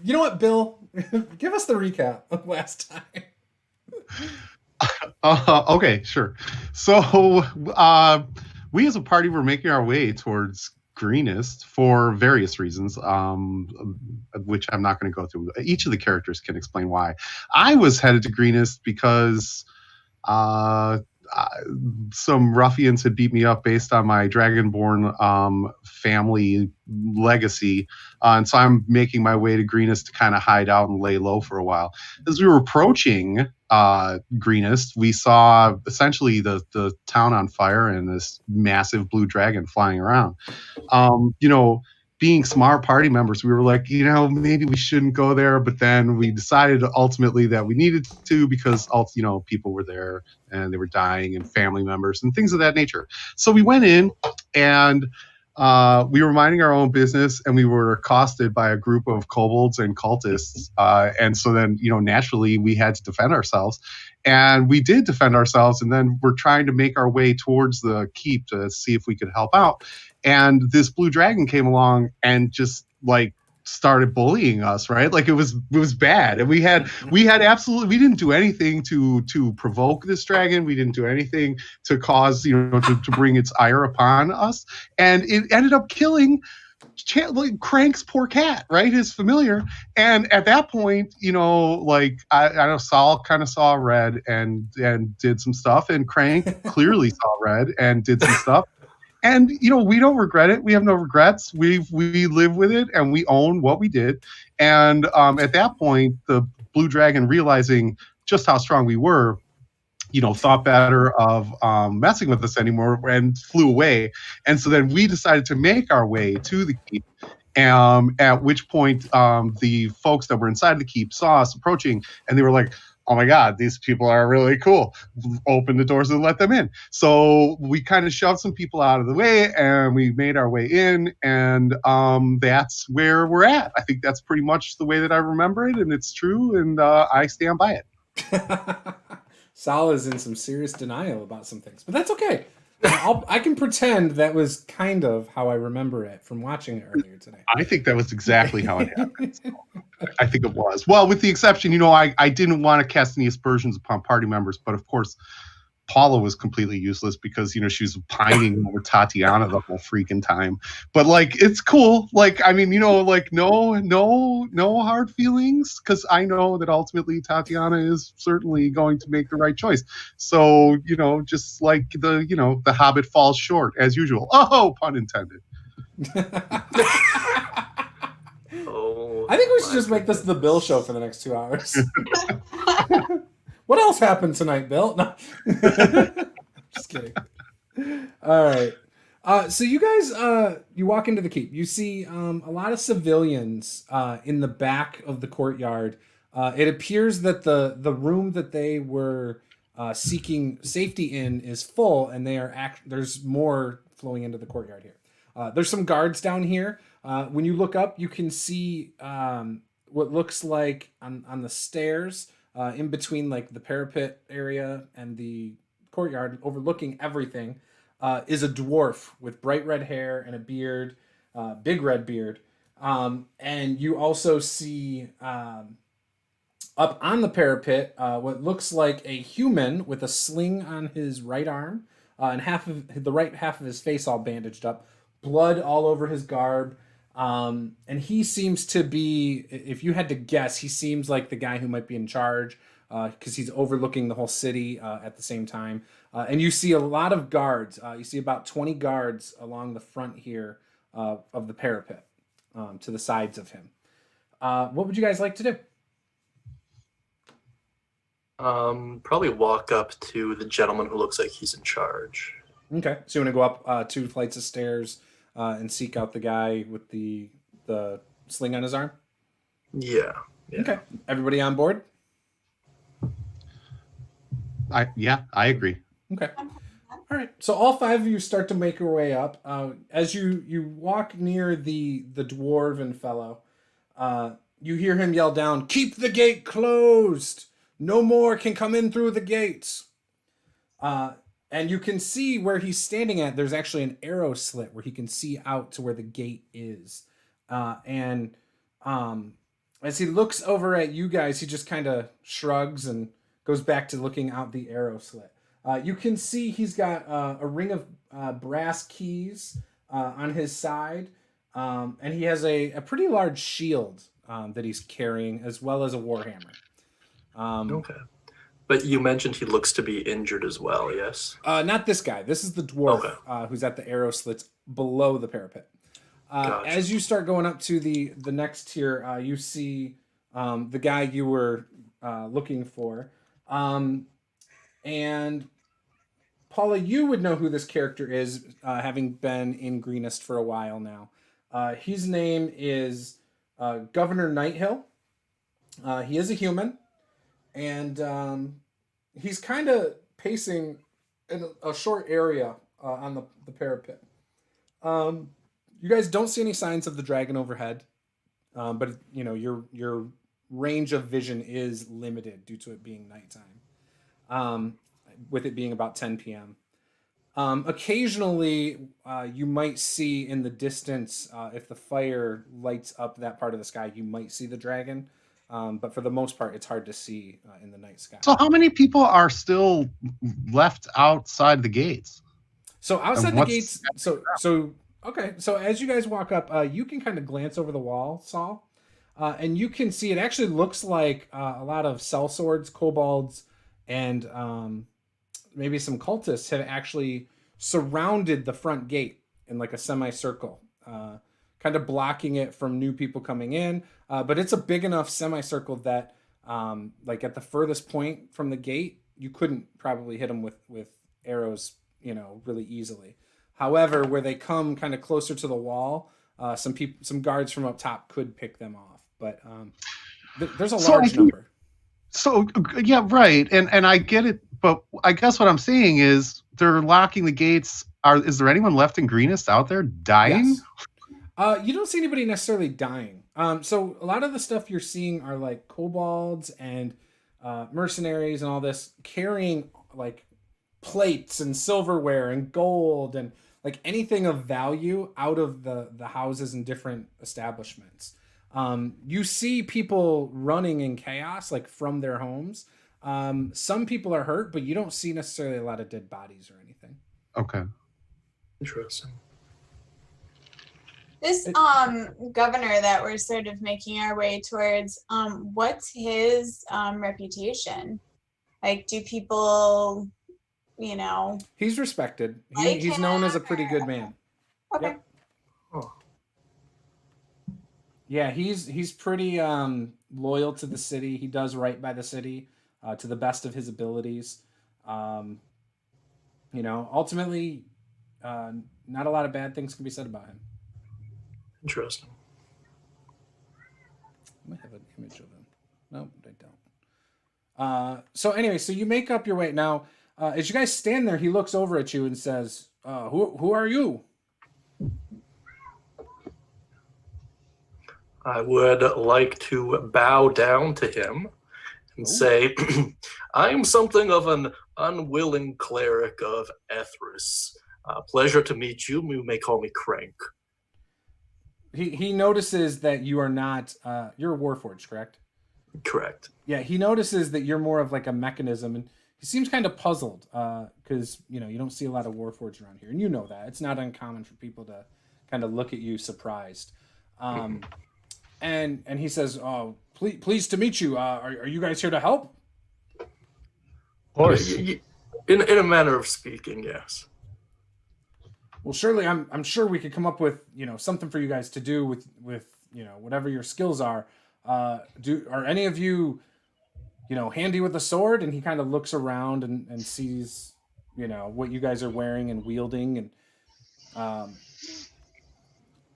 You know what, Bill? Give us the recap of last time. Okay, sure. So we as a party were making our way towards Greenest for various reasons, which I'm not going to go through. Each of the characters can explain why. I was headed to Greenest because uh, uh, some ruffians had beat me up based on my Dragonborn family legacy. And so I'm making my way to Greenest to kind of hide out and lay low for a while. As we were approaching Greenest, we saw essentially the town on fire and this massive blue dragon flying around. You know, being smart party members, we were like, maybe we shouldn't go there. But then we decided ultimately that we needed to because, people were there and they were dying and family members and things of that nature. So we went in and we were minding our own business and we were accosted by a group of kobolds and cultists. And so then, naturally we had to defend ourselves. And we did defend ourselves. And then we're trying to make our way towards the keep to see if we could help out. And this blue dragon came along and just started bullying us, right? Like it was bad. And we had absolutely, we didn't do anything to provoke this dragon. We didn't do anything to cause, to bring its ire upon us. And it ended up killing Crank's poor cat, right? His familiar. And at that point, I know Saul kind of saw red and did some stuff, and Crank clearly saw red and did some stuff. And we don't regret it. We have no regrets. We live with it and we own what we did. And at that point, the blue dragon, realizing just how strong we were, thought better of messing with us anymore and flew away. And so then we decided to make our way to the keep. At which point the folks that were inside the keep saw us approaching and they were like, oh my God, these people are really cool. Open the doors and let them in. So we kind of shoved some people out of the way and we made our way in. And that's where we're at. I think that's pretty much the way that I remember it. And it's true. And I stand by it. Sal is in some serious denial about some things, but that's okay. I can pretend that was kind of how I remember it from watching it earlier today. I think that was exactly how it happened. So I think it was. Well, with the exception, I didn't want to cast any aspersions upon party members, but of course, Paula was completely useless because, she was pining over Tatiana the whole freaking time. But it's cool. No hard feelings, because I know that ultimately Tatiana is certainly going to make the right choice. So, just like the Hobbit falls short as usual. Oh, pun intended. I think we should just make this the Bill show for the next 2 hours. What else happened tonight, Bill? No. Just kidding. All right. So you guys, you walk into the keep. You see a lot of civilians in the back of the courtyard. It appears that the room that they were seeking safety in is full, and there's more flowing into the courtyard here. There's some guards down here. When you look up, you can see what looks like on the stairs, in between the parapet area and the courtyard, overlooking everything, is a dwarf with bright red hair and a beard, big red beard. And you also see up on the parapet what looks like a human with a sling on his right arm, and the right half of his face all bandaged up, blood all over his garb. And he seems to be, if you had to guess, he seems like the guy who might be in charge, because he's overlooking the whole city at the same time. And you see a lot of guards. You see about 20 guards along the front here of the parapet, to the sides of him. What would you guys like to do? Probably walk up to the gentleman who looks like he's in charge. Okay, so you want to go up 2 flights of stairs and seek out the guy with the sling on his arm? Yeah. Okay. Everybody on board? I agree. Okay. All right. So all 5 of you start to make your way up. As you walk near the dwarven fellow, you hear him yell down, "Keep the gate closed! No more can come in through the gates." And you can see where he's standing at. There's actually an arrow slit where he can see out to where the gate is. And As he looks over at you guys, he just kind of shrugs and goes back to looking out the arrow slit. You can see he's got a ring of brass keys on his side, and he has a pretty large shield that he's carrying, as well as a warhammer. Okay. But you mentioned he looks to be injured as well, yes? Not this guy. This is the dwarf who's at the arrow slits below the parapet. Gotcha. As you start going up to the next tier, you see the guy you were looking for. And Paula, you would know who this character is, having been in Greenest for a while now. His name is Governor Nighthill. He is a human, and he's kind of pacing in a short area on the parapet. You guys don't see any signs of the dragon overhead, but you know your range of vision is limited due to it being nighttime. With it being about 10 p.m. Occasionally, you might see in the distance, if the fire lights up that part of the sky, you might see the dragon. But for the most part, it's hard to see in the night sky. So how many people are still left outside the gates? So outside the gates, okay. So as you guys walk up, you can kind of glance over the wall, Saul, and you can see it actually looks like a lot of sellswords, kobolds, and maybe some cultists have actually surrounded the front gate in like a semicircle, kind of blocking it from new people coming in. But it's a big enough semicircle that, like at the furthest point from the gate, you couldn't probably hit them with arrows, really easily. However, where they come kind of closer to the wall, some guards from up top could pick them off. But there's a large number. So yeah, right, and I get it, but I guess what I'm saying is they're locking the gates. Is there anyone left in Greenest out there dying? Yes. You don't see anybody necessarily dying. So a lot of the stuff you're seeing are like kobolds and mercenaries and all this carrying like plates and silverware and gold and like anything of value out of the houses and different establishments. You see people running in chaos, like from their homes. Some people are hurt, but you don't see necessarily a lot of dead bodies or anything. Okay. Interesting. This governor that we're sort of making our way towards, what's his reputation? Like, do people, He's respected. He's known as a pretty good man. Okay. Yep. Oh. Yeah, he's pretty loyal to the city. He does right by the city to the best of his abilities. Ultimately, not a lot of bad things can be said about him. Interesting. I might have an image of him. No, I don't. So anyway, so you make up your way. Now, as you guys stand there, he looks over at you and says, who are you? I would like to bow down to him and say, I am something of an unwilling cleric of Ethris. Pleasure to meet you. You may call me Crank. He notices that you are not, you're a Warforged, correct? Correct. Yeah, he notices that you're more of like a mechanism, and he seems kind of puzzled because, you don't see a lot of Warforged around here. And you know that. It's not uncommon for people to kind of look at you surprised. And he says, "Oh, pleased to meet you. Are you guys here to help?" Of course. In a manner of speaking, yes. Well, surely I'm sure we could come up with something for you guys to do with whatever your skills are. Are any of you handy with a sword? And he kind of looks around and sees what you guys are wearing and wielding, and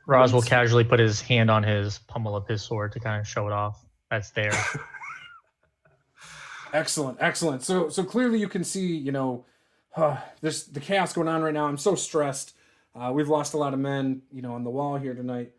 Raj will casually put his hand on his pummel of his sword to kind of show it off. That's there. Excellent. So clearly you can see, there's the chaos going on right now. I'm so stressed. We've lost a lot of men, on the wall here tonight.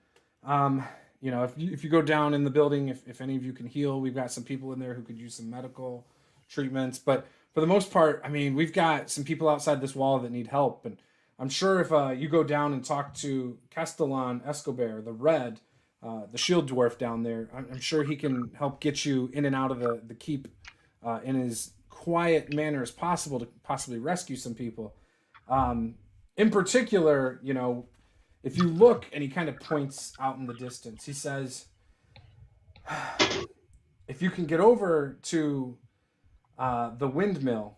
If you go down in the building, if any of you can heal, we've got some people in there who could use some medical treatments. But for the most part, we've got some people outside this wall that need help. And I'm sure if you go down and talk to Castellan Escobar, the Red, the shield dwarf down there. I'm sure he can help get you in and out of the keep in as quiet manner as possible to possibly rescue some people. In particular, you know, if you look, and he kind of points out in the distance, he says, if you can get over to the windmill,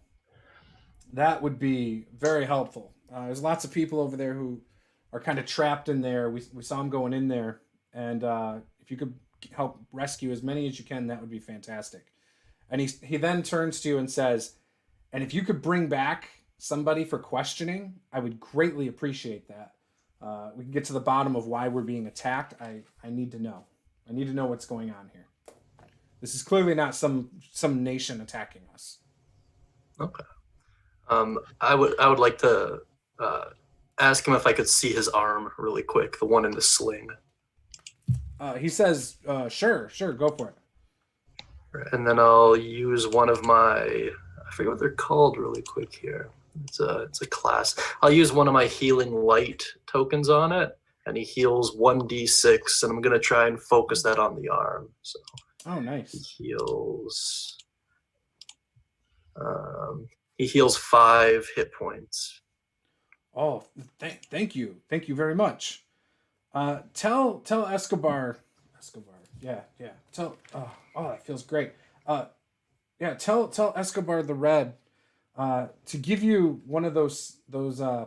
that would be very helpful. There's lots of people over there who are kind of trapped in there. We saw him going in there, and if you could help rescue as many as you can, that would be fantastic. And he then turns to you and says, and if you could bring back somebody for questioning, I would greatly appreciate that. We can get to the bottom of why we're being attacked. I need to know. I need to know what's going on here. This is clearly not some nation attacking us. Okay. I would like to ask him if I could see his arm really quick, the one in the sling. He says, sure, go for it. And then I'll use one of my, I forget what they're called really quick here. It's a class. I'll use one of my healing light tokens on it, and he heals 1d6, and I'm going to try and focus that on the arm. So oh, nice. He heals 5 hit points. Oh, thank you very much. Tell Escobar. Yeah. Tell. Oh, that feels great. Yeah. Tell Escobar the Red to give you one of those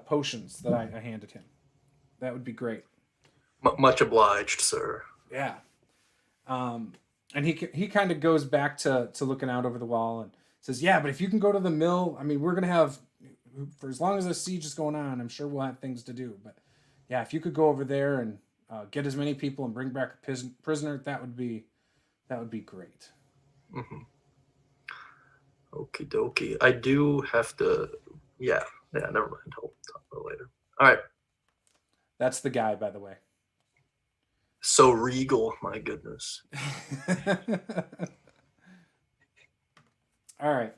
potions that I handed him. That would be great. Much obliged, sir. Yeah. And he kind of goes back to looking out over the wall and says, yeah, but if you can go to the mill, I mean, we're gonna have, for as long as the siege is going on, I'm sure we'll have things to do. But yeah, if you could go over there and get as many people and bring back a prisoner, that would be great. Mm-hmm. Okie dokie. I do have to. Yeah. Never mind. I'll talk about it later. All right. That's the guy, by the way. So regal, my goodness. All right.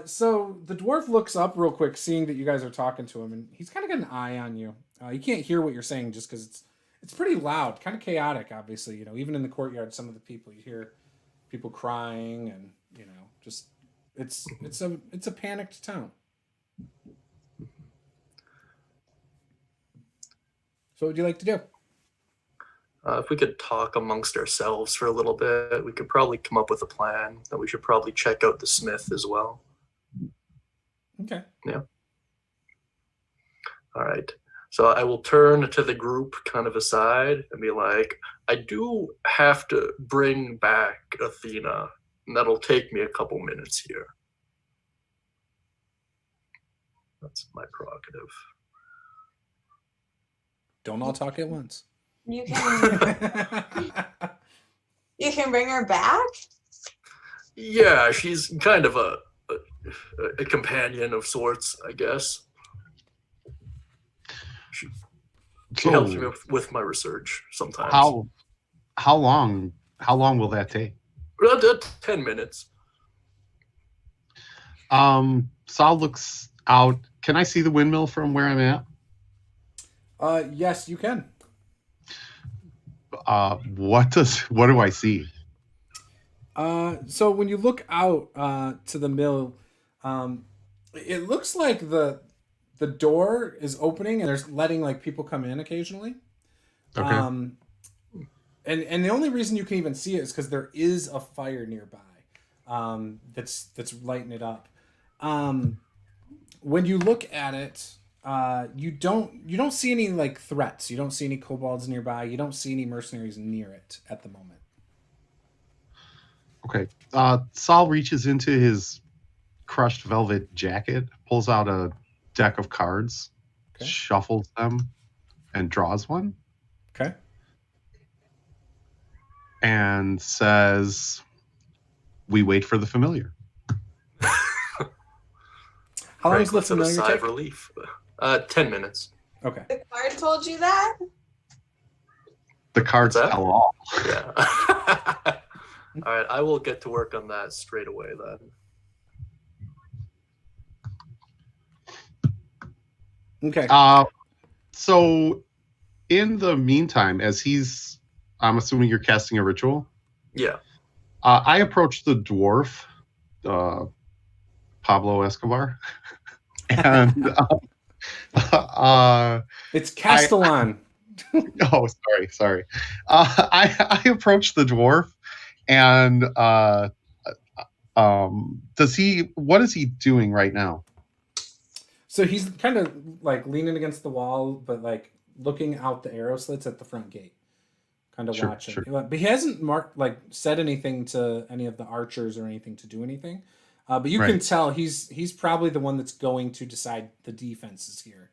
So the dwarf looks up real quick, seeing that you guys are talking to him, and he's kind of got an eye on you. You can't hear what you're saying just because it's pretty loud, kind of chaotic, obviously. You know, even in the courtyard, some of the people, you hear people crying, and you know, just it's a panicked town. So what would you like to do? If we could talk amongst ourselves for a little bit, we could probably come up with a plan. That we should probably check out the smith as well. Okay. Yeah. All right. So I will turn to the group kind of aside and be like, I do have to bring back Athena, and that'll take me a couple minutes here. That's my prerogative. Don't all talk at once. You can bring her back? Yeah, she's kind of a companion of sorts, I guess. She helps me with my research sometimes. How long will that take? 10 minutes. Saul looks out. Can I see the windmill from where I'm at? Yes, you can. What do I see? So when you look out to the mill, it looks like the door is opening and there's letting like people come in occasionally. Okay. And the only reason you can even see it is because there is a fire nearby that's lighting it up. When you look at it, you don't see any like threats. You don't see any kobolds nearby. You don't see any mercenaries near it at the moment. Okay. Saul reaches into his crushed velvet jacket, pulls out a deck of cards, Okay. shuffles them, and draws one. Okay. And says, "We wait for the familiar." How long does the Let's have a familiar sigh take? of relief. 10 minutes. Okay. The card told you that? The cards What's that? tell all. Yeah. All right, I will get to work on that straight away then. Okay. So, in the meantime, as he's I'm assuming you're casting a ritual. Yeah. I approached the dwarf, Pablo Escobar, and It's Castellan. oh, sorry. I approached the dwarf, and what is he doing right now? So he's kind of like leaning against the wall, but like looking out the arrow slits at the front gate, kind of watching. Sure. But he hasn't said anything to any of the archers or anything to do anything. But you can tell he's probably the one that's going to decide the defenses here,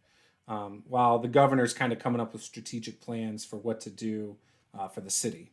while the governor's kind of coming up with strategic plans for what to do for the city.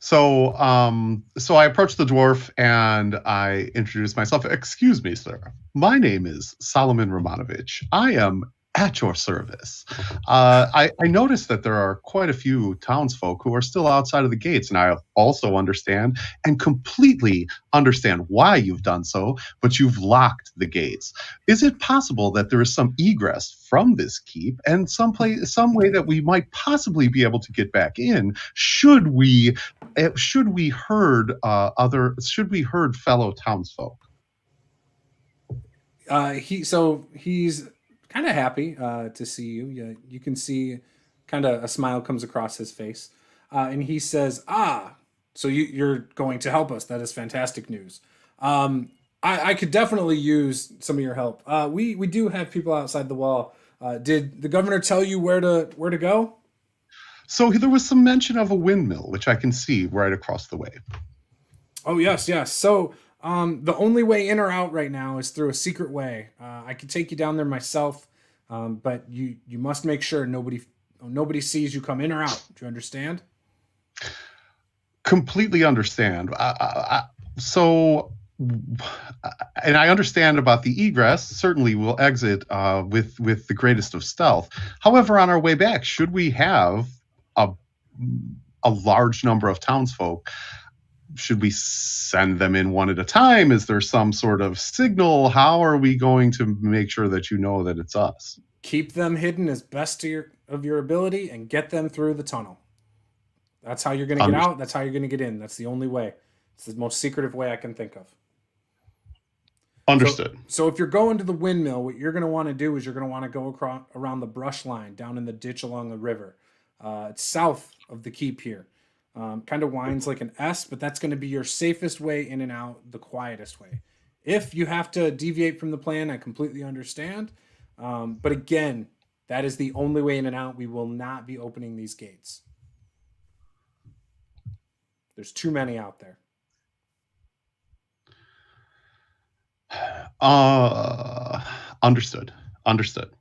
So I approached the dwarf and I introduced myself. Excuse me, sir. My name is Solomon Romanovich. I am at your service. I noticed that there are quite a few townsfolk who are still outside of the gates, and I also understand and completely understand why you've done so, but you've locked the gates. Is it possible that there is some egress from this keep and some way that we might possibly be able to get back in? Should we herd fellow townsfolk? He's kind of happy to see you. You can see kind of a smile comes across his face. And he says, so you're going to help us. That is fantastic news. I could definitely use some of your help. We do have people outside the wall. Did the governor tell you where to go? So there was some mention of a windmill, which I can see right across the way. Oh, yes. So the only way in or out right now is through a secret way. I could take you down there myself, but you must make sure nobody sees you come in or out. Do you understand? Completely understand. And I understand about the egress. Certainly we'll exit with the greatest of stealth. However, on our way back, should we have a large number of townsfolk, should we send them in one at a time? Is there some sort of signal? How are we going to make sure that you know that it's us? Keep them hidden as best of your ability and get them through the tunnel. That's how you're going to get out. That's how you're going to get in. That's the only way. It's the most secretive way I can think of. Understood. So if you're going to the windmill, what you're going to want to do is you're going to want to go around the brush line down in the ditch along the river. It's south of the keep here. Kind of winds like an S, but that's going to be your safest way in and out, the quietest way. If you have to deviate from the plan, I completely understand. But again, that is the only way in and out. We will not be opening these gates. There's too many out there. Understood.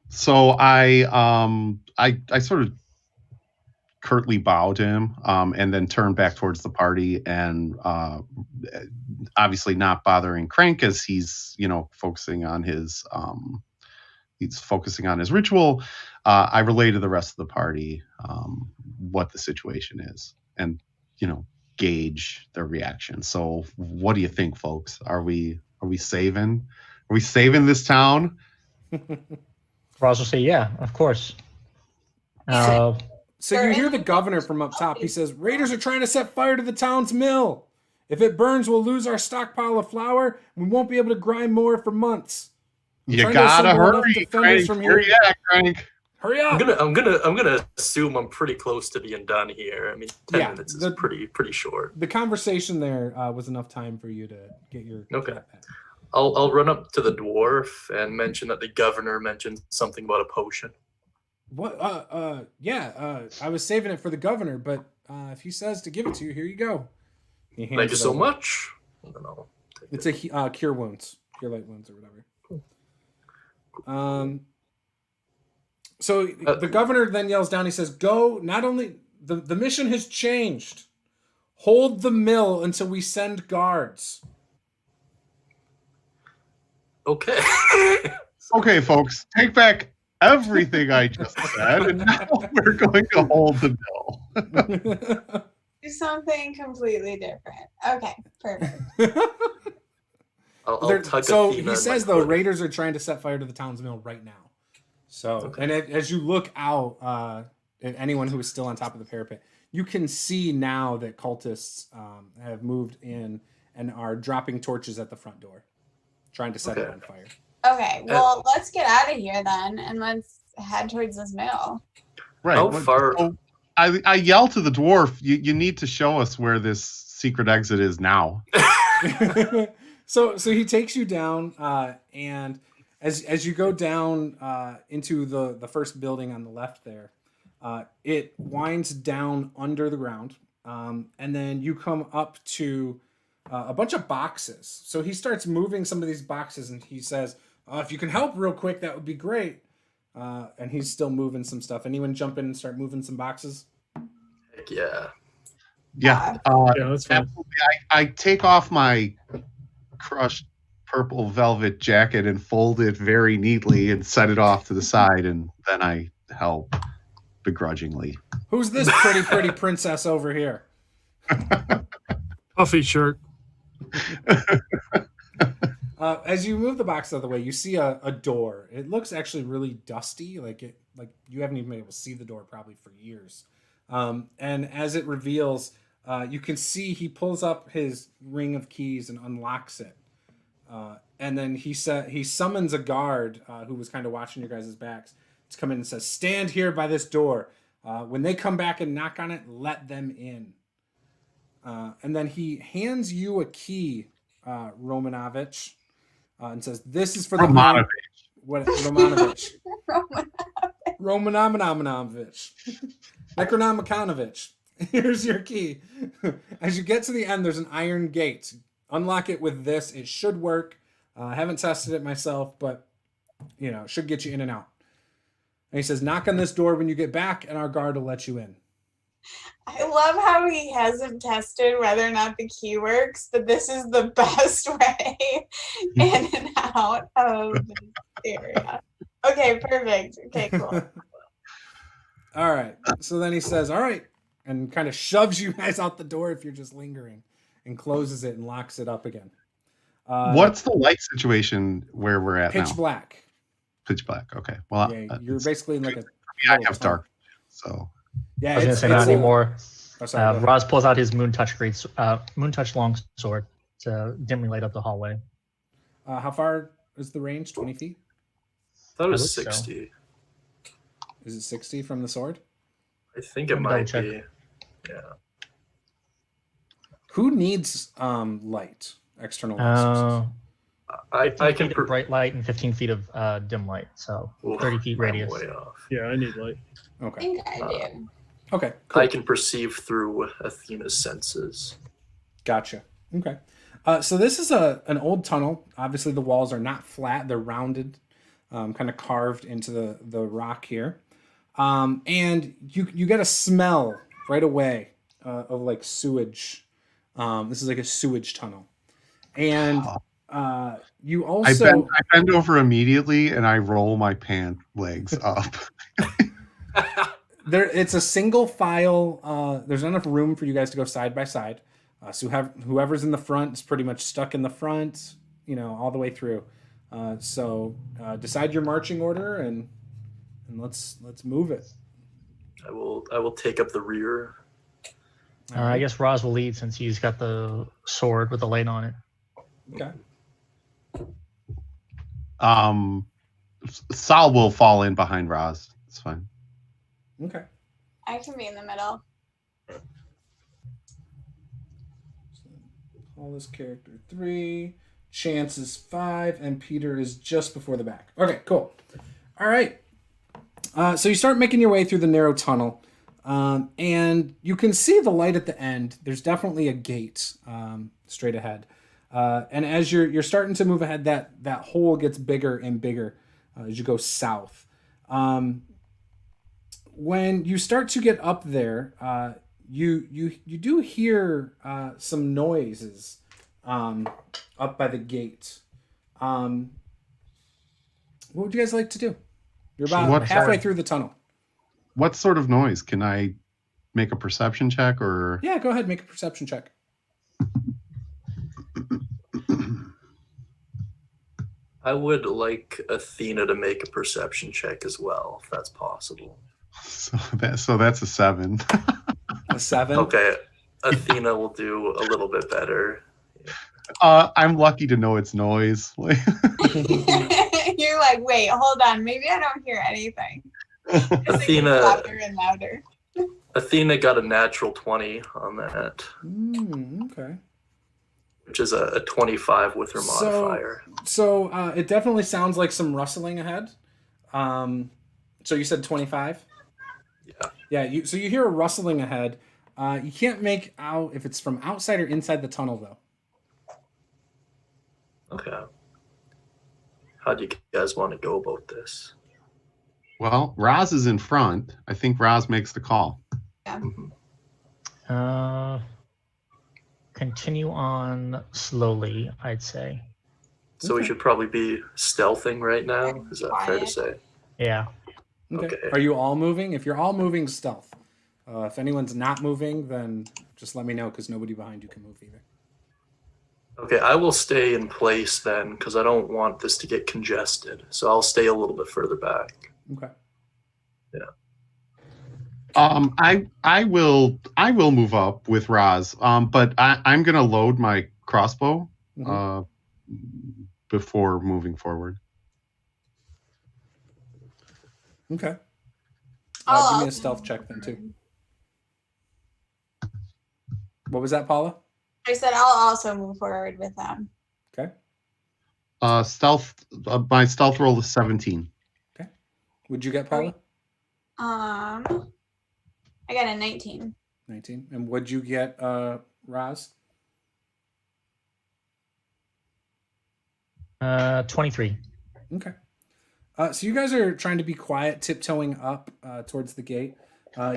So I sort of curtly bow to him, and then turn back towards the party, and obviously not bothering Crank as he's focusing on his ritual. I relay to the rest of the party what the situation is, and gauge their reaction. So what do you think, folks? Are we saving this town? Roz will say, yeah, of course. So you hear the governor from up top. He says, Raiders are trying to set fire to the town's mill. If it burns, we'll lose our stockpile of flour. We won't be able to grind more for months. You gotta hurry, Crank. Crank. Hurry up! I'm gonna assume I'm pretty close to being done here. I mean, 10 minutes is pretty short. The conversation there was enough time for you to get your okay. I'll run up to the dwarf and mention that the governor mentioned something about a potion. What? I was saving it for the governor, but if he says to give it to you, here you go. Thank you so much. I don't know. It's a cure wounds, cure light wounds, or whatever. So the governor then yells down. He says, "Go! Not only the mission has changed. Hold the mill until we send guards." Okay. Okay, folks, take back everything I just said, and now we're going to hold the mill. Do something completely different. Okay, perfect. So he says, though, Raiders are trying to set fire to the town's mill right now. So, okay. And as you look out at anyone who is still on top of the parapet, you can see now that cultists have moved in and are dropping torches at the front door, trying to set it on fire. Okay, well, let's get out of here then, and let's head towards this mill. Right. How far? So I yell to the dwarf, you need to show us where this secret exit is now. So he takes you down, and as you go down into the first building on the left there, it winds down under the ground, and then you come up to a bunch of boxes. So he starts moving some of these boxes, and he says, if you can help real quick, that would be great. And he's still moving some stuff. Anyone jump in and start moving some boxes? Heck yeah. Yeah. Yeah, that's fine. Absolutely. I take off my crushed purple velvet jacket and fold it very neatly and set it off to the side, and then I help begrudgingly. Who's this pretty princess over here? Puffy shirt. As you move the box out of the way, you see a door. It looks actually really dusty, like you haven't even been able to see the door probably for years. And as it reveals, you can see he pulls up his ring of keys and unlocks it. And then he summons a guard who was kind of watching your guys' backs to come in and says, "Stand here by this door. When they come back and knock on it, let them in." And then he hands you a key, Romanovich, and says, "This is for the Romanovich. Romanovich. Romanovich. Necronomikonovich. Here's your key. As you get to the end, there's an iron gate. Unlock it with this. It should work. I haven't tested it myself, but it should get you in and out." And he says, "Knock on this door when you get back, and our guard will let you in." I love how he hasn't tested whether or not the key works, but this is the best way in and out of this area. Okay, perfect. Okay, cool. All right. So then he says, "All right," and kind of shoves you guys out the door if you're just lingering, and closes it and locks it up again. What's the light situation where we're at now? Pitch black. Pitch black. Okay. Well, Yeah, you're basically in like a. I have dark, so. Yeah, I was gonna say not anymore. Oh, sorry, Roz pulls out his moon touch long sword to dimly light up the hallway. how far is the range? 20 feet? That was I believe so. 60. Is it 60 from the sword? I think it Double might check. be. Yeah. Who needs light? External light sources? I 15 can. feet of bright light and 15 feet of dim light, so Oof, 30 feet I'm radius. way off. Yeah, I need light. I Okay. think I do. Okay. Cool. I can perceive through Athena's senses. Gotcha. Okay. So this is an old tunnel. Obviously, the walls are not flat; they're rounded, kind of carved into the rock here. And you get a smell right away of like sewage. This is like a sewage tunnel, and you also I bend over immediately and I roll my pant legs up. it's a single file. There's not enough room for you guys to go side by side. So whoever's in the front is pretty much stuck in the front, all the way through. So decide your marching order and let's move it. I will take up the rear. I guess Roz will lead since he's got the sword with the light on it. Okay. Sal will fall in behind Roz. It's fine. Okay. I can be in the middle. Paula's character 3, Chance is 5, and Peter is just before the back. Okay, cool. All right. So you start making your way through the narrow tunnel, and you can see the light at the end. There's definitely a gate straight ahead. And as you're starting to move ahead, that hole gets bigger and bigger as you go south. When you start to get up there, you do hear some noises up by the gate. What would you guys like to do? You're about halfway through the tunnel. What sort of noise? Can I make a perception check or? Yeah, go ahead, make a perception check. I would like Athena to make a perception check as well, if that's possible. So that's a 7. A 7. Okay, Athena will do a little bit better. I'm lucky to know it's noise. You're like, wait, hold on. Maybe I don't hear anything. It's like Athena, louder and louder. Athena got a natural 20 on that, Okay. which is a 25 with her modifier. So it definitely sounds like some rustling ahead. So you said 25? Yeah. Yeah, so you hear a rustling ahead. You can't make out if it's from outside or inside the tunnel, though. Okay. How do you guys want to go about this? Well, Roz is in front. I think Roz makes the call. Yeah. Continue on slowly, I'd say. So we should probably be stealthing right now? Is that fair to say? Yeah. Okay. Okay. Are you all moving? If you're all moving, stealth. If anyone's not moving, then just let me know, because nobody behind you can move either. Okay, I will stay in place then, because I don't want this to get congested. So I'll stay a little bit further back. Okay. Yeah. I will move up with Roz. But I'm gonna load my crossbow before moving forward. Okay. Oh, Give me a stealth check then too. What was that, Paula? I said I'll also move forward with them. Okay. Stealth. My stealth roll is 17. Okay. Would you get, Paula? I got a 19. 19. And would you get, Roz? 23. Okay. So you guys are trying to be quiet, tiptoeing up towards the gate.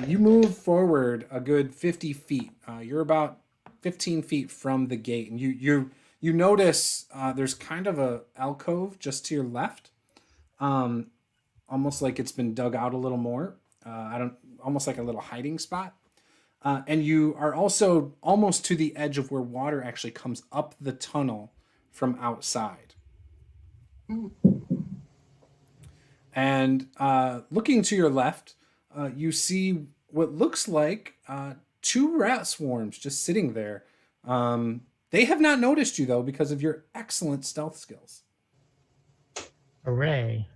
You move forward a good 50 feet. You're about 15 feet from the gate, and you notice there's kind of a alcove just to your left, almost like it's been dug out a little more. Almost like a little hiding spot. And you are also almost to the edge of where water actually comes up the tunnel from outside. And looking to your left, you see what looks like 2 rat swarms just sitting there. They have not noticed you, though, because of your excellent stealth skills. Hooray.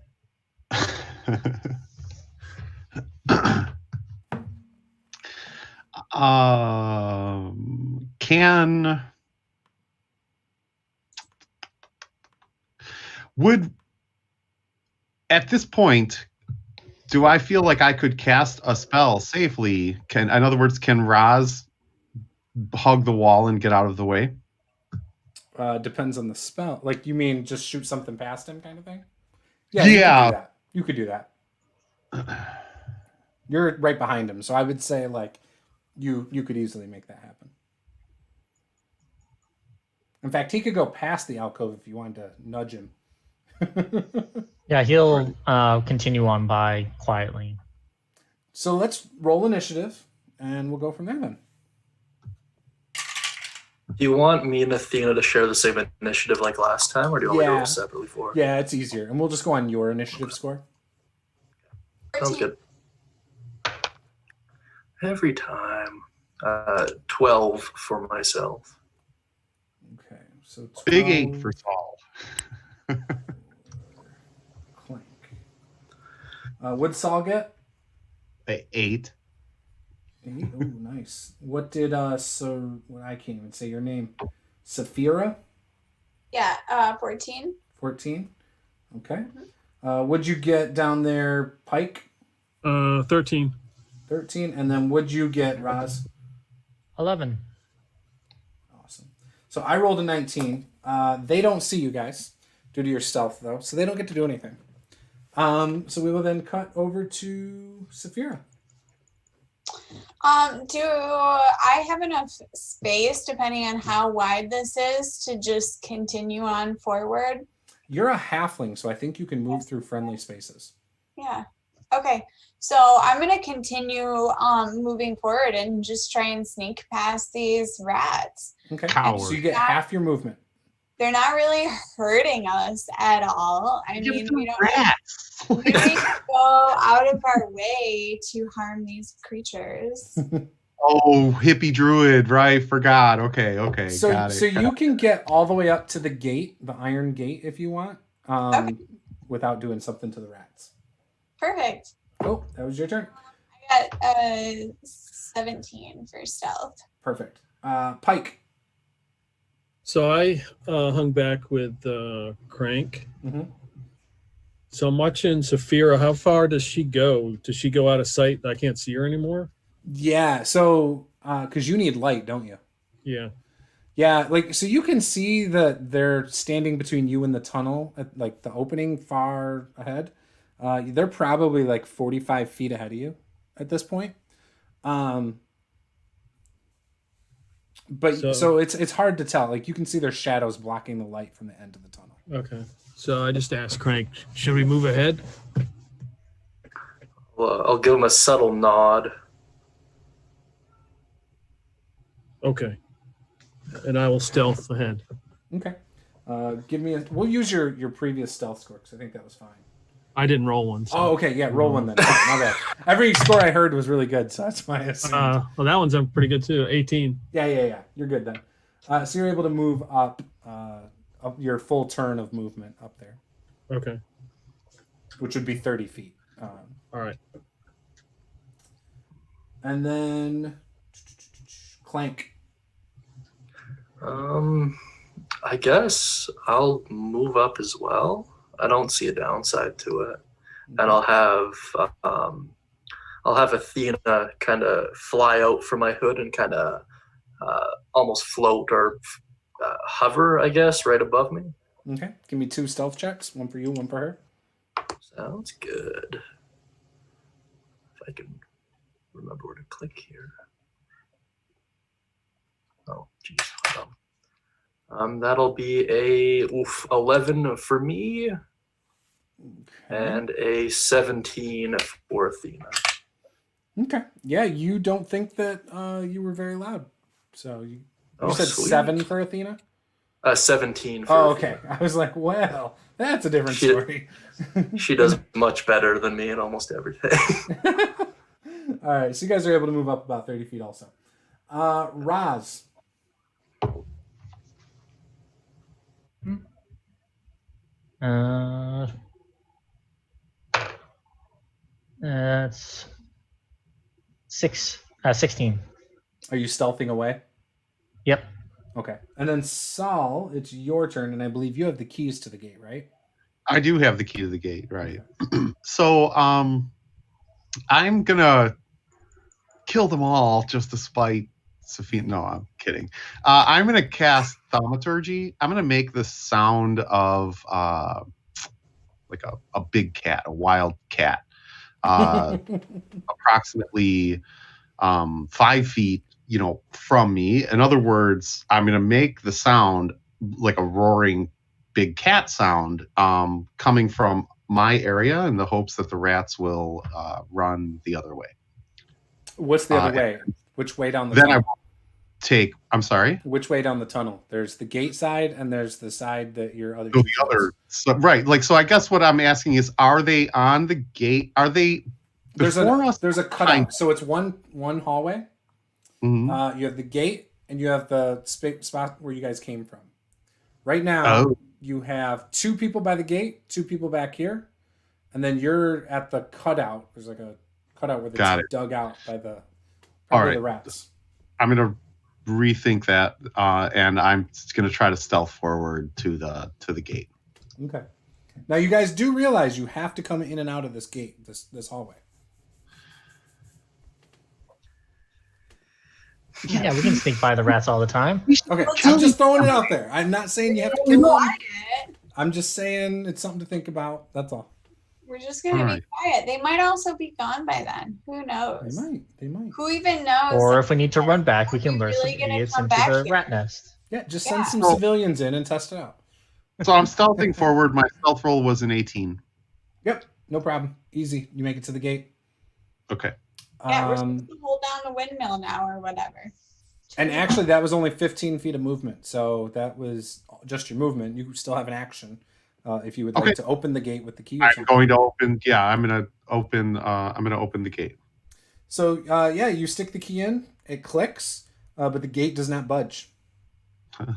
At this point, do I feel like I could cast a spell safely? In other words, can Roz hug the wall and get out of the way? Depends on the spell. Like, you mean just shoot something past him kind of thing? Yeah. You could do that. You're right behind him, so I would say, like, you could easily make that happen. In fact, he could go past the alcove if you wanted to nudge him. Yeah, he'll continue on by quietly. So let's roll initiative, and we'll go from there then. Do you want me and Athena to share the same initiative like last time, or do you want me to roll separately for it? Yeah, it's easier. And we'll just go on your initiative score. Sounds good. Every time. 12 for myself. Okay, so 12. Big 8 for Saul. Clank. What'd Saul get? 8. 8? Oh, nice. What did I can't even say your name. Safira? Yeah, 14. 14. Okay. What'd you get down there, Pike? 13. 13. And then what'd you get, Roz? 11. Awesome. So I rolled a 19. They don't see you guys due to your stealth, though, so they don't get to do anything. So we will then cut over to Safira. Do I have enough space, depending on how wide this is, to just continue on forward? You're a halfling, so I think you can move through friendly spaces. Yeah. Okay. So I'm going to continue moving forward and just try and sneak past these rats. Okay. Coward. So you get half your movement. They're not really hurting us at all. I mean, we don't really go out of our way to harm these creatures. Oh, hippie druid, right? Forgot. Okay, So got it. so you can get all the way up to the gate, the iron gate, if you want, without doing something to the rats. Perfect. Oh, that was your turn. I got 17 for stealth. Perfect. Pike. So I hung back with Crank. Mm-hmm. So I'm watching Safira. How far does she go? Does she go out of sight? I can't see her anymore? Yeah, so because you need light, don't you? Yeah. Yeah, like so you can see that they're standing between you and the tunnel at like the opening far ahead. They're probably like 45 feet ahead of you at this point. But so it's hard to tell. Like you can see their shadows blocking the light from the end of the tunnel. Okay. So I just asked Crank, should we move ahead? Well, I'll give him a subtle nod. Okay. And I will stealth ahead. Okay. Give me we'll use your previous stealth score because I think that was fine. I didn't roll one. So. Oh, okay. Yeah, roll one then. My bad. Every score I heard was really good, so that's why I assumed. Well, that one's pretty good too. 18. Yeah. You're good then. So you're able to move up your full turn of movement up there. Okay. Which would be 30 feet. All right. And then Clank. I guess I'll move up as well. I don't see a downside to it, and I'll have Athena kind of fly out from my hood and kind of almost float or hover, I guess, right above me. Okay, give me 2 stealth checks, one for you, one for her. Sounds good. If I can remember where to click here. Oh, geez, hold on. That'll be a 11 for me, and a 17 for Athena. Okay. Yeah, you don't think that you were very loud. So you said sweet. 7 for Athena? 17 for okay. Athena. I was like, well, that's a different story. She does much better than me in almost everything. All right, so you guys are able to move up about 30 feet also. Roz. That's 16. Are you stealthing away? Yep. Okay. And then Saul, it's your turn, and I believe you have the keys to the gate, right? I do have the key to the gate, right? So I'm gonna kill them all just to spite Sophia. No, I'm kidding. I'm gonna cast Thaumaturgy. I'm gonna make the sound of like a big cat, a wild cat, approximately 5 feet, from me. In other words, I'm gonna make the sound like a roaring big cat sound coming from my area in the hopes that the rats will run the other way. What's the other way? Which way down the then tunnel? I'm sorry? Which way down the tunnel? There's the gate side and there's the side that your other... So the other... So, right. So I guess what I'm asking is, are they on the gate? Are they before us? There's a cutout. So it's one hallway. Mm-hmm. You have the gate and you have the spot where you guys came from. Right now, you have 2 people by the gate, 2 people back here, and then you're at the cutout. There's like a cutout where it's dug out by the rats. I'm going to rethink that, and I'm going to try to stealth forward to the gate. Okay. Now you guys do realize you have to come in and out of this gate, this hallway. Yeah, we can sneak by the rats all the time. Okay, I'm just throwing it out there. I'm not saying you have to kill them. I'm just saying it's something to think about. That's all. We're just going to be quiet. They might also be gone by then. Who knows? They might. Who even knows? Or if we need to run back, we can lure some idiots into the rat nest. Yeah, just send some civilians in and test it out. So I'm stealthing forward. My stealth roll was an 18. Yep, no problem. Easy. You make it to the gate. Okay. Yeah, we're supposed to hold down the windmill now or whatever. And actually, that was only 15 feet of movement. So that was just your movement. You still have an action if you would like to open the gate with the key. I'm going to open. Yeah, I'm going to open the gate. So you stick the key in, it clicks, but the gate does not budge.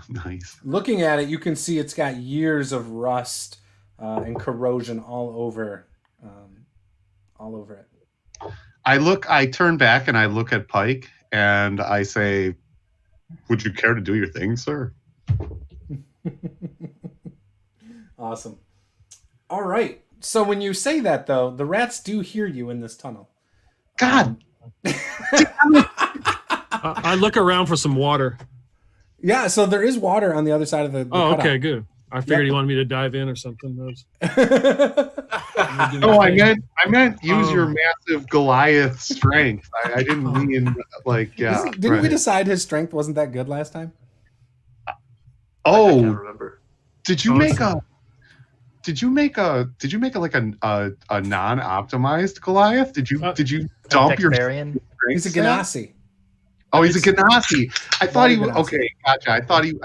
Nice. Looking at it, you can see it's got years of rust and corrosion all over it. I turn back and I look at Pike and I say, "Would you care to do your thing, sir?" Awesome. All right. So when you say that, though, the rats do hear you in this tunnel. God. I look around for some water. Yeah, so there is water on the other side of the cutout. Okay, good. I figured you wanted me to dive in or something. No, I meant use your massive Goliath strength. I didn't mean Didn't we decide his strength wasn't that good last time? I Oh, can't remember. did you make a non-optimized Goliath? Did you dump your Dexterian? He's a strength stat? Ganassi. Oh, he's a Ganassi. I thought he was Ganassi. okay. Gotcha. I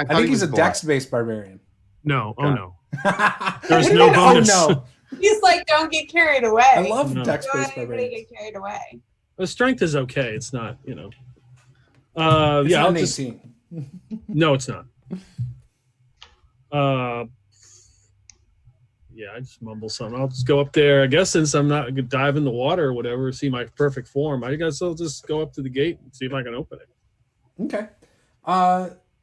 think He's a Goliath. dex-based barbarian. No. Oh, God. no. There's no bonus. Oh, no. He's like, don't get carried away. I love No. dex-based Don't anybody barbarians. get carried away. The strength is okay. It's not, It's yeah, not I'll an just. 18. No, it's not. Yeah, I just mumble something. I'll just go up there. I guess since I'm not gonna dive in the water or whatever, see my perfect form. I guess I'll just go up to the gate and see if I can open it. Okay.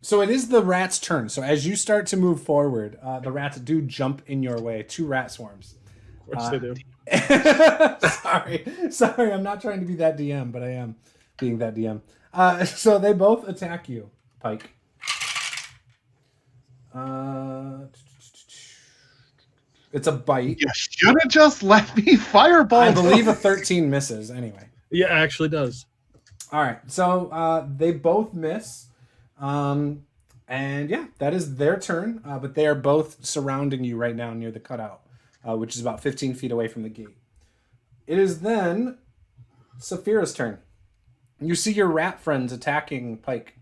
So it is the rat's turn. So as you start to move forward, the rats do jump in your way. 2 rat swarms. Of course they do. Sorry, I'm not trying to be that DM, but I am being that DM. So they both attack you, Pike. It's a bite. You should have just let me fireball. I believe a 13 misses anyway. Yeah, it actually does. All right, so they both miss. And yeah, that is their turn. But they are both surrounding you right now near the cutout, which is about 15 feet away from the gate. It is then Safira's turn. You see your rat friends attacking Pike.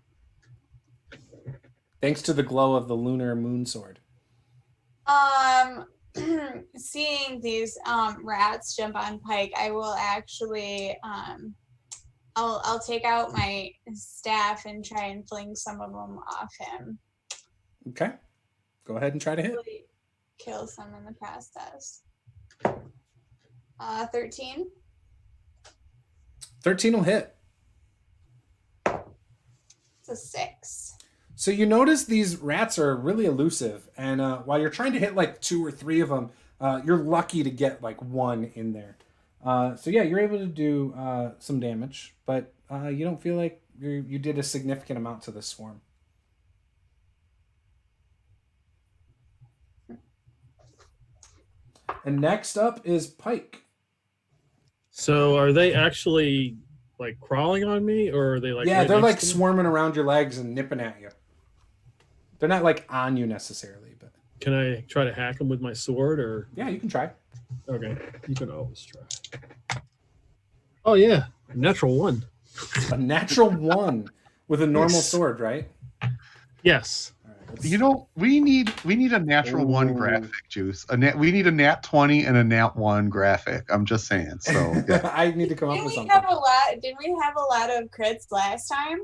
Thanks to the glow of the lunar moon sword. Seeing these rats jump on Pike, I will actually I'll take out my staff and try and fling some of them off him. Okay. Go ahead and try to hit. Hopefully kill some in the process. 13. 13 will hit. It's a 6. So you notice these rats are really elusive, and while you're trying to hit like 2 or 3 of them, you're lucky to get like 1 in there. So yeah, you're able to do some damage, but you don't feel like you did a significant amount to this swarm. And next up is Pike. So are they actually like crawling on me, or are they like? Yeah, right they're next like to me? swarming around your legs and nipping at you. They're not like on you necessarily, but Can I try to hack them with my sword, or? yeah, you can try. Okay, you can always try. Oh yeah, natural 1. A natural 1 with a normal Yes. sword, right? Yes. All right, let's- You know, we need a natural 1 Ooh. graphic, Juice. We need a nat 20 and a nat 1 graphic. I'm just saying. So yeah. I need to come up Didn't with we something. have a lot? Didn't we have a lot of crits last time?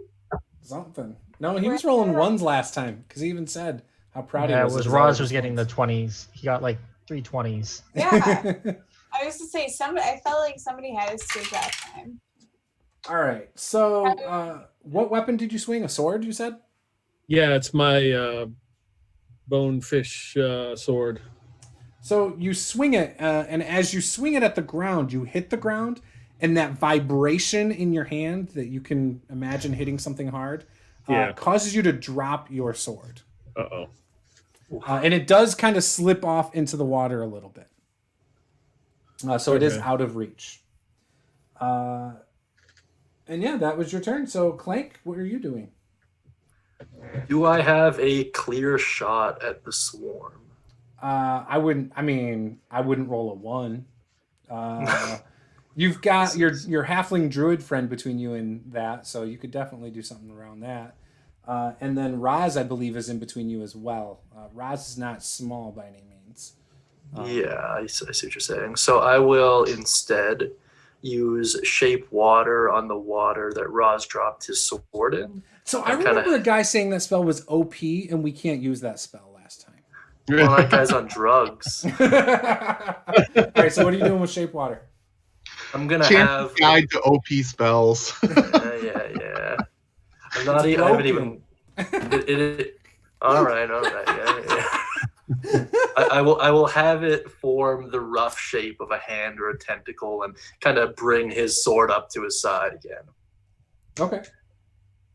Something. No, he was rolling 1s last time because he even said how proud Yeah, he it was. was of Roz his was getting the ones. 20s. He got like 3 20s. Yeah. I was to say I felt like somebody had a streak last time. All right. So, what weapon did you swing? A sword? You said. Yeah, it's my bonefish sword. So you swing it, and as you swing it at the ground, you hit the ground, and that vibration in your hand that you can imagine hitting something hard, Yeah. causes you to drop your sword, Uh-oh. and it does kind of slip off into the water a little bit. So it is Okay. out of reach. And yeah, that was your turn. So Clank, what are you doing? Do I have a clear shot at the swarm? I wouldn't roll a 1. You've got your halfling druid friend between you and that, so you could definitely do something around that. And then Raz, I believe, is in between you as well. Raz is not small by any means. Yeah, I see what you're saying. So I will instead use shape water on the water that Roz dropped his sword in. So I remember a guy saying that spell was OP, and we can't use that spell last time. Well, that guy's on drugs. All right, so what are you doing with shape water? I'm gonna have guide to OP spells. yeah. I'm not. I haven't even. All right. Yeah. I will have it form the rough shape of a hand or a tentacle, and kind of bring his sword up to his side again. Okay.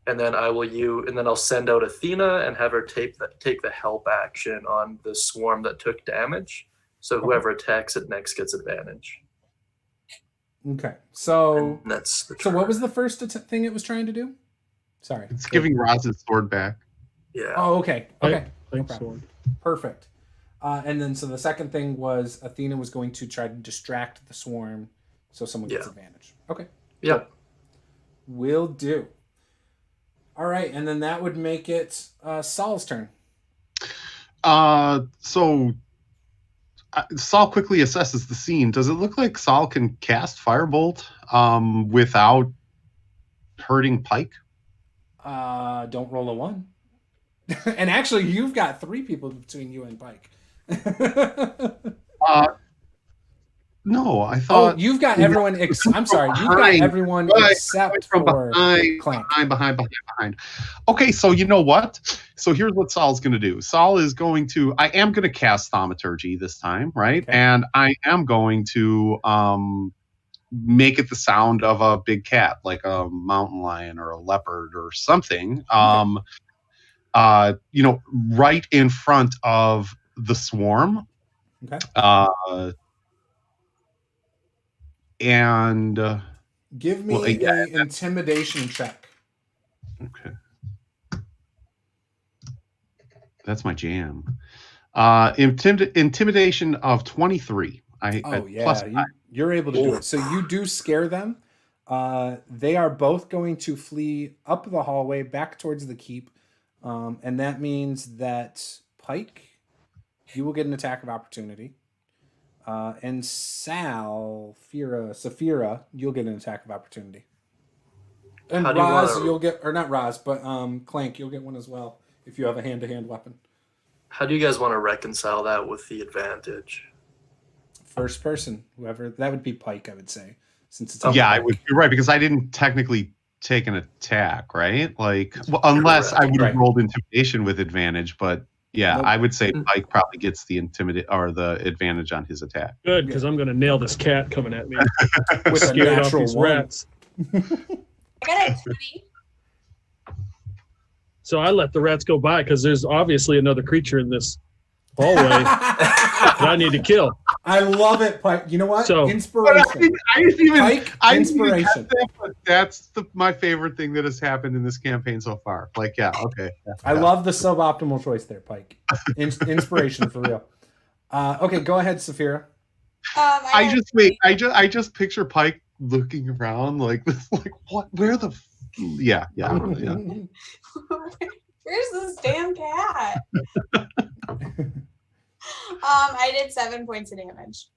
And then I'll send out Athena and have her take the help action on the swarm that took damage. So whoever attacks it next gets advantage. Okay. So and that's the so what was the first thing it was trying to do? Sorry. It's giving Roz's sword back. Yeah. Oh, okay. Okay. No Thanks, problem. Perfect. And then so the second thing was Athena was going to try to distract the swarm so someone gets advantage. Okay. Yeah. Will do. All right, and then that would make it Saul's turn. So Saul quickly assesses the scene. Does it look like Saul can cast Firebolt without hurting Pike? Don't roll a 1. And actually, you've got 3 people between you and Pike. No, I thought. Oh, you've got everyone. I'm sorry, you've got everyone except for Clank. Behind. Okay, so you know what? So here's what Saul's going to do. Saul is going to. I am going to cast Thaumaturgy this time, right? Okay. And I am going to make it the sound of a big cat, like a mountain lion or a leopard or something. Right in front of the swarm. Okay. And give me an intimidation check. Okay. That's my jam. Intimidation of 23. You're able to do it. So you do scare them. They are both going to flee up the hallway back towards the keep. And that means that Pike, you will get an attack of opportunity. And Safira, you'll get an attack of opportunity. And Roz, you'll get, or not Roz, but Clank, you'll get one as well if you have a hand-to-hand weapon. How do you guys want to reconcile that with the advantage? First person, whoever, that would be Pike, I would say. Since it's I would. You're right, because I didn't technically take an attack, right? Like, well, unless I would have rolled intimidation with advantage, but. Yeah, nope. I would say Pike probably gets the advantage on his attack. Good, because I'm going to nail this cat coming at me. With a natural off these rats. I got a 20. So I let the rats go by because there's obviously another creature in this hallway that I need to kill. I love it, Pike. You know what? So, inspiration. Inspiration. That's my favorite thing that has happened in this campaign so far. Like, okay. I love the suboptimal choice there, Pike. Inspiration for real. Okay, go ahead, Safira. I just picture Pike looking around like this, like what? Where the? Yeah. Where's this damn cat? I did 7 points of damage.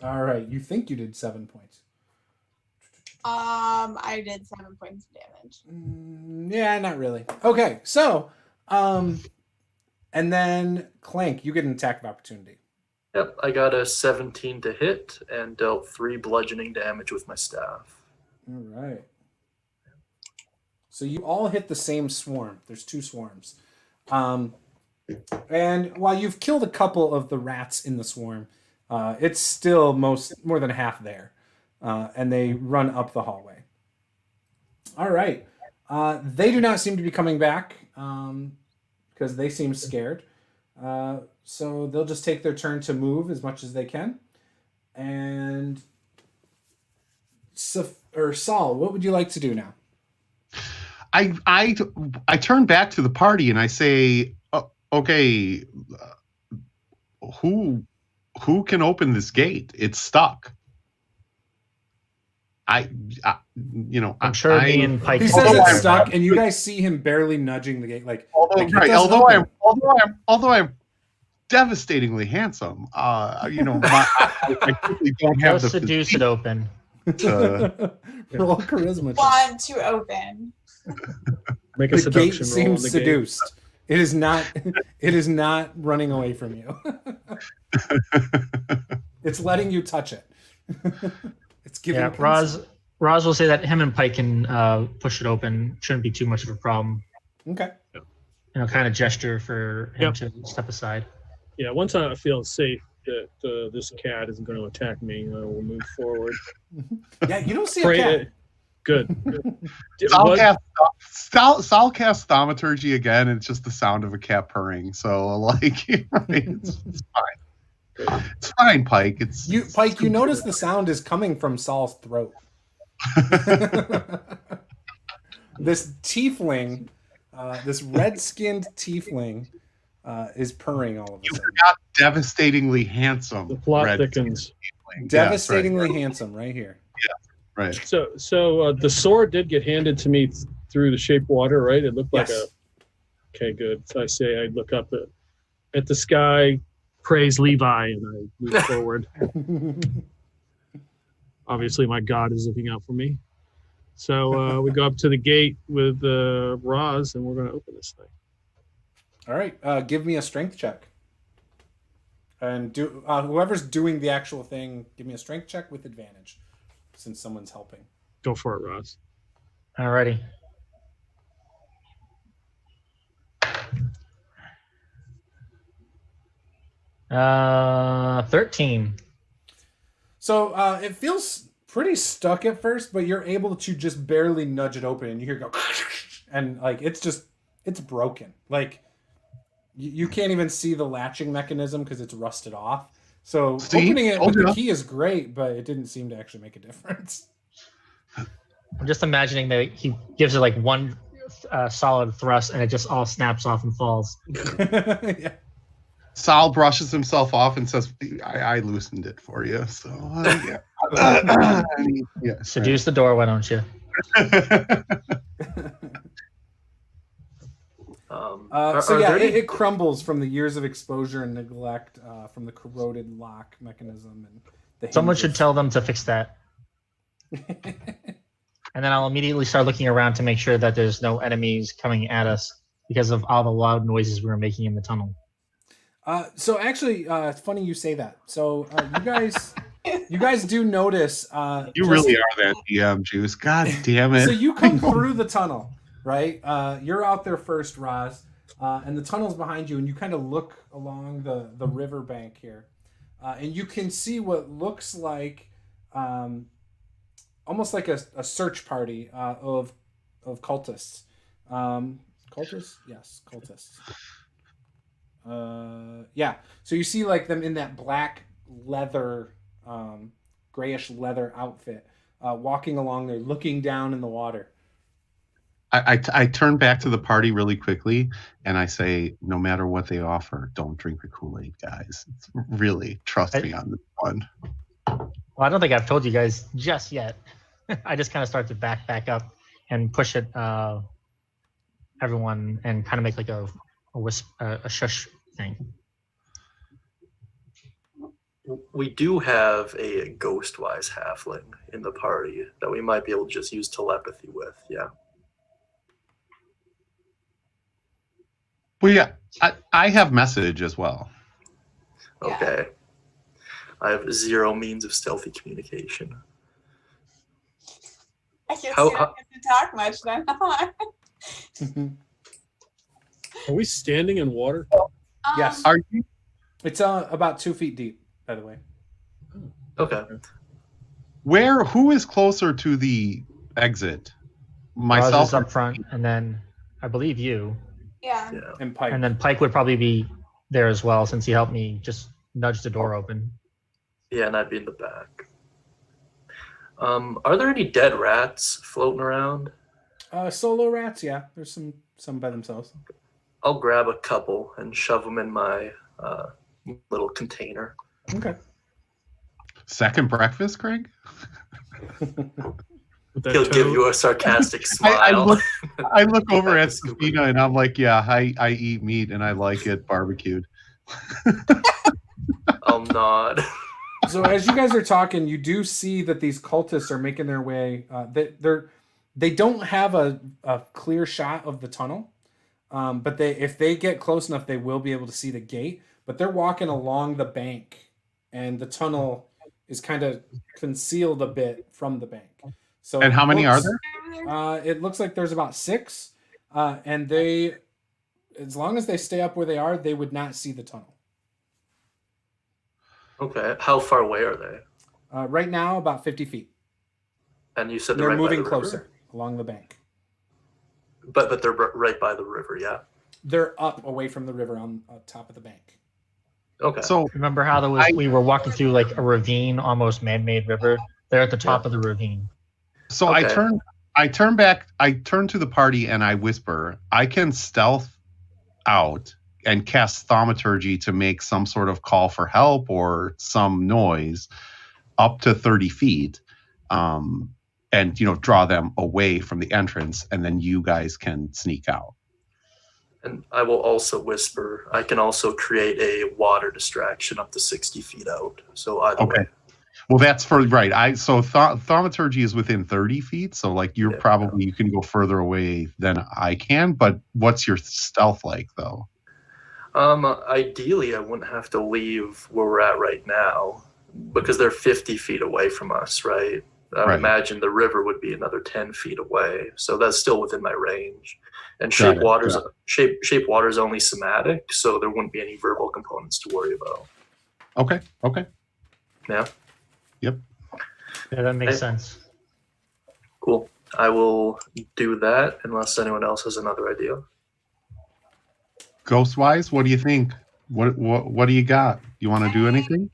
All right, you think you did 7 points? I did 7 points of damage. Yeah, not really. Okay, so, and then Clank, you get an attack of opportunity. Yep, I got a 17 to hit and dealt 3 bludgeoning damage with my staff. All right. So you all hit the same swarm. There's 2 swarms. And while you've killed a couple of the rats in the swarm, it's still more than half there. And they run up the hallway. All right. They do not seem to be coming back because they seem scared. So they'll just take their turn to move as much as they can. And Saul, what would you like to do now? I turn back to the party and I say, okay, who can open this gate? It's stuck. I'm sure me and Pike. He says it's stuck, and you guys see him barely nudging the gate. Although I'm devastatingly handsome, I simply don't have the seduce it open. Roll charisma check. Want to open. Make a The gate seduction roll on seems the gate. seduced. It is not. It is not running away from you. It's letting you touch it. It's giving. Yeah, Roz will say that him and Pike can push it open. Shouldn't be too much of a problem. Okay. Kind of gesture for him to step aside. Yeah, once I feel safe that this cat isn't going to attack me, I will move forward. Yeah, you don't see a cat. Good. Sal cast thaumaturgy again, and it's just the sound of a cat purring. So, like, it's fine. It's fine, Pike. Pike, you notice the sound is coming from Saul's throat. This tiefling, this red-skinned tiefling, is purring all of a You sudden. forgot devastatingly handsome. The plot red thickens. tiefling. Devastatingly handsome, right here. Right. So the sword did get handed to me through the shape water, right? It looked like Yes. Okay, good. So I look up at the sky, praise Levi, and I move forward. Obviously, my God is looking out for me. So we go up to the gate with Roz, and we're going to open this thing. All right, give me a strength check. And whoever's doing the actual thing, give me a strength check with advantage, since someone's helping. Go for it, Roz. Alrighty. Uh, 13. So it feels pretty stuck at first, but you're able to just barely nudge it open, and you hear it go, and like it's broken. Like you can't even see the latching mechanism because it's rusted off. So opening it with the key is great, but it didn't seem to actually make a difference. I'm just imagining that he gives it like one solid thrust, and it just all snaps off and falls. Yeah. Sal brushes himself off and says, I loosened it for you. So, yeah. Yeah. Seduce the door, why don't you? It crumbles from the years of exposure and neglect, from the corroded lock mechanism. And someone should tell them to fix that. And then I'll immediately start looking around to make sure that there's no enemies coming at us because of all the loud noises we were making in the tunnel. So actually, it's funny you say that. So you guys do notice. You really are that DM Juice. God damn it. So you come through the tunnel, right? You're out there first, Roz, and the tunnel's behind you, and you kind of look along the river bank here, and you can see what looks like almost like a search party of cultists. Cultists? Yes, cultists. Yeah. So you see like them in that black leather, grayish leather outfit, walking along there, looking down in the water. I turn back to the party really quickly and I say, no matter what they offer, don't drink the Kool-Aid, guys. Really, trust me on this one. Well, I don't think I've told you guys just yet. I just kind of start to back up and push it, everyone, and kind of make like a shush thing. We do have a Ghostwise halfling in the party that we might be able to just use telepathy with. Yeah. Well, yeah, I have message as well. Yeah. Okay. I have 0 means of stealthy communication. I guess you don't get to talk much then. Are we standing in water? Yes. Are you? It's about 2 feet deep, by the way. Okay. Who is closer to the exit? Myself Myself up front, and then I believe you. Yeah. And Pike. And then Pike would probably be there as well, since he helped me just nudge the door open. Yeah, and I'd be in the back. Are there any dead rats floating around? Solo rats, yeah. There's some by themselves. I'll grab a couple and shove them in my little container. Okay. Second breakfast, Craig? He'll give you a sarcastic smile. I look over at Safina and I'm like, yeah, I eat meat and I like it barbecued. I'll nod. So as you guys are talking, you do see that these cultists are making their way. They don't have a clear shot of the tunnel, but if they get close enough, they will be able to see the gate. But they're walking along the bank, and the tunnel is kind of concealed a bit from the bank. So And how many are there? It looks like there's about 6, and they, as long as they stay up where they are, they would not see the tunnel. Okay. How far away are they? Right now, about 50 feet. And you said They're right moving by the river? closer along the bank. But they're right by the river, yeah. They're up away from the river on top of the bank. Okay. So Remember how we were walking through like a ravine, almost man-made river? They're at the top of the ravine. So Okay. I turn to the party and I whisper, I can stealth out and cast thaumaturgy to make some sort of call for help or some noise up to 30 feet, and draw them away from the entrance, and then you guys can sneak out. And I will also whisper. I can also create a water distraction up to 60 feet out. So either way. Well, that's for right. So thaumaturgy is within 30 feet, so like you can go further away than I can. But what's your stealth like, though? Ideally, I wouldn't have to leave where we're at right now because they're 50 feet away from us, right? I would imagine the river would be another 10 feet away, so that's still within my range. And shape water's only somatic, so there wouldn't be any verbal components to worry about. Okay. Yeah. Yep. Yeah, that makes sense. Cool. I will do that unless anyone else has another idea. Ghostwise, what do you think? What do you got? You want to do anything?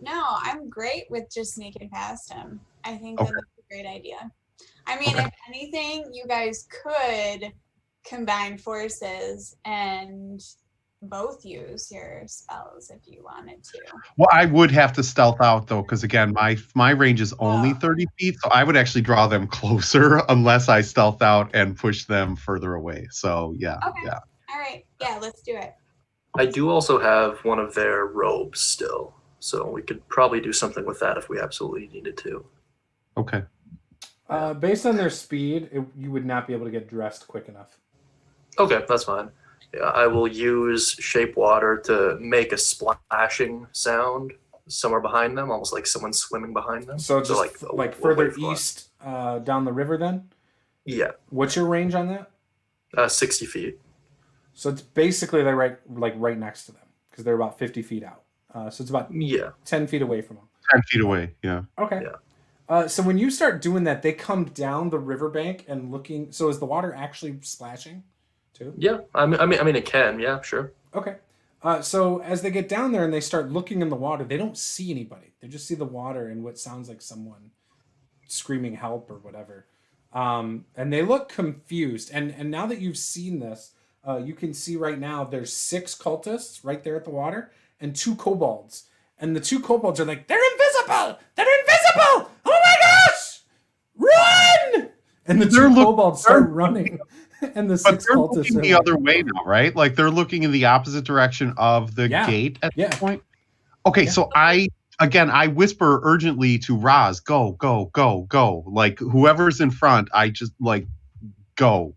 No, I'm great with just sneaking past him. I think that's a great idea. I mean, if anything, you guys could combine forces and both use your spells if you wanted to. Well, I would have to stealth out though, because again, my range is only 30 feet, so I would actually draw them closer unless I stealth out and push them further away. So yeah. All right, yeah, let's do it. I do also have one of their robes still, so we could probably do something with that if we absolutely needed to. Okay. Based on their speed, you would not be able to get dressed quick enough. Okay, that's fine. Yeah, I will use shape water to make a splashing sound somewhere behind them, almost like someone swimming behind them. So just like further east down the river then? Yeah. What's your range on that? 60 feet. So it's basically they're right next to them because they're about 50 feet out. So it's about 10 feet away from them. 10 feet away, yeah. Okay. Yeah. So when you start doing that, they come down the riverbank and looking. So is the water actually splashing too? Yeah, I mean it can. Yeah, sure. Okay. So as they get down there and they start looking in the water, they don't see anybody. They just see the water and what sounds like someone screaming help or whatever. And they look confused. And now that you've seen this, you can see right now there's 6 cultists right there at the water and 2 kobolds. And the 2 kobolds are like, they're invisible! They're invisible! Oh my gosh! Run! And the 2 kobolds start running. And the 6 they're cultists looking the other way now, right? Like they're looking in the opposite direction of the gate at this point. Okay, so I whisper urgently to Roz, go, go, go, go. Like whoever's in front, I just like go.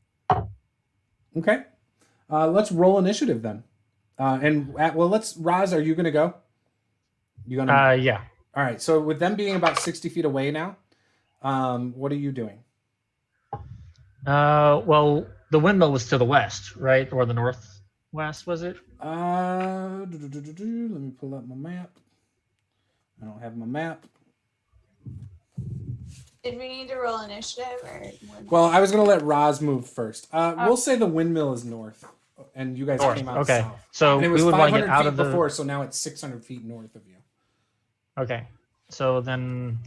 Okay. Let's roll initiative then. Roz, are you gonna go? You gonna? Yeah. All right. So with them being about 60 feet away now, what are you doing? Well, the windmill was to the west, right? Or the northwest, was it? Let me pull up my map. I don't have my map. Did we need to roll initiative or? Well, I was gonna let Roz move first. We'll say the windmill is north, and you guys came out south. So and it was we would want to 500 get out feet of the before, so now it's 600 feet north of you. Okay, so then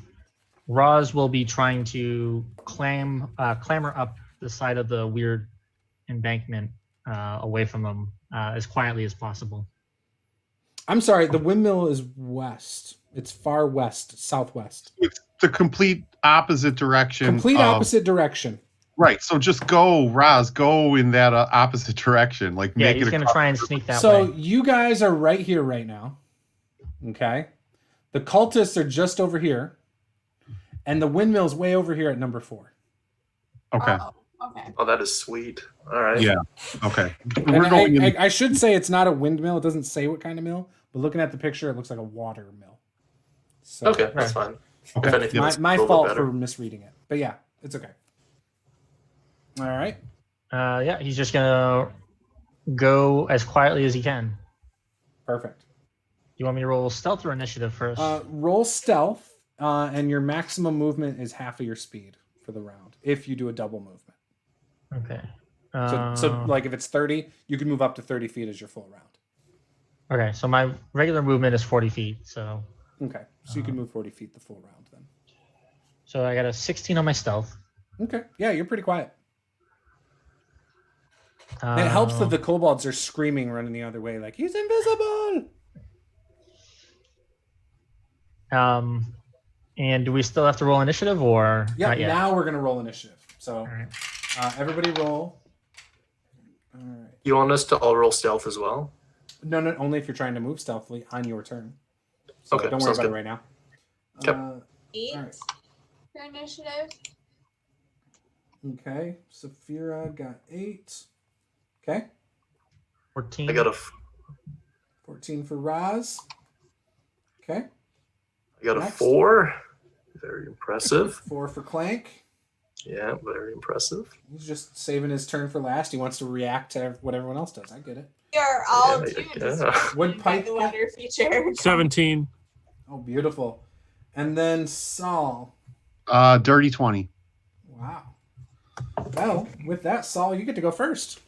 Roz will be trying to clamber up the side of the weird embankment away from them as quietly as possible. I'm sorry, the windmill is west. It's far west, southwest. It's the complete opposite direction. Opposite direction. Right. So just go, Roz, go in that opposite direction. Like he's going to try and sneak that way. So you guys are right here right now. Okay. The cultists are just over here, and the windmill's way over here at number 4. Okay. Okay. Oh, that is sweet. All right. Yeah. Okay. And We're going in. I should say it's not a windmill. It doesn't say what kind of mill, but looking at the picture, it looks like a water mill. So Okay, that's fine. Okay. If anything, that's my a little fault bit better. for misreading it. But yeah, it's okay. All right. Yeah, he's just gonna go as quietly as he can. Perfect. You want me to roll stealth or initiative first? Roll stealth, and your maximum movement is half of your speed for the round if you do a double movement. Okay. So like if it's 30, you can move up to 30 feet as your full round. Okay, so my regular movement is 40 feet. So Okay, so you can move 40 feet the full round then. I got a 16 on my stealth. Okay, yeah, you're pretty quiet. And it helps that the kobolds are screaming, running the other way, like, he's invisible! And do we still have to roll initiative or Yeah, not yet? now we're going to roll initiative. So All right. everybody roll. All right. You want us to all roll stealth as well? No, only if you're trying to move stealthily on your turn. So Okay, don't worry sounds about it good. right now. Yep. 8 all right. for initiative. Okay, Safira got 8. Okay, 14. I got a 14 for Raz. Okay, Next. 4. Very impressive. 4 for Clank. Yeah, very impressive. He's just saving his turn for last. He wants to react to what everyone else does. I get it. You're all Yeah, dudes. yeah. Would By Pike the get? water feature. 17. Oh, beautiful. And then Saul. Dirty 20. Wow. Well, with that, Saul, you get to go first.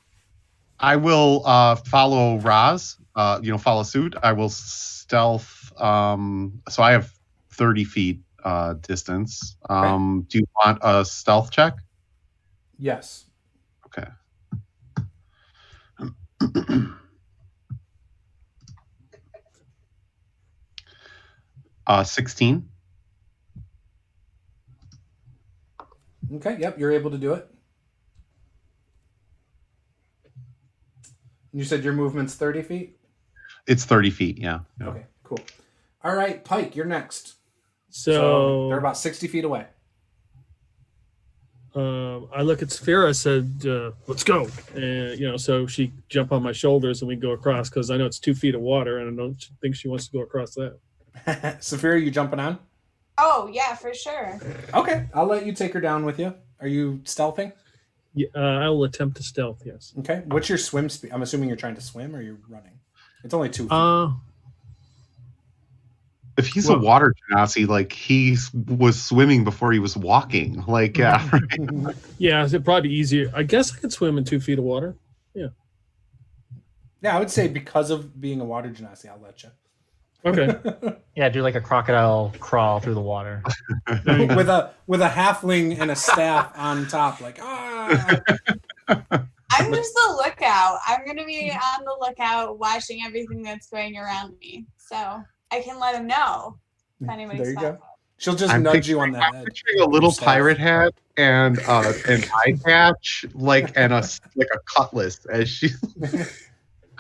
I will follow Raz. Follow suit. I will stealth. So I have 30 feet distance. Do you want a stealth check? Yes. Okay. 16. Okay, yep, you're able to do it. You said your movement's 30 feet? It's 30 feet, yeah. Okay, cool. All right, Pike, you're next. So they're about 60 feet away. I look at Safira. I said, "Let's go!" And so she jump on my shoulders and we go across because I know it's 2 feet of water, and I don't think she wants to go across that. Safira, you jumping on? Oh, yeah, for sure. Okay, I'll let you take her down with you. Are you stealthing? Yeah, I will attempt to stealth. Yes. Okay, what's your swim speed? I'm assuming you're trying to swim or you're running. It's only 2 feet. If he's a water genasi, like he was swimming before he was walking. Like, yeah. Right? Yeah, it'd probably be easier. I guess I could swim in 2 feet of water. Yeah. Yeah, I would say because of being a water genasi, I'll let you. Okay. Yeah, do like a crocodile crawl through the water. with a halfling and a staff on top, like ah. I'm just the lookout. I'm going to be on the lookout watching everything that's going around me. So I can let him know if anybody's There you following. go. She'll just nudge you on the I'm head. picturing a little pirate hat and an eye patch, and a cutlass as she.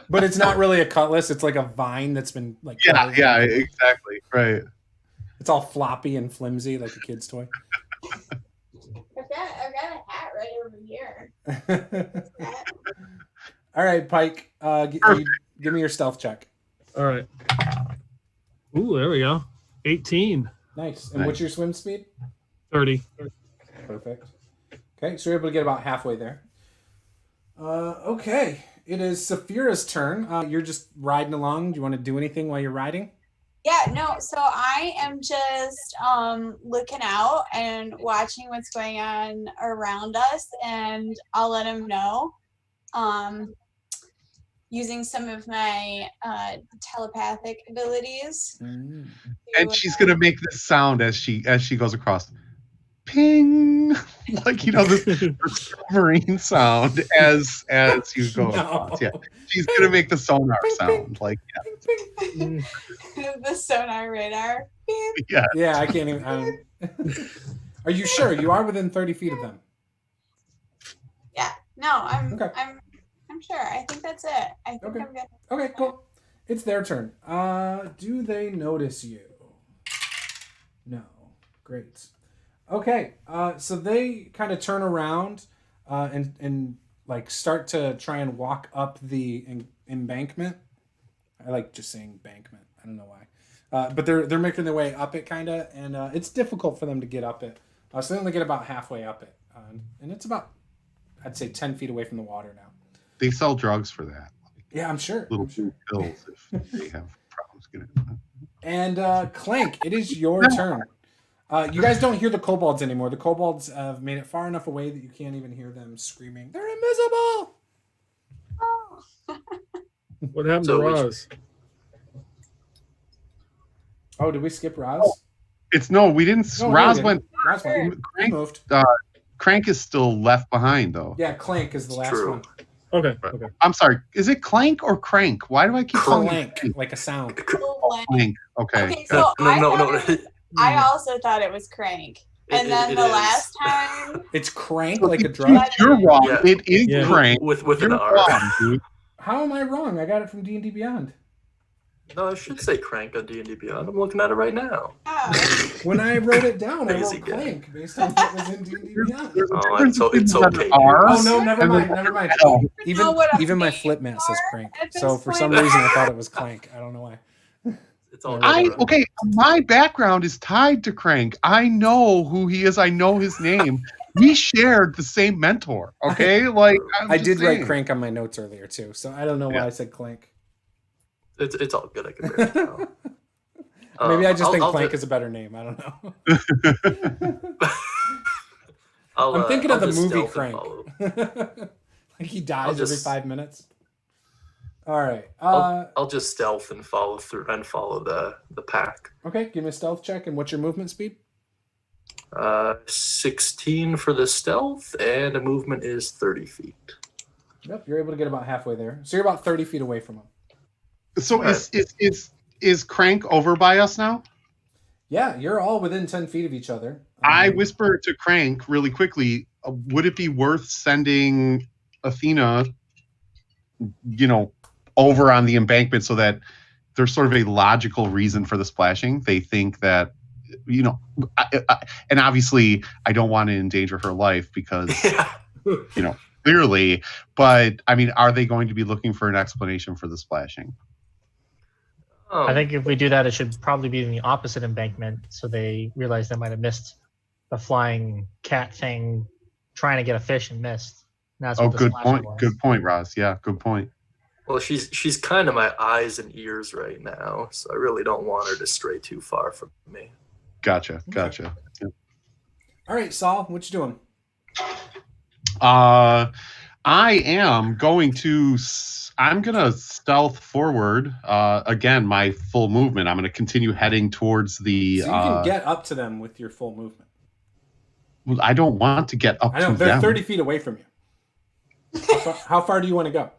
But it's not really a cutlass. It's like a vine that's been like. Yeah, exactly. Right. It's all floppy and flimsy, like a kid's toy. I've got a hat right over here. All right, Pike. Give me your stealth check. All right. Ooh, there we go. 18. Nice. And what's your swim speed? 30. Perfect. Okay, so you're able to get about halfway there. Okay, it is Safira's turn. You're just riding along. Do you want to do anything while you're riding? Yeah, no, so I am just looking out and watching what's going on around us, and I'll let him know. Using some of my telepathic abilities. Mm. And she's gonna make this sound as she goes across. Ping, like this submarine sound as you go across. Yeah, she's gonna make the sonar sound, like The sonar radar. yeah. Yeah, I can't even. Are you sure you are within 30 feet of them? Yeah, no, I'm sure. I think that's it. I think Okay. I'm good. Okay, cool. It's their turn. Do they notice you? No. Great. Okay. So they kind of turn around and like start to try and walk up the embankment. I like just saying embankment. I don't know why. But they're making their way up it kind of, and it's difficult for them to get up it. So they only get about halfway up it, and it's about, I'd say, 10 feet away from the water now. They sell drugs for that. Yeah, I'm sure. Little I'm sure. pills if they have problems getting. And Clank, it is your turn. You guys don't hear the kobolds anymore. The kobolds have made it far enough away that you can't even hear them screaming. They're invisible! Oh. What happened So to we- Roz? Oh, did we skip Roz? We didn't. No, Roz we went. Roz went. He Crank, moved. Crank is still left behind though. Yeah, Clank is the last True. one. Okay. Okay. I'm sorry. Is it Clank or Crank? Why do I keep calling it Clank, like a sound. Clank? Okay. Okay, so No. I also thought it was Crank. And then It the is. last time, It's Crank, like a drug. You're wrong. Yeah. It is Yeah. Crank. with You're an R. wrong, dude. How am I wrong? I got it from D&D Beyond. No, I should say Crank on D&D Beyond. I'm looking at it right now. oh, When I wrote it down, I Lazy wrote guy. Clank based on what was in D&D Beyond. There's a Oh, difference it's between okay. an R Oh no, never and mind, an never mind. L. Even know what a even my beat flip mat says are Crank. at So this for some point? reason I thought it was Clank. I don't know why. It's all Okay. My background is tied to Crank. I know who he is. I know his name. We shared the same mentor. Okay, like I did write Crank on my notes earlier too, so I don't know why I said Clank. It's all good. I can bear it now. Maybe I just think I'll Clank ju- is a better name. I don't know. I'm thinking of I'll the just movie stealth and Crank. follow. Like he dies every just- 5 minutes. All right. I'll just stealth and follow through and follow the pack. Okay, give me a stealth check. And what's your movement speed? 16 for the stealth, and a movement is 30 feet. Yep, you're able to get about halfway there. So you're about 30 feet away from him. So Right. is Crank over by us now? Yeah, you're all within 10 feet of each other. I whisper to Crank really quickly. Would it be worth sending Athena, over on the embankment so that there's sort of a logical reason for the splashing? They think that, and obviously I don't want to endanger her life because, Yeah. clearly, but I mean, are they going to be looking for an explanation for the splashing? I think if we do that, it should probably be in the opposite embankment, so they realize they might have missed the flying cat thing, trying to get a fish and missed. And that's what the Good splasher point. was. Good point, Roz. Yeah, good point. Well, she's kind of my eyes and ears right now, so I really don't want her to stray too far from me. Gotcha. Yeah. All right, Saul, what you doing? I am going to. I'm gonna stealth forward. Again, my full movement. I'm gonna continue heading towards the. So you can get up to them with your full movement. Well, I don't want to get up I know, to they're them. 30 feet away from you. How far do you want to go?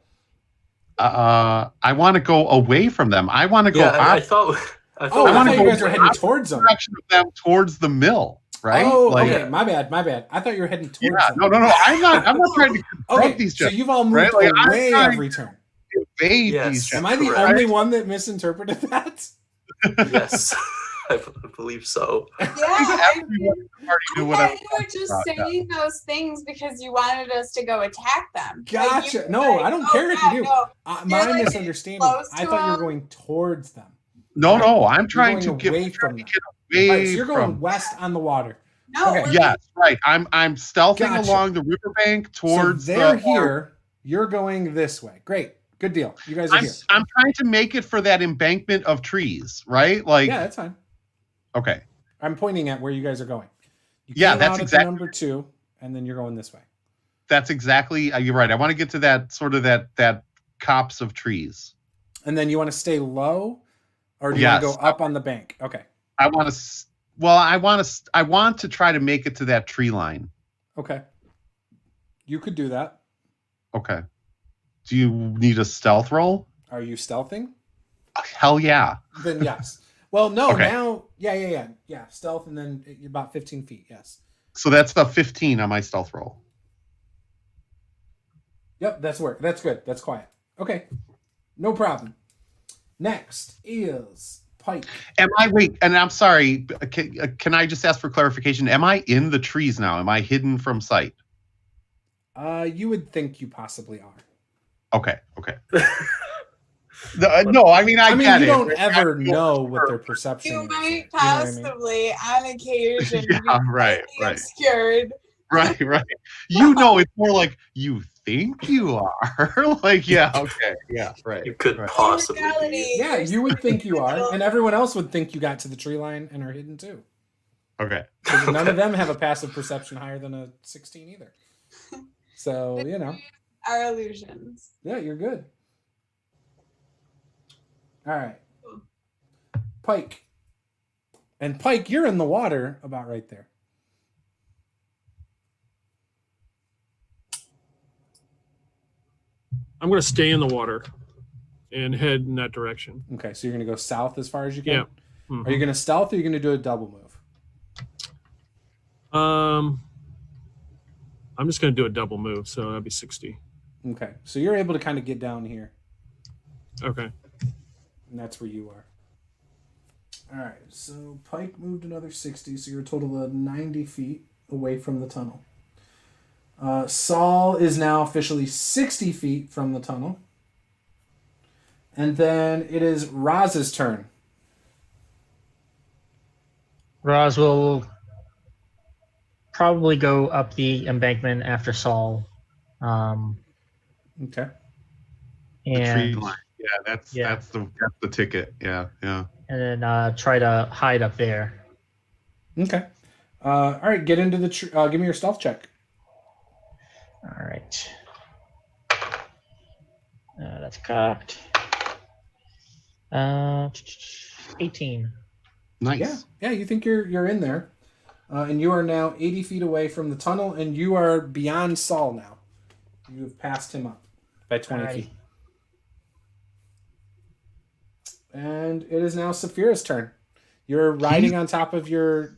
I want to go away from them. I want to go. Yeah, I out thought. Oh, I wanna thought you go guys were heading towards them. direction of them towards the mill. Right? Oh, Like, okay. My bad. I thought you were heading towards Yeah. them. No. I'm not trying to confront Okay, these so gentlemen. you've all moved right? Like, I'm away trying every turn. Evade Yes. these Am gentlemen. I the Correct. only one that misinterpreted that? Yes, I believe so. yeah. Everyone in the party knew I what I thought was you were talking just about, yeah. saying those things because you wanted us to go attack them. Like, Gotcha. you were No, like, I don't "Oh, care if yeah, you do. no." My You're, like, misunderstanding. close I to thought you were them. going towards them. No, I'm trying You're to going get away from them. away All right, so you're going from. west on the water. No, Okay. we're Yes, right. I'm stealthing Gotcha. along the riverbank towards so they're the. here. You're going this way. Great. Good deal. You guys are I'm, here. I'm trying to make it for that embankment of trees, right? Like, Yeah, that's fine. okay, I'm pointing at where you guys are going. You Yeah, came that's out at the exactly- number 2, and then you're going this way. that's exactly. You're right. I want to get to that sort of that copse of trees. And then you want to stay low, or do you want to Yes. go up on the bank? Okay. I want to. Well, I want to try to make it to that tree line. Okay. You could do that. Okay. Do you need a stealth roll? Are you stealthing? Hell yeah. Then yes. Well, no, Okay. now, yeah. Stealth, and then about 15 feet, yes. So that's the 15 on my stealth roll. Yep, that's work. That's good. That's quiet. Okay. No problem. Next is Pike. And I'm sorry, can I just ask for clarification? Am I in the trees now? Am I hidden from sight? You would think you possibly are. Okay. No, I mean, I get you it. don't ever know what their perception You is. might You know what I mean? possibly, on occasion, Yeah, be right. obscured. Right. You know, it's more like you think you are. Like, yeah, okay, yeah, right. You could right. possibly In reality, be. Yeah, you're you would think you are, middle. and everyone else would think you got to the tree line and are hidden too. Okay. Because none of them have a passive perception higher than a 16 either. So, you know. Our illusions. Yeah, you're good. All right. Pike. And Pike, you're in the water about right there. I'm going to stay in the water and head in that direction. Okay, so you're going to go south as far as you can? Yeah. Mhm. Are you going to stealth or are you going to do a double move? I'm just going to do a double move, so that'd be 60. Okay, so you're able to kind of get down here. Okay. And that's where you are. All right, so Pike moved another 60, so you're a total of 90 feet away from the tunnel. Saul is now officially 60 feet from the tunnel. And then it is Roz's turn. Roz will probably go up the embankment after Saul. Okay. The tree And line. Yeah, that's the ticket. Yeah. and then try to hide up there. Okay. All right, get into the tree. Give me your stealth check. All right. That's cocked. 18. Nice. Yeah, you think you're in there. And you are now 80 feet away from the tunnel, and you are beyond Saul now. You have passed him up by 20 Alrighty. feet. And it is now Safira's turn. You're riding on top of your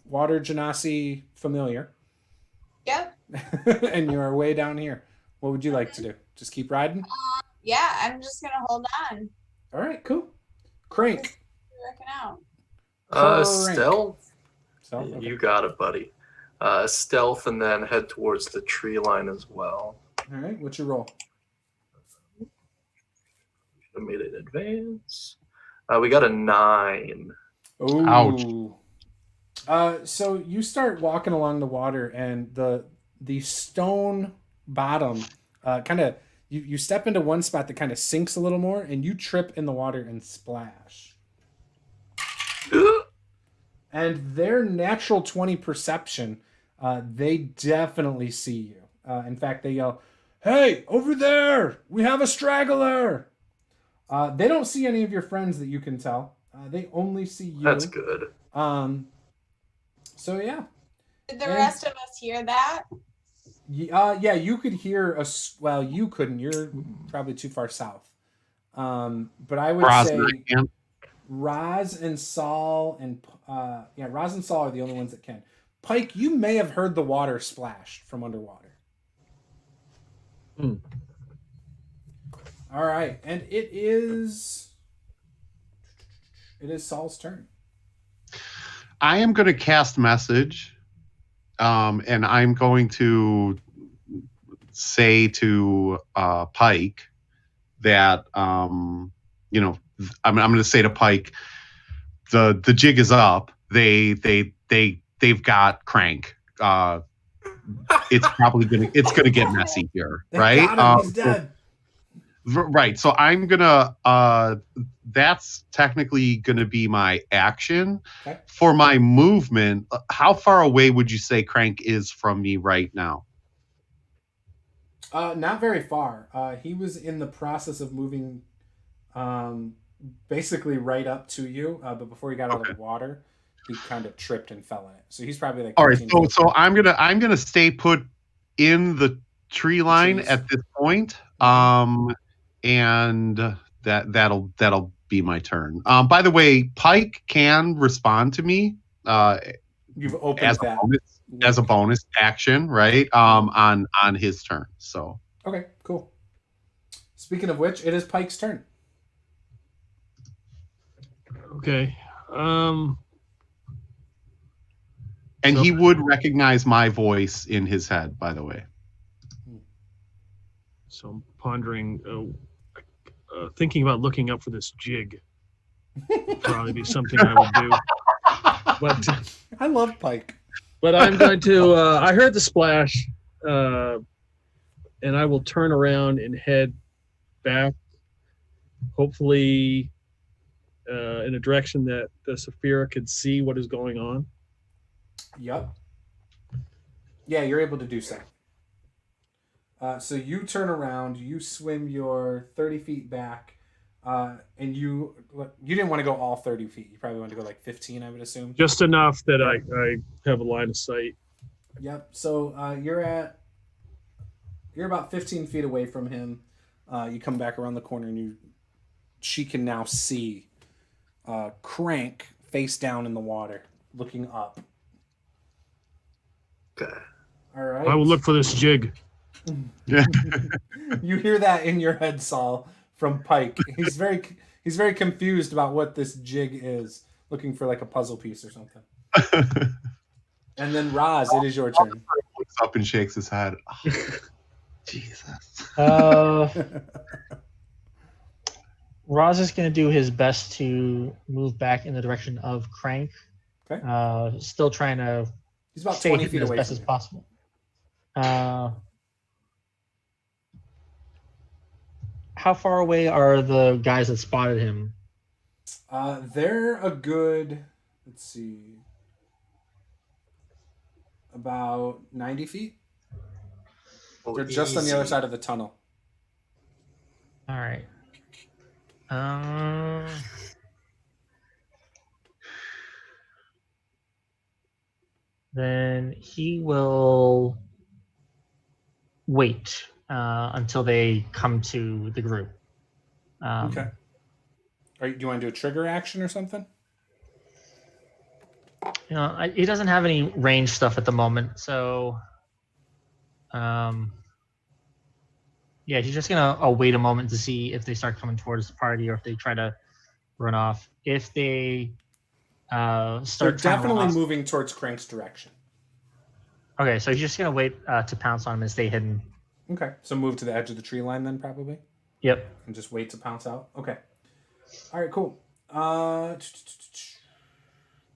water genasi familiar. Yep. And you are way down here. What would you like to do? Just keep riding? Yeah, I'm just gonna hold on. All right, cool. Crank. Working out. Crank. Stealth? So, okay. You got it, buddy. Stealth and then head towards the tree line as well. All right, what's your roll? I made it in advance. We got a 9. Ooh. Ouch. So you start walking along the water, and the stone bottom kind of you step into one spot that kind of sinks a little more, and you trip in the water and splash. And their natural 20 perception, they definitely see you. In fact, they yell, "Hey, over there! We have a straggler!" They don't see any of your friends that you can tell. They only see you. That's good. So yeah. Did the rest of us hear that? Yeah, you could hear well, you couldn't. You're probably too far south. But I would say Roz and Saul and Roz and Saul are the only ones that can. Pike, you may have heard the water splash from underwater. All right, and it is Saul's turn. I am going to cast message, and I'm going to say to Pike that I'm going to say to Pike, the jig is up. They've got Crank. It's gonna get messy here, right? He's dead. Right. So I'm gonna that's technically gonna be my action. Okay. For my movement. How far away would you say Crank is from me right now? Not very far. He was in the process of moving basically right up to you, but before he got out of the water, he kind of tripped and fell in it. So he's probably like all right. So I'm gonna stay put in the tree line Trees. at this point. And that'll be my turn. By the way, Pike can respond to me You've opened as a bonus action, right? On his turn. So okay, cool. Speaking of which, it is Pike's turn. Okay. And So- he would recognize my voice in his head, by the way. So I'm pondering, thinking about looking up for this jig. Probably be something I would do. But I love Pike. I'm going to. I heard the splash, and I will turn around and head back, hopefully in a direction that the Safira could see what is going on. Yep. Yeah, you're able to do so. So you turn around, you swim your 30 feet back, and you didn't want to go all 30 feet. You probably want to go like 15, I would assume. Just enough that I have a line of sight. Yep. So you're about 15 feet away from him. You come back around the corner, and she can now see Crank face down in the water, looking up. Okay. All right. I will look for this jig. Yeah. You hear that in your head, Saul, from Pike. He's very confused about what this jig is, looking for like a puzzle piece or something. And then Roz, it is your turn. Looks up and shakes his head. Oh, Jesus. Roz is going to do his best to move back in the direction of Crank. Okay. Still trying to He's about stay 20 hidden feet as away best from as you. possible. How far away are the guys that spotted him? They're a good, let's see, about 90 feet. Oh, They're just on the other easy. side of the tunnel. All right. Then he will wait until they come to the group. Okay. Do you want to do a trigger action or something? He doesn't have any range stuff at the moment, so yeah, he's just gonna wait a moment to see if they start coming towards the party or if they try to run off. If they They're start trying to run definitely off- moving towards Crank's direction. Okay, so he's just gonna wait to pounce on him and stay hidden. Okay. So move to the edge of the tree line then, probably, Yep. and just wait to pounce out. Okay. All right. Cool.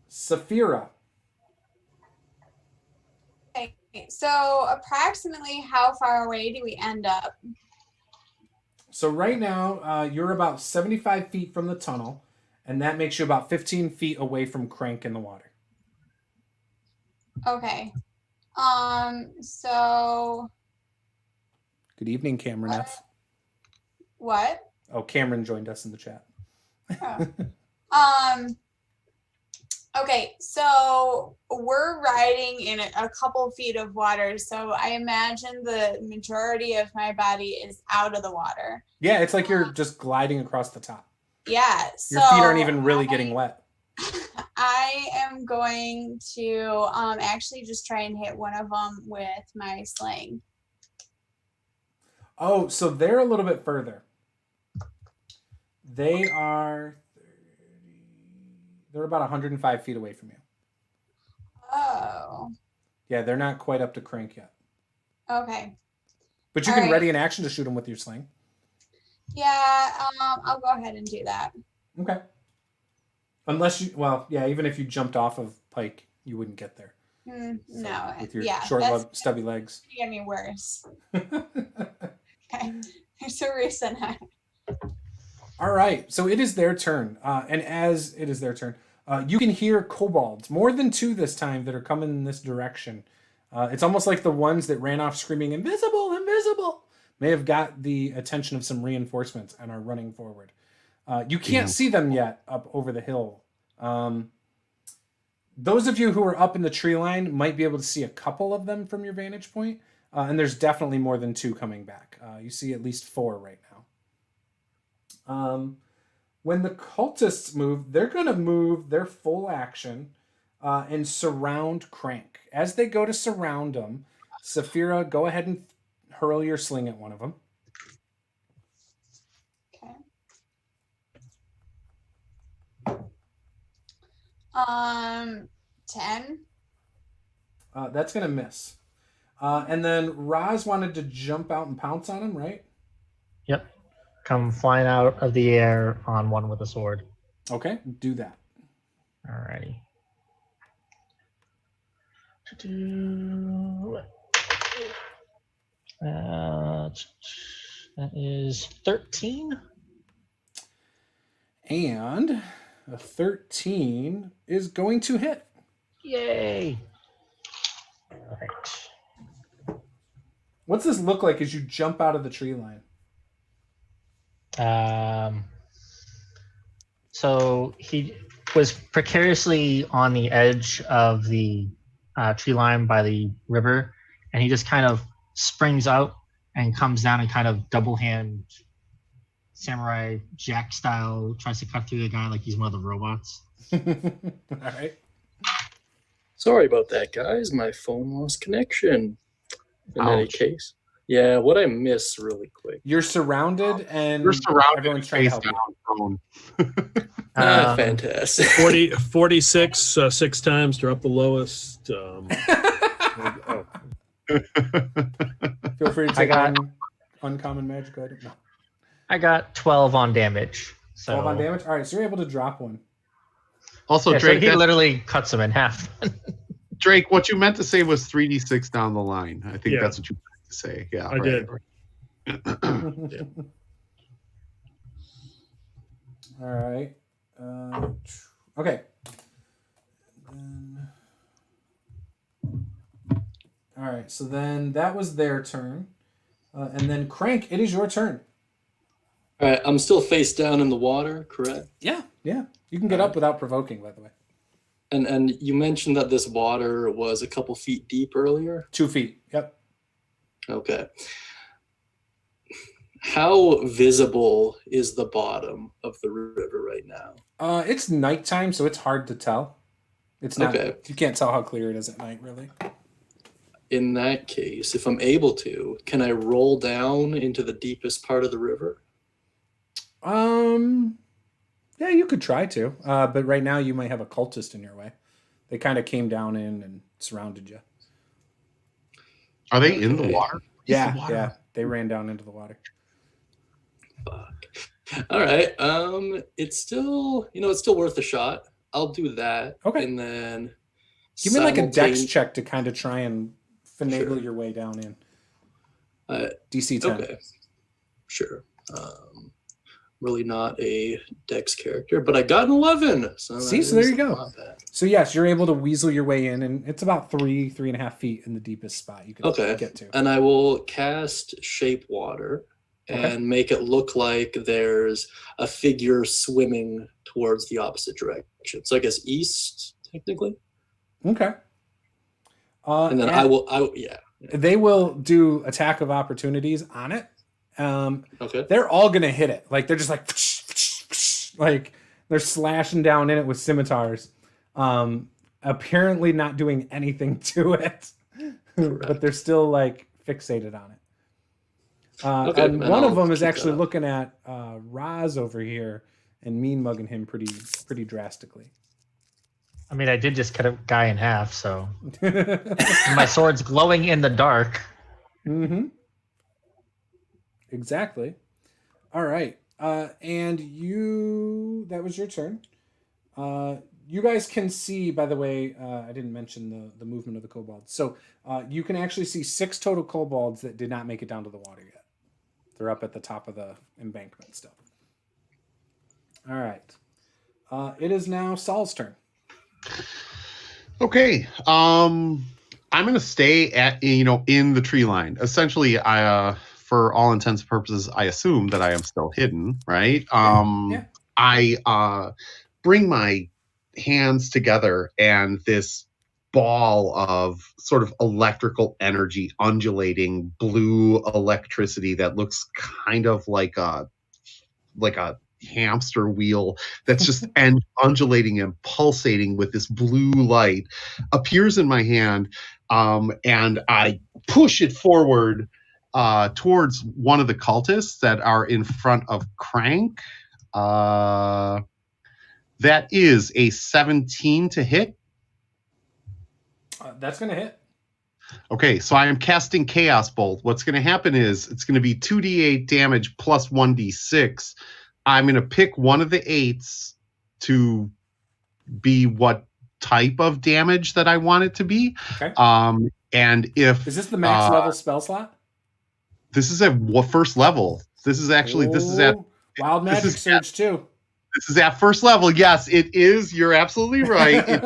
Safira. Okay, so approximately how far away do we end up? So right now, you're about 75 feet from the tunnel, and that makes you about 15 feet away from Crank in the water. Okay. So Good evening, Cameron F. what? Oh, Cameron joined us in the chat. Okay, so we're riding in a couple feet of water, so I imagine the majority of my body is out of the water. Yeah, it's like you're just gliding across the top. Yeah, so Your feet aren't even really getting wet. I am going to actually just try and hit one of them with my sling. Oh, so they're a little bit further. They're about 105 feet away from you. Oh, Yeah, they're not quite up to Crank yet. okay. But you All can right. ready an action to shoot them with your sling. Yeah, I'll go ahead and do that. Okay. Unless you, well, yeah, even if you jumped off of Pike, you wouldn't get there. No, With your yeah, short, that's stubby legs. gonna get me worse. Okay, there's a reason. All right, so it is their turn. And as it is their turn, you can hear kobolds, more than two this time, that are coming in this direction. It's almost like the ones that ran off screaming, "Invisible, invisible!" may have got the attention of some reinforcements and are running forward. You can't see them yet up over the hill. Those of you who are up in the tree line might be able to see a couple of them from your vantage point, and there's definitely more than two coming back. You see at least four right now. When the cultists move, they're going to move their full action and surround Crank. As they go to surround him, Safira, go ahead and hurl your sling at one of them. Okay. 10. That's gonna miss. And then Roz wanted to jump out and pounce on him, right? Yep. Come flying out of the air on one with a sword. Okay, do that. Alrighty. That is 13. And a 13 is going to hit. Yay! All right. What's this look like as you jump out of the tree line? So he was precariously on the edge of the tree line by the river, and he just kind of springs out and comes down and kind of double hand samurai jack style tries to cut through the guy like he's one of the robots. All right. Sorry about that, guys. My phone lost connection. In any Ouch. case. Yeah, what I miss really quick. You're surrounded, and You're surrounded, everyone's trying to help face you. down, prone. Fantastic. 46 6 times. Drop the lowest. Feel free to take uncommon magic item. No. I got 12 on damage. So 12 on damage? All right, so you're able to drop one. Also, yeah, Drake, so he literally cuts him in half. Drake, what you meant to say was 3d6 down the line. I think Yeah. that's what you meant to say. Yeah, I did. All right. Okay. All right, so then that was their turn. And then Crank, it is your turn. All right, I'm still face down in the water, correct? Yeah. You can get up without provoking, by the way. And you mentioned that this water was a couple feet deep earlier? 2 feet. Yep. Okay. How visible is the bottom of the river right now? It's nighttime, so it's hard to tell. It's not. Okay. You can't tell how clear it is at night, really. In that case, if I'm able to, can I roll down into the deepest part of the river? Yeah, you could try to. But right now you might have a cultist in your way. They kind of came down in and surrounded you. Are they in the water? Yeah. They ran down into the water. Fuck. All right. It's still worth a shot. I'll do that. Okay. And then Give me like a dex check to kind of try and finagle your way down in. DC 10. Okay. Sure. Really not a dex character, but I got an 11. So See, so there you go. So yes, you're able to weasel your way in, and it's about 3.5 feet in the deepest spot you can get to. And I will cast Shape Water and make it look like there's a figure swimming towards the opposite direction. So I guess east, technically. Okay. And then They will do attack of opportunities on it. Okay. They're all gonna hit it. Like they're just like they're slashing down in it with scimitars. Apparently not doing anything to it, but they're still like fixated on it. And one of them is actually looking at Roz over here and mean mugging him pretty drastically. I mean, I did just cut a guy in half, so my sword's glowing in the dark. Mm-hmm. Exactly. All right. And that was your turn. You guys can see, by the way, I didn't mention the movement of the kobolds. So you can actually see 6 total kobolds that did not make it down to the water yet. They're up at the top of the embankment still. All right. It is now Saul's turn. Okay. I'm going to stay in the tree line. Essentially, for all intents and purposes, I assume that I am still hidden, right? Yeah. I bring my hands together, and this ball of sort of electrical energy, undulating blue electricity that looks kind of like a hamster wheel that's just undulating and pulsating with this blue light, appears in my hand, and I push it forward towards one of the cultists that are in front of Crank. That is a 17 to hit. That's gonna hit. Okay, so I am casting Chaos Bolt. What's going to happen is it's going to be 2d8 damage plus 1d6. I'm going to pick one of the 8s to be what type of damage that I want it to be. Okay. And if Is this the max level spell slot? This is at first level. This is actually Wild Magic Surge too. This is at first level. Yes, it is. You're absolutely right. It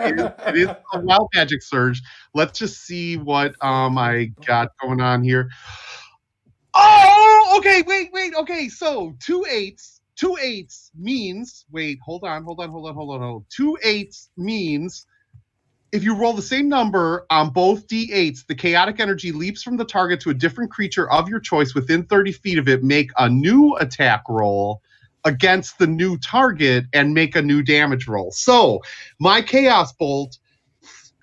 is a Wild Magic Surge. Let's just see what I got going on here. Oh, okay. Wait. Okay, so 2 8s. 2 8s means. Wait. Hold on. 2 8s means if you roll the same number on both d8s, the chaotic energy leaps from the target to a different creature of your choice within 30 feet of it. Make a new attack roll against the new target and make a new damage roll. So my Chaos Bolt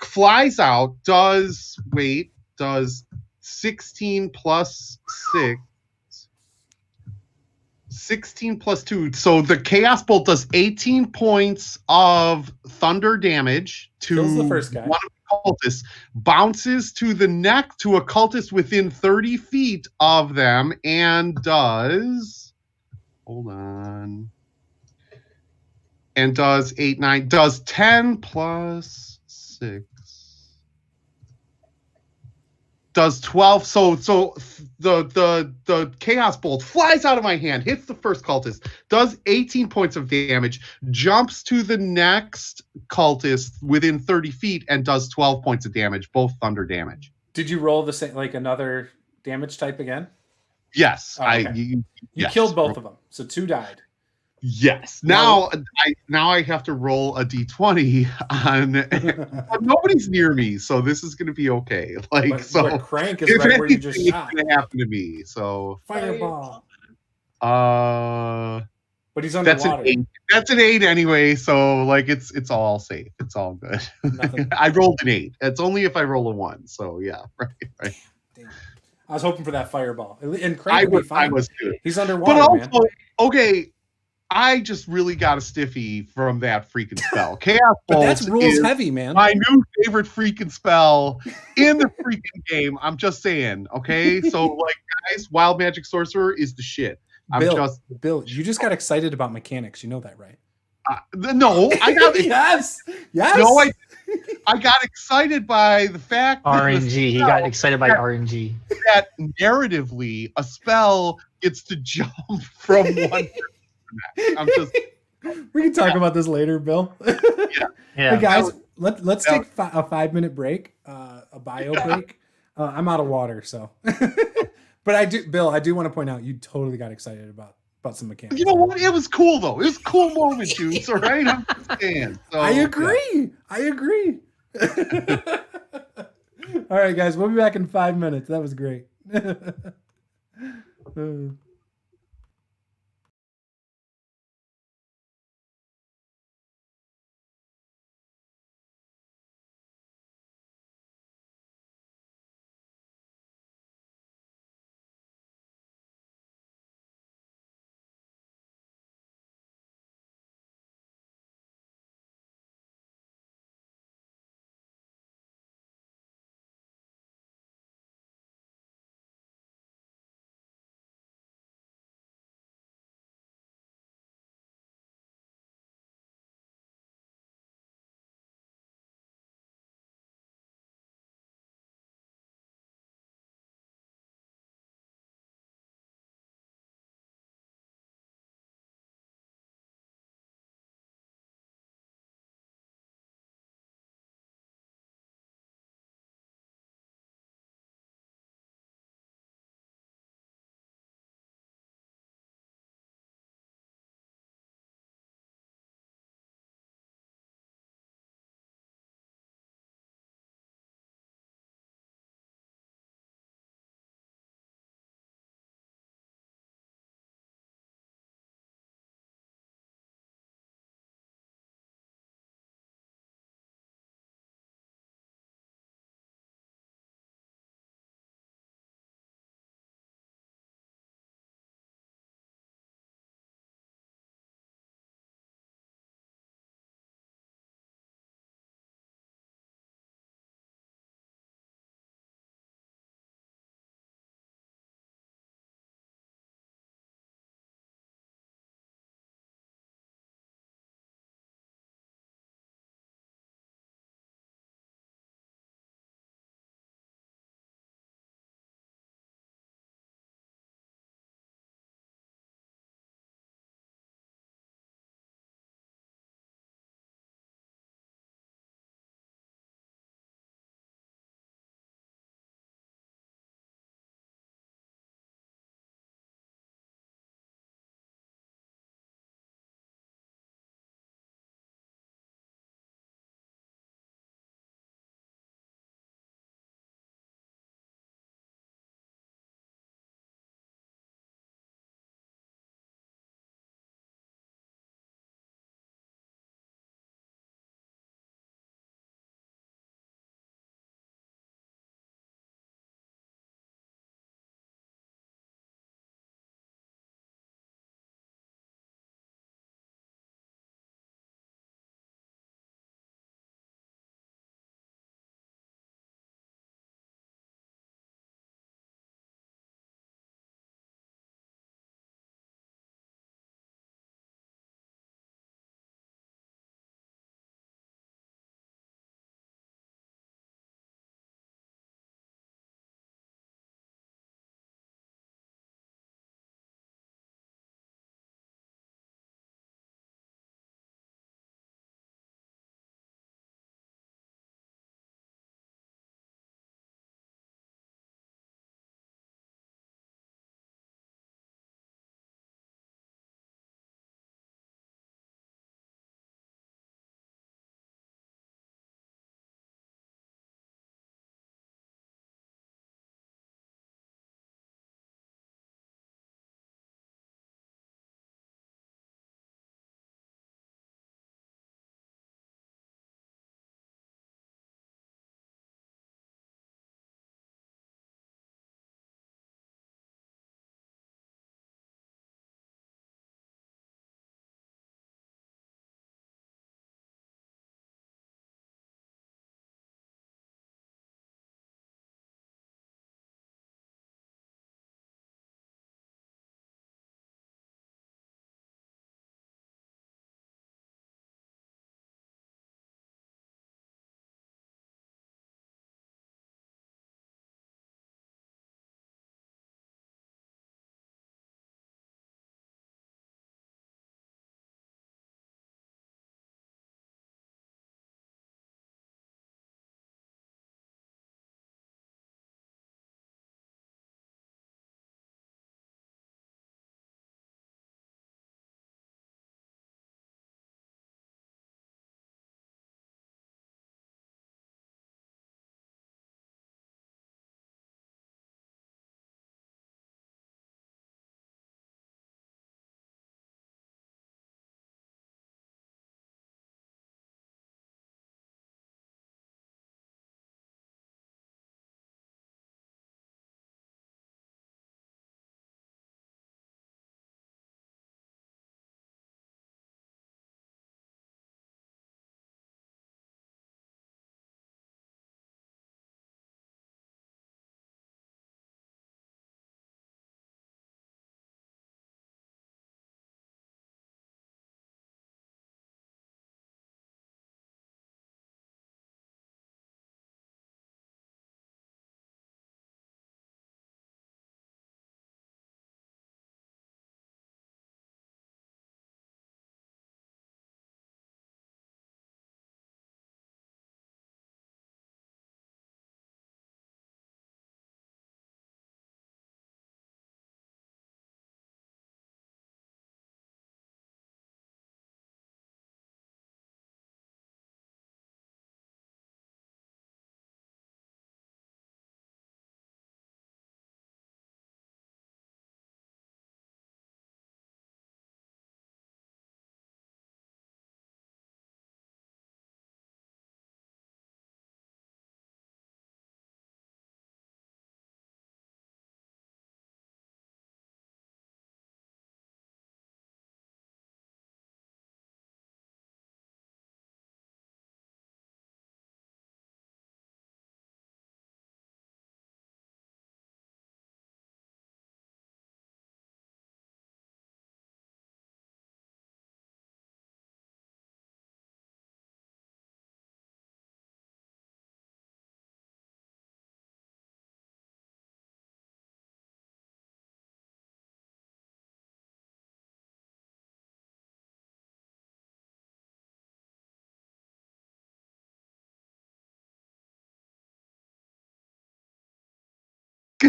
flies out, does 16 plus 6. 16 plus 2. So the Chaos Bolt does 18 points of thunder damage to Kills the first guy. one of the cultists, bounces to the neck to a cultist within 30 feet of them, and does... Hold on. And does 8, 9, does 10 plus 6. Does 12. So the Chaos Bolt flies out of my hand, hits the first cultist, does 18 points of damage, jumps to the next cultist within 30 feet, and does 12 points of damage, both thunder damage. Did you roll the same, like another damage type again? Yes. Oh, okay. You killed both of them, so 2 died. Yes. Now I have to roll a d20 on. Nobody's near me, so this is going to be okay. But crank is right where you just shot. It's going to happen to me. So fireball. But he's that's underwater. That's an 8 anyway. So it's all safe. It's all good. I rolled an 8. It's only if I roll a 1. So yeah, right. Damn. I was hoping for that fireball. And Crank would be fine. I was too. He's underwater, but also, man. Okay, I just really got a stiffy from that freaking spell. Chaos But Bolt that's rules heavy, man. My new favorite freaking spell in the freaking game. I'm just saying, okay? So, guys, Wild Magic Sorcerer is the shit. Bill, you just got excited about mechanics. You know that, right? No, I got yes. No, I got excited by the fact that RNG. He got excited by RNG. That narratively, a spell gets to jump from one. I'm just. We can talk about this later, Bill. Yeah. Hey guys, let's take a 5-minute break, a bio break. I'm out of water, so. But Bill, I do want to point out you totally got excited about some mechanics. You know what? It was cool though. It was a cool moment, Juice. All right, I'm just saying. So, I agree. All right, guys, we'll be back in 5 minutes. That was great.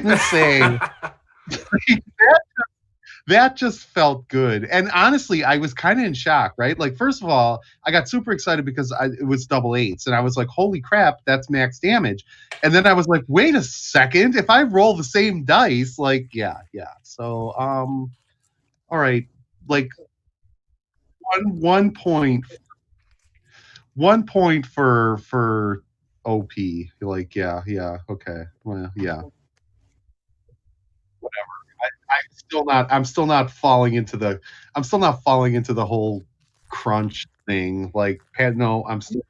gonna say that just felt good. And honestly, I was kind of in shock, right? Like, first of all, I got super excited because it was double eights, and I was like, holy crap, that's max damage. And then I was like, wait a second, if I roll the same dice, like, yeah. So, all right, like one point for OP. Like, yeah, okay. Well, yeah. Whatever. I'm still not falling into the whole crunch thing. Like, no, I'm still,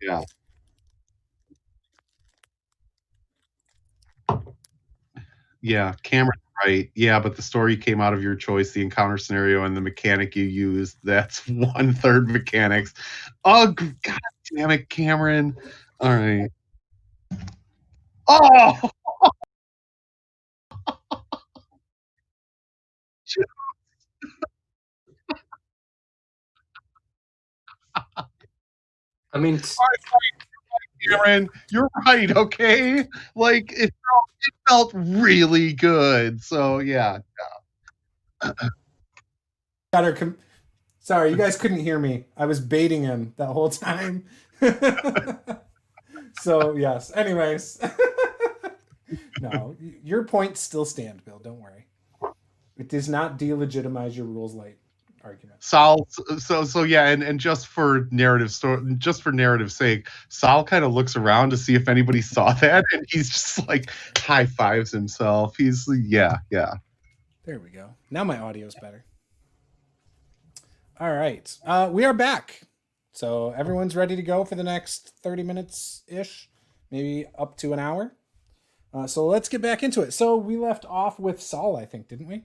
yeah. Yeah, Cameron's right. Yeah, but the story came out of your choice, the encounter scenario, and the mechanic you used. That's 1/3 mechanics. Oh, god damn it, Cameron. All right. Oh, I mean, Cameron, you're right. Okay, like it felt really good. So yeah. Got her. Sorry, you guys couldn't hear me. I was baiting him that whole time. So yes. Anyways, no, your points still stand, Bill. Don't worry. It does not delegitimize your rules light argument. Sal, so yeah, and just for narrative's sake, Sal kind of looks around to see if anybody saw that, and he's just like high fives himself. He's yeah. There we go. Now my audio's better. All right, we are back. So everyone's ready to go for the next 30 minutes ish, maybe up to an hour. So let's get back into it. So we left off with Saul, I think, didn't we?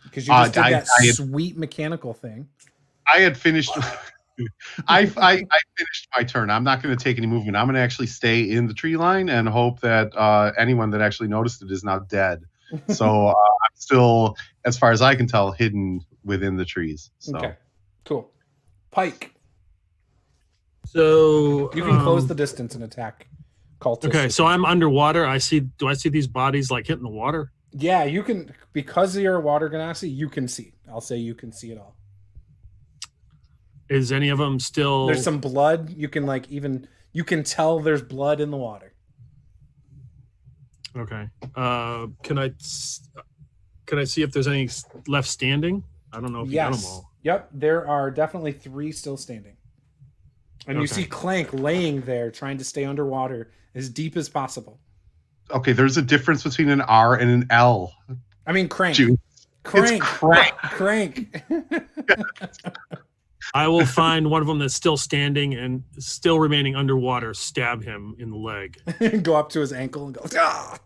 Because you just did that sweet mechanical thing. I had finished. I finished my turn. I'm not going to take any movement. I'm going to actually stay in the tree line and hope that anyone that actually noticed it is now dead. So I'm still, as far as I can tell, hidden within the trees. So. Okay, cool. Pike. So you can close the distance and attack cultists. Okay, so I'm underwater. Do I see these bodies like hitting the water? Yeah, you can, because of your water ganassi, you can see. I'll say you can see it all. Is any of them still? There's some blood. You can you can tell there's blood in the water. Okay. Can I see if there's any left standing? I don't know if you got them all. Yep, there are definitely 3 still standing. And you see Clank laying there trying to stay underwater as deep as possible. Okay, there's a difference between an R and an L. I mean, Crank. Juice. Crank. Crank. I will find one of them that's still standing and still remaining underwater, stab him in the leg. Go up to his ankle and go, ah!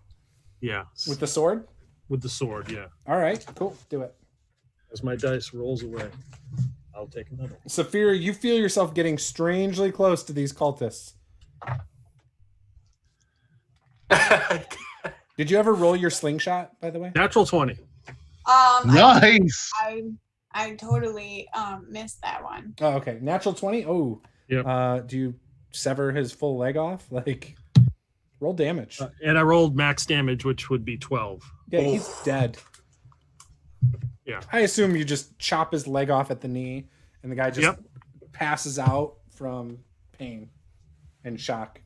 Yeah. With the sword? With the sword, yeah. All right, cool. Do it. As my dice rolls away, I'll take another. Safira, you feel yourself getting strangely close to these cultists. Did you ever roll your slingshot, by the way? Natural 20. Nice. I totally missed that one. Oh, okay. Natural 20? Oh. Yep. Do you sever his full leg off? Like, roll damage. And I rolled max damage, which would be 12. Yeah, he's dead. Yeah. I assume you just chop his leg off at the knee, and the guy just passes out from pain and shock.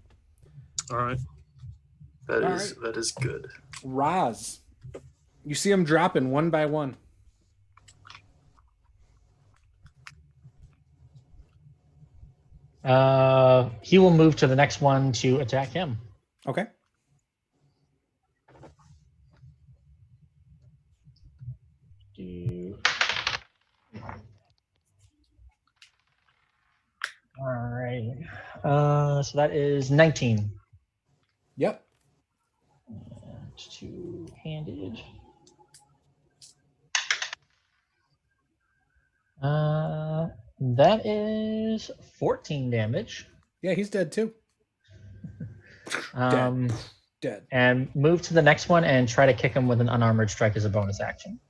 All right. That is good. Raz. You see him dropping one by one. He will move to the next one to attack him. Okay. All right. So that is 19. Yep. Two-handed. That is 14 damage. Yeah, he's dead too. Dead. And move to the next one and try to kick him with an unarmored strike as a bonus action.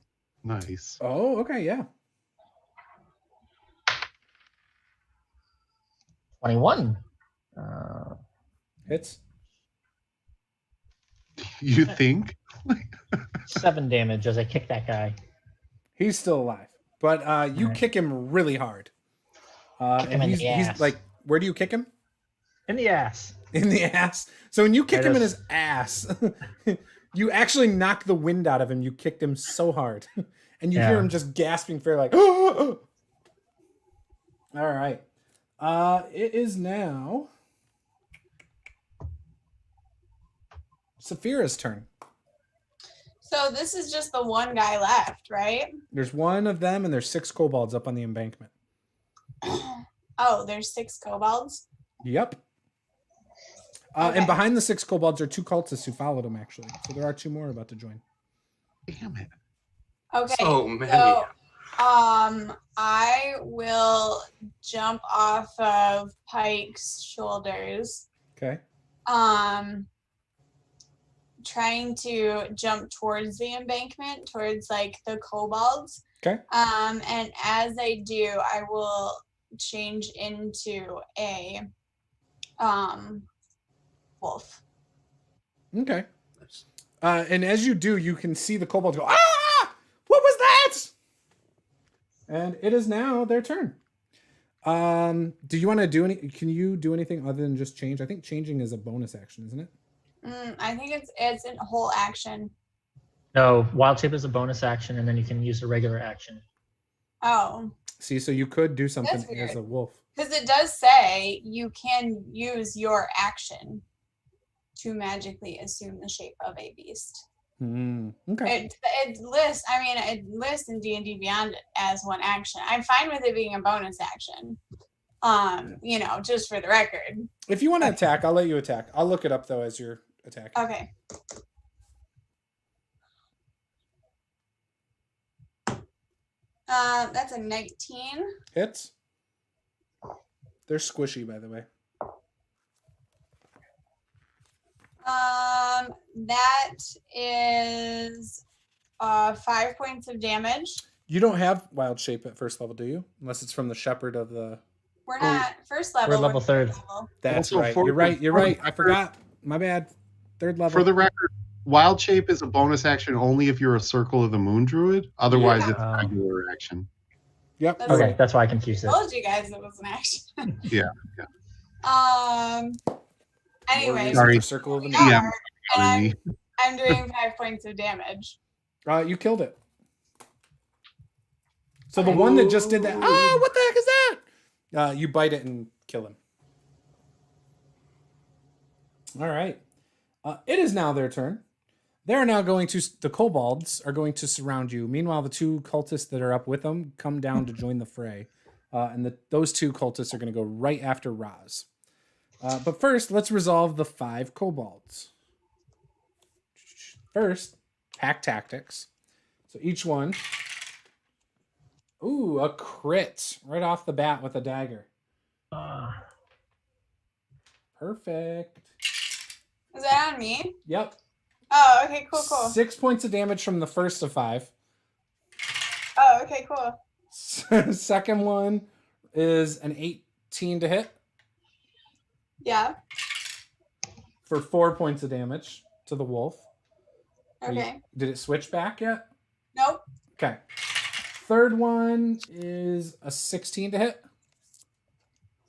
Nice. Oh, okay, yeah. 21. Hits. You think? 7 damage as I kick that guy. He's still alive, but you Alright. kick him really hard. Kick him and in the he's ass. like, where do you kick him? In the ass. In the ass. So when you kick That him in is- his ass, you actually knock the wind out of him. You kicked him so hard, and you hear Yeah. him just gasping for like. All right. It is now Safira's turn. So this is just the one guy left, right? There's one of them, and there's 6 kobolds up on the embankment. Oh, there's 6 kobolds. Yep. Okay. And behind the 6 kobolds are 2 cultists who followed him, actually. So there are 2 more about to join. Damn it. Okay. So many. So, I will jump off of Pike's shoulders. Okay. Trying to jump towards the embankment, towards like the kobolds. Okay. And as I do, I will change into a wolf. Okay. And as you do, you can see the kobolds go, ah! What was that? And it is now their turn. Do you want to do any? Can you do anything other than just change? I think changing is a bonus action, isn't it? I think it's a whole action. No, wild shape is a bonus action, and then you can use a regular action. Oh, See, so you could do something That's weird. as a wolf. because it does say you can use your action to magically assume the shape of a beast. Okay. It lists. I mean, it lists in D&D Beyond as one action. I'm fine with it being a bonus action. Just for the record. If you want to attack, I'll let you attack. I'll look it up though as you're attacking. Okay. That's a 19. Hits. They're squishy, by the way. That is 5 points of damage. You don't have wild shape at first level, do you? Unless it's from the shepherd of the. We're not first level. We're level third 3rd. level. That's Also, right. for- You're right. You're for the right. I record- forgot. My bad. 3rd level. For the record, Wild Shape is a bonus action only if you're a Circle of the Moon Druid. Otherwise, Yeah. it's a regular action. Yep. That's- Okay, that's why I confused it. Told you guys it was an action. Yeah. Anyway, Sorry. For Circle of the Moon. Yeah. and Sorry. I'm doing 5 points of damage. You killed it. So the one that just did that. Ah, what the heck is that? You bite it and kill him. All right. It is now their turn. They're now going to. The kobolds are going to surround you. Meanwhile, the 2 cultists that are up with them come down to join the fray, and those 2 cultists are going to go right after Raz. But first, let's resolve the 5 kobolds. First, pack tactics. So each one. Ooh, a crit right off the bat with a dagger. Perfect. Is that on me? Yep. Oh, okay, cool. 6 points of damage from the first of 5. Oh, okay, cool. Second one is an 18 to hit Yeah. for 4 points of damage to the wolf. Okay. Did it switch back yet? Nope. Okay. Third one is a 16 to hit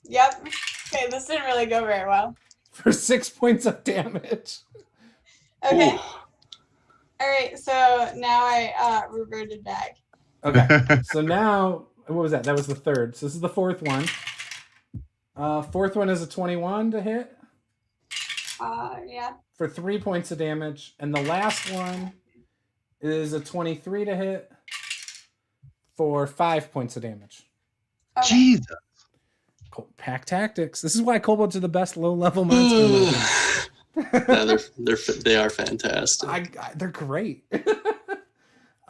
Yep. Okay, this didn't really go very well. for 6 points of damage. Okay. Ooh. All right. So now I reverted back. Okay. So now, what was that? That was the third. So this is the fourth one. Fourth one is a 21 to hit Yeah. for 3 points of damage. And the last one is a 23 to hit for 5 points of damage. Okay. Jesus. Pack tactics. This is why kobolds are the best low-level monster. Yeah, they are fantastic. They're great.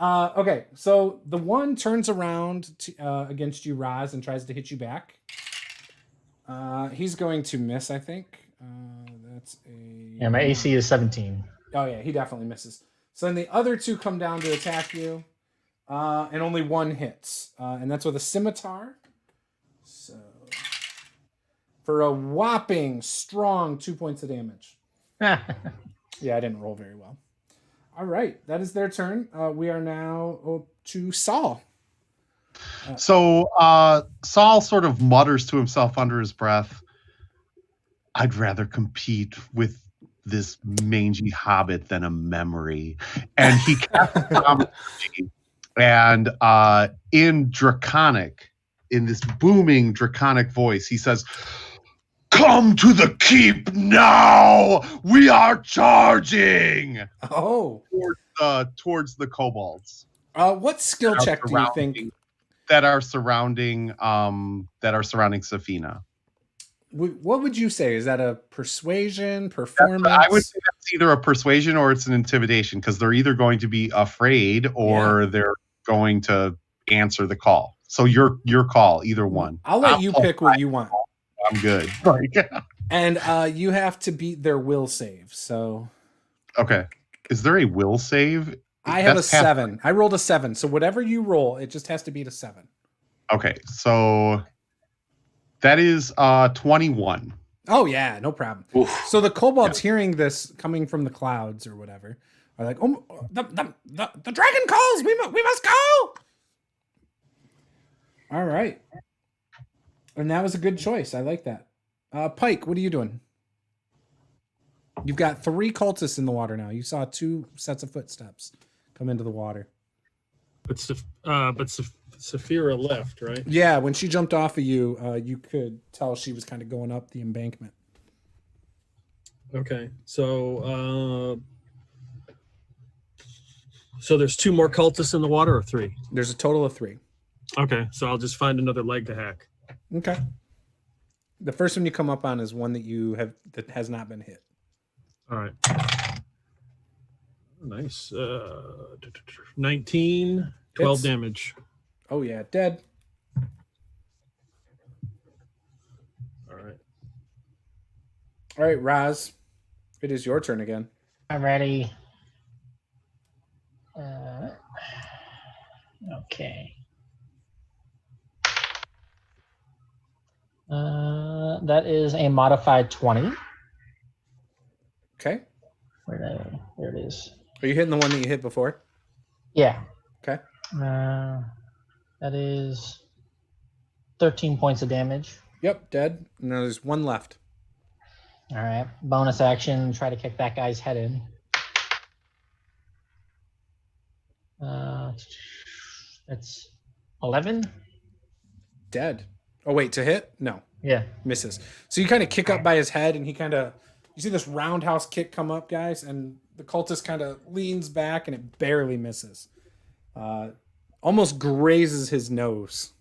Okay, so the one turns around against you, Raz, and tries to hit you back. He's going to miss, I think. That's a... Yeah, my AC is 17. Oh, yeah, he definitely misses. So then the other 2 come down to attack you, and only one hits. And that's with a scimitar. So for a whopping strong 2 points of damage. Yeah, I didn't roll very well. All right, that is their turn. We are now to Saul. So Saul sort of mutters to himself under his breath, I'd rather compete with this mangy hobbit than a memory. And he casts Domination, and in Draconic, in this booming Draconic voice, he says, come to the keep now! We are charging! Oh. Towards the kobolds. What skill check do you think that are surrounding Safina? What would you say? Is that a persuasion, performance? I would say that's either a persuasion or it's an intimidation, because they're either going to be afraid or they're going to answer the call. So your call, either one. I'll let you pick what you want. I'm good. And you have to beat their will save. So okay. Is there a will save? I have a 7. I rolled a 7. So whatever you roll, it just has to beat a 7. Okay. So that is 21. Oh yeah, no problem. Oof. So the kobolds hearing this coming from the clouds or whatever are like, oh, the dragon calls. We must go. All right. And that was a good choice. I like that. Pike, what are you doing? You've got 3 cultists in the water now. You saw 2 sets of footsteps come into the water. But Safira left, right? Yeah, when she jumped off of you, you could tell she was kind of going up the embankment. Okay, so there's 2 more cultists in the water, or 3? There's a total of 3. Okay, so I'll just find another leg to hack. Okay. The first one you come up on is one that has not been hit. All right. Nice. 19, 12 Hits. damage. Oh yeah, dead. All right. All right, Raz. It is your turn again. I'm ready. Okay. That is a modified 20. Okay. There it is. Are you hitting the one that you hit before? Yeah. Okay. That is 13 points of damage. Yep, dead. And there's 1 left. All right. Bonus action, try to kick that guy's head in. That's 11. Dead. Oh, wait, to hit? No. Yeah. Misses. So you kind of kick up by his head, and he kind of... You see this roundhouse kick come up, guys, and the cultist kind of leans back, and it barely misses. Almost grazes his nose.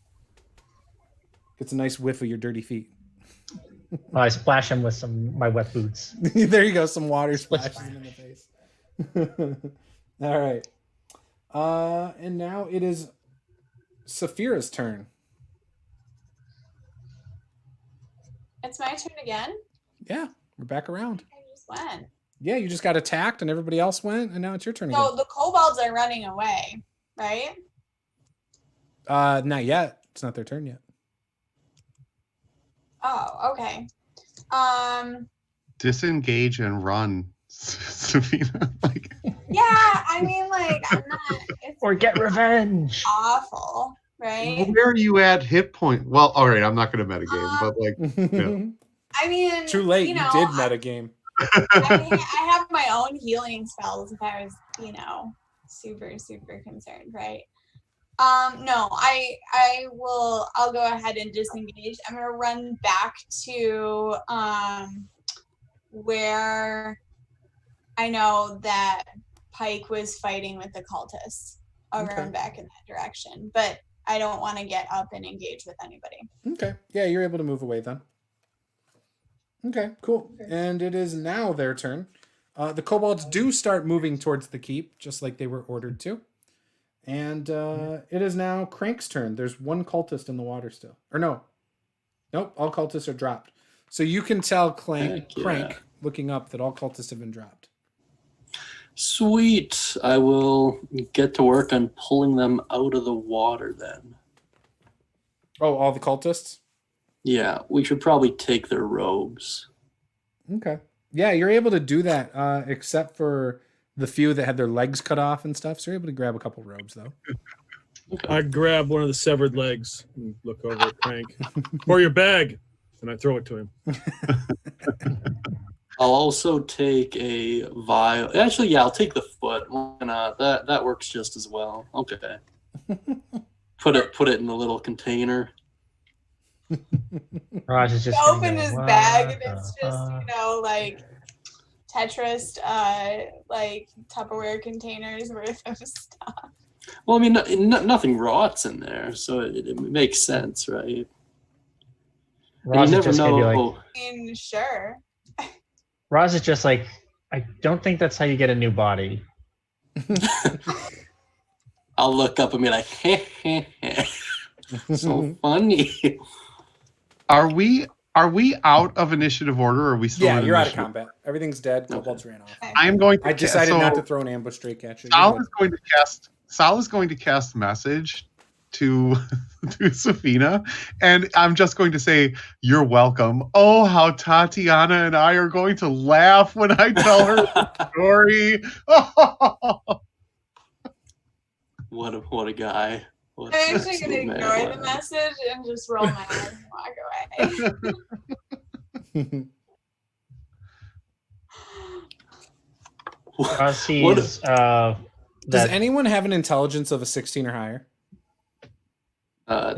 Gets a nice whiff of your dirty feet. I splash him with my wet boots. There you go. Some water splashes him in the face. All right. And now it is Safira's turn. It's my turn again? Yeah, we're back around. I just went. Yeah, you just got attacked and everybody else went, and now it's your turn again. So the kobolds are running away, right? Not yet. It's not their turn yet. Oh, okay. Disengage and run, Safina. Yeah, I mean, like, I'm not. It's Or get revenge. awful, right? Where are you at hit point? Well, all right, I'm not going to metagame, but yeah. I mean, Too late. You know, did metagame. I mean, I have my own healing spells if I was, super, super concerned, right? No, I'll go ahead and disengage. I'm gonna run back to where I know that Pike was fighting with the cultists. I'll run back in that direction, but I don't want to get up and engage with anybody. Okay. Yeah, you're able to move away then. Okay, cool. And it is now their turn. The kobolds do start moving towards the keep, just like they were ordered to. And it is now Crank's turn. There's 1 cultist in the water still. Or no. Nope, all cultists are dropped. So you can tell Crank, looking up, that all cultists have been dropped. Sweet. I will get to work on pulling them out of the water then. Oh, all the cultists? Yeah, we should probably take their robes. Okay. Yeah, you're able to do that, except for the few that had their legs cut off and stuff. So you're able to grab a couple robes, though. I grab one of the severed legs and look over at Crank. For your bag, and I throw it to him. I'll also take a vial. Actually, yeah, I'll take the foot. Why not? That works just as well. Okay. Put it in the little container. Raj is just Open gonna go, his "What bag and it's the just, fuck?" like Tetris, like Tupperware containers worth of stuff. Well, I mean, nothing rots in there, so it makes sense, right? Raj you is never just gonna be like, know. Sure. Raj is just like, I don't think that's how you get a new body. I'll look up and be like, heh, heh, heh. So funny. Are we out of initiative order, or are we still? Yeah, in you're out of initiative? combat. Everything's dead. Kobolds ran off. I am going to. I decided so not to throw an ambush straight at you. Sal is going to cast. Sal is going to cast message to Safina, and I'm just going to say, "You're welcome." Oh, how Tatiana and I are going to laugh when I tell her the story. What a guy. What I'm an actually going to absolute ignore man. the message and just roll my eyes and walk away. Raj sees Does that anyone have an intelligence of a 16 or higher?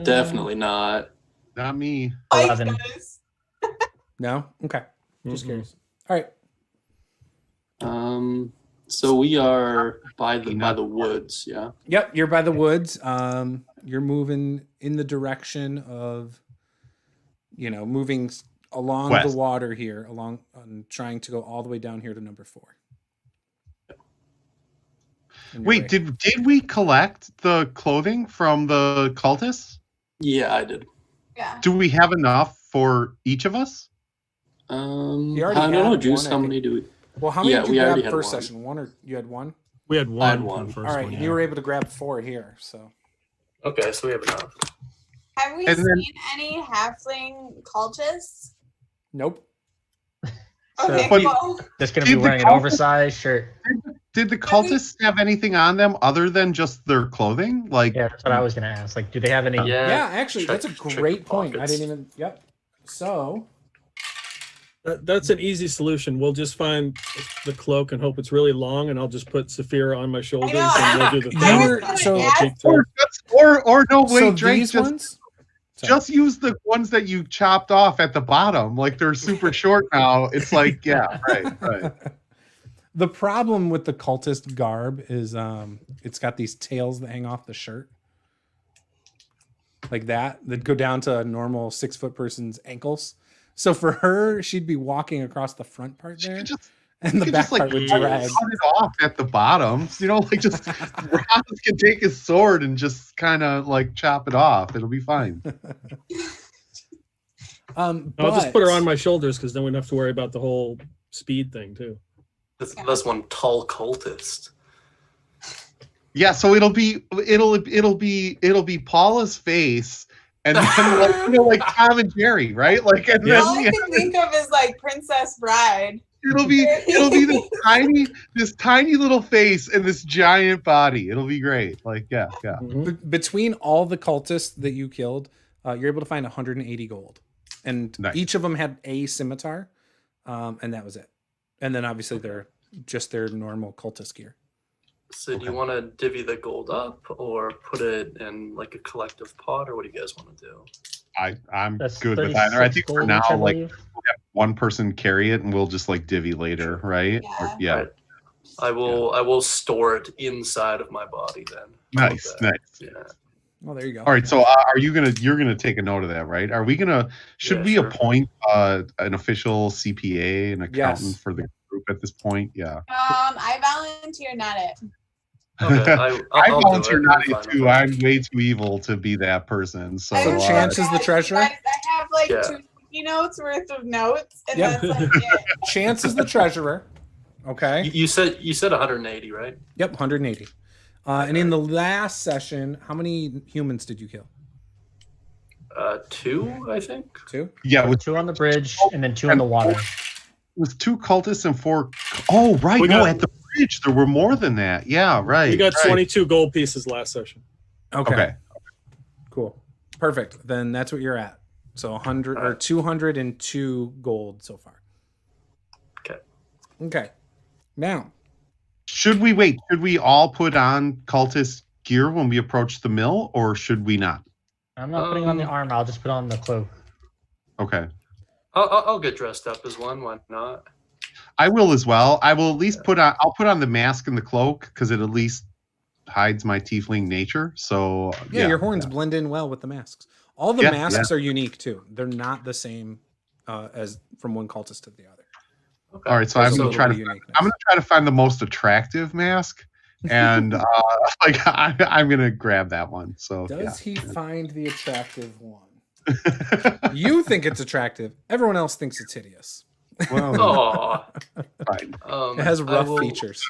Definitely not. Not me. Pike 11. does. No? Okay. Just curious. All right. So we are by the woods, yeah. Yep, you're by the woods. You're moving in the direction of, moving along West. the water here, trying to go all the way down here to number 4. And you're Wait, right. did we collect the clothing from the cultists? Yeah, I did. Yeah. Do we have enough for each of us? You I already don't know, had Juice. one, I How think. many do we? Well, how many Yeah, did we you already grab had first one. session? One, or you had one? We had one. I had for one. the first All right, one, and yeah. you were able to grab 4 here. So Okay, so we have enough. Have we And seen then- any halfling cultists? nope. So Okay, But- cool. just gonna be Did the wearing an cultists- oversized shirt. Did the cultists have anything on them other than just their clothing? Like, Yeah, that's what I was gonna ask. Like, do they have any? Yeah, actually, check- that's a check great the point. I pockets. didn't even. Yep. So That's an easy solution. We'll just find the cloak and hope it's really long, and I'll just put Safira on my shoulders, know, and we'll do the I thing. was gonna So ask- peek through. or no, wait, so Drake, these just ones. Sorry. just use the ones that you chopped off at the bottom. Like they're super short now. It's like, yeah, right. The problem with the cultist garb is it's got these tails that hang off the shirt. Like that go down to a normal 6-foot person's ankles. So for her, she'd be walking across the front part She there, could just and the could back just, like, part would cut drag. cut it off at the bottom. Like just Roz can take his sword and just kind of like chop it off. It'll be fine. I'll just put her on my shoulders because then we don't have to worry about the whole speed thing too. That's one tall cultist. Yeah, so it'll be Paula's face, and then like Tom and Jerry, right? Like, and then All I yeah, can think of is like Princess Bride. it'll be this tiny little face and this giant body. It'll be great. Like, yeah. Between all the cultists that you killed, you're able to find 180 gold, and Nice. each of them had a scimitar, and that was it. And then obviously they're just their normal cultist gear. So do you want to divvy the gold up or put it in like a collective pot, or what do you guys want to do? I'm That's good with either. I 36 think for gold now, each, I like believe. one person carry it, and we'll just like divvy later, right? Or- Yeah. yeah. Right. I will store it inside of my body then. How about Nice, that? nice. Yeah. Well, there you go. All right, so you're gonna take a note of that, right? Are we should Yeah, we sure. appoint an official CPA, an accountant Yes. for the group at this point? Yeah. I volunteer not it. Okay, I I'll volunteer do it. not I'm it fine with too. it. I'm way too evil to be that person. So, So Chance is the treasurer? Guys, I have like Yeah. 2 sticky notes worth of notes, and Yep. that's like it. Chance is the treasurer. Okay. You said 180, right? Yep, 180. And in the last session, how many humans did you kill? 2, I think. 2? yeah, with 2 on the bridge and then 2 in the water. was 2 cultists and 4. Oh, right. At the bridge there were more than that. Yeah, right. We got right. 22 gold pieces last session. Okay. Cool. Perfect. Then that's what you're at. So 100 or 202 gold so far. Okay. Now, should we all put on cultist gear when we approach the mill, or should we not? I'm not putting on the armor. I'll just put on the cloak. Okay. I'll get dressed up as one. Why not? I will as well. I will at least I'll put on the mask and the cloak because it at least hides my tiefling nature. So yeah, your horns blend in well with the masks. All the masks are unique too. They're not the same as from one cultist to the other. Okay. All right, so I'm gonna try to find the most attractive mask, and I'm gonna grab that one. So does he find the attractive one? You think it's attractive. Everyone else thinks it's hideous. Well, fine. It has rough features.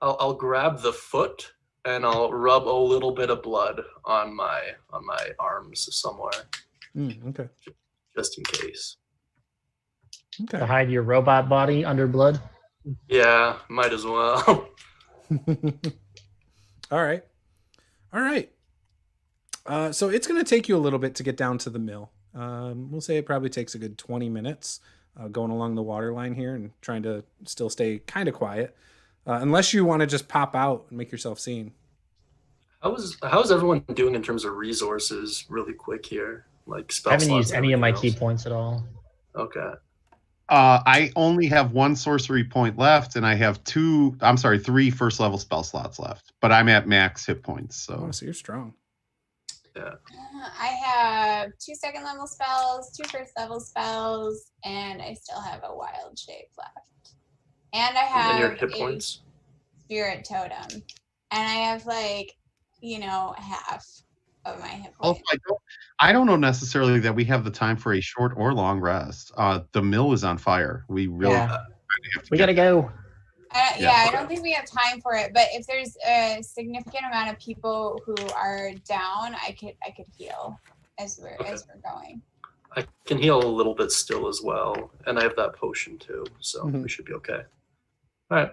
I'll grab the foot and I'll rub a little bit of blood on my arms somewhere. Okay. Just in case. Okay. To hide your robot body under blood. Yeah, might as well. All right. So it's going to take you a little bit to get down to the mill. We'll say it probably takes a good 20 minutes going along the water line here and trying to still stay kind of quiet. Unless you want to just pop out and make yourself seen. How's everyone doing in terms of resources really quick here? Like spell I haven't slots used any of my key points at all. Okay. I only have 1 sorcery point left, and I have 3 first level spell slots left. But I'm at max hit points. So you're strong. Yeah. I have 2 second level spells, 2 first level spells, and I still have a wild shape left. And I have your hit points? Spirit totem. And I have half of my hit points. Also, I don't know necessarily that we have the time for a short or long rest. The mill is on fire. We really we gotta go. I don't think we have time for it. But if there's a significant amount of people who are down, I could heal as we're going. I can heal a little bit still as well, and I have that potion too, so we should be okay. All right.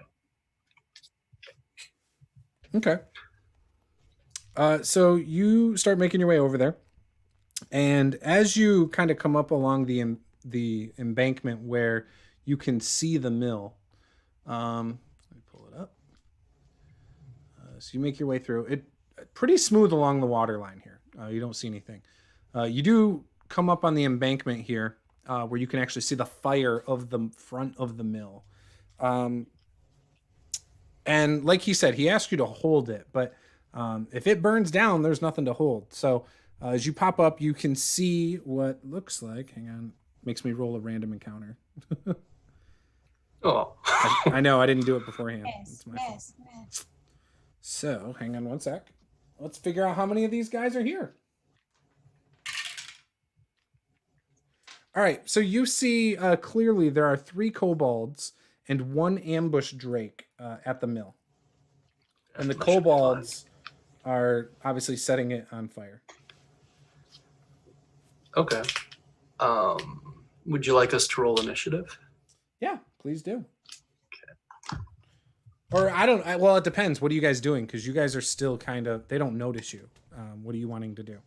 Okay. So you start making your way over there, and as you kind of come up along the embankment where you can see the mill, let me pull it up. So you make your way through it, pretty smooth along the water line here. You don't see anything. You do come up on the embankment here, where you can actually see the fire of the front of the mill. And like he said, he asked you to hold it, but if it burns down, there's nothing to hold. So as you pop up, you can see what looks like. Hang on, makes me roll a random encounter. Oh, I know I didn't do it beforehand. It's my fault. Miss. So hang on one sec. Let's figure out how many of these guys are here. All right, so you see clearly there are 3 kobolds and 1 ambush drake at the mill. And the kobolds are obviously setting it on fire. Okay. Would you like us to roll initiative? Yeah, please do. Okay. Or well, it depends. What are you guys doing? Because you guys are still they don't notice you. What are you wanting to do?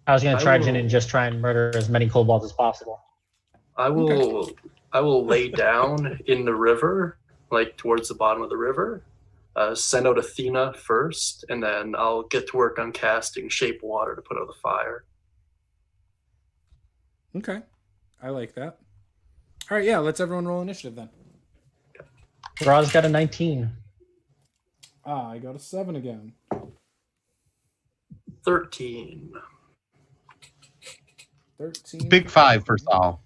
I was going to charge in and just try and murder as many kobolds as possible. I will lay down in the river, like towards the bottom of the river. Send out Athena first, and then I'll get to work on casting Shape Water to put out the fire. Okay. I like that. All right, yeah, let's everyone roll initiative then. Roz got a 19. I got a 7 again. 13. 13. Big 5 for Saul.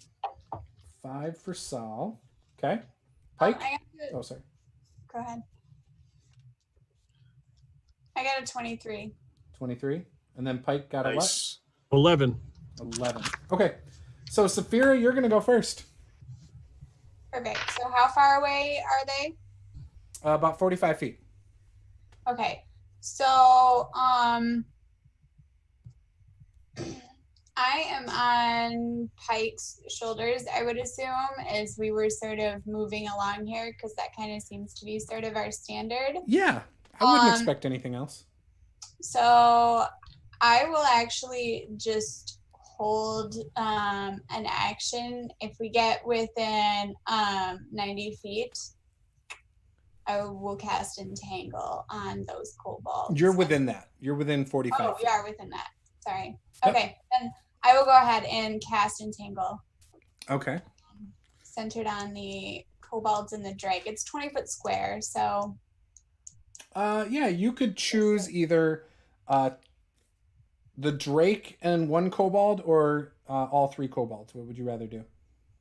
5 for Saul. Okay. Pike? Sorry. Go ahead. I got a 23. 23. And then Pike got a what? 11. 11. Okay. So, Safira, you're going to go first. Perfect. So how far away are they? About 45 feet. Okay. So, I I am on Pike's shoulders, I would assume, as we were sort of moving along here, because that kind of seems to be sort of our standard. Yeah, I wouldn't expect anything else. So I will actually just hold an action. If we get within 90 feet, I will cast Entangle on those kobolds. You're within that. You're within 45 Oh, feet. you are within that. Sorry. Yep. Okay, then I will go ahead and cast Entangle. Okay. Centered on the kobolds and the drake. It's 20-foot square, so. Yeah, you could choose either the drake and one kobold or all 3 kobolds. What would you rather do?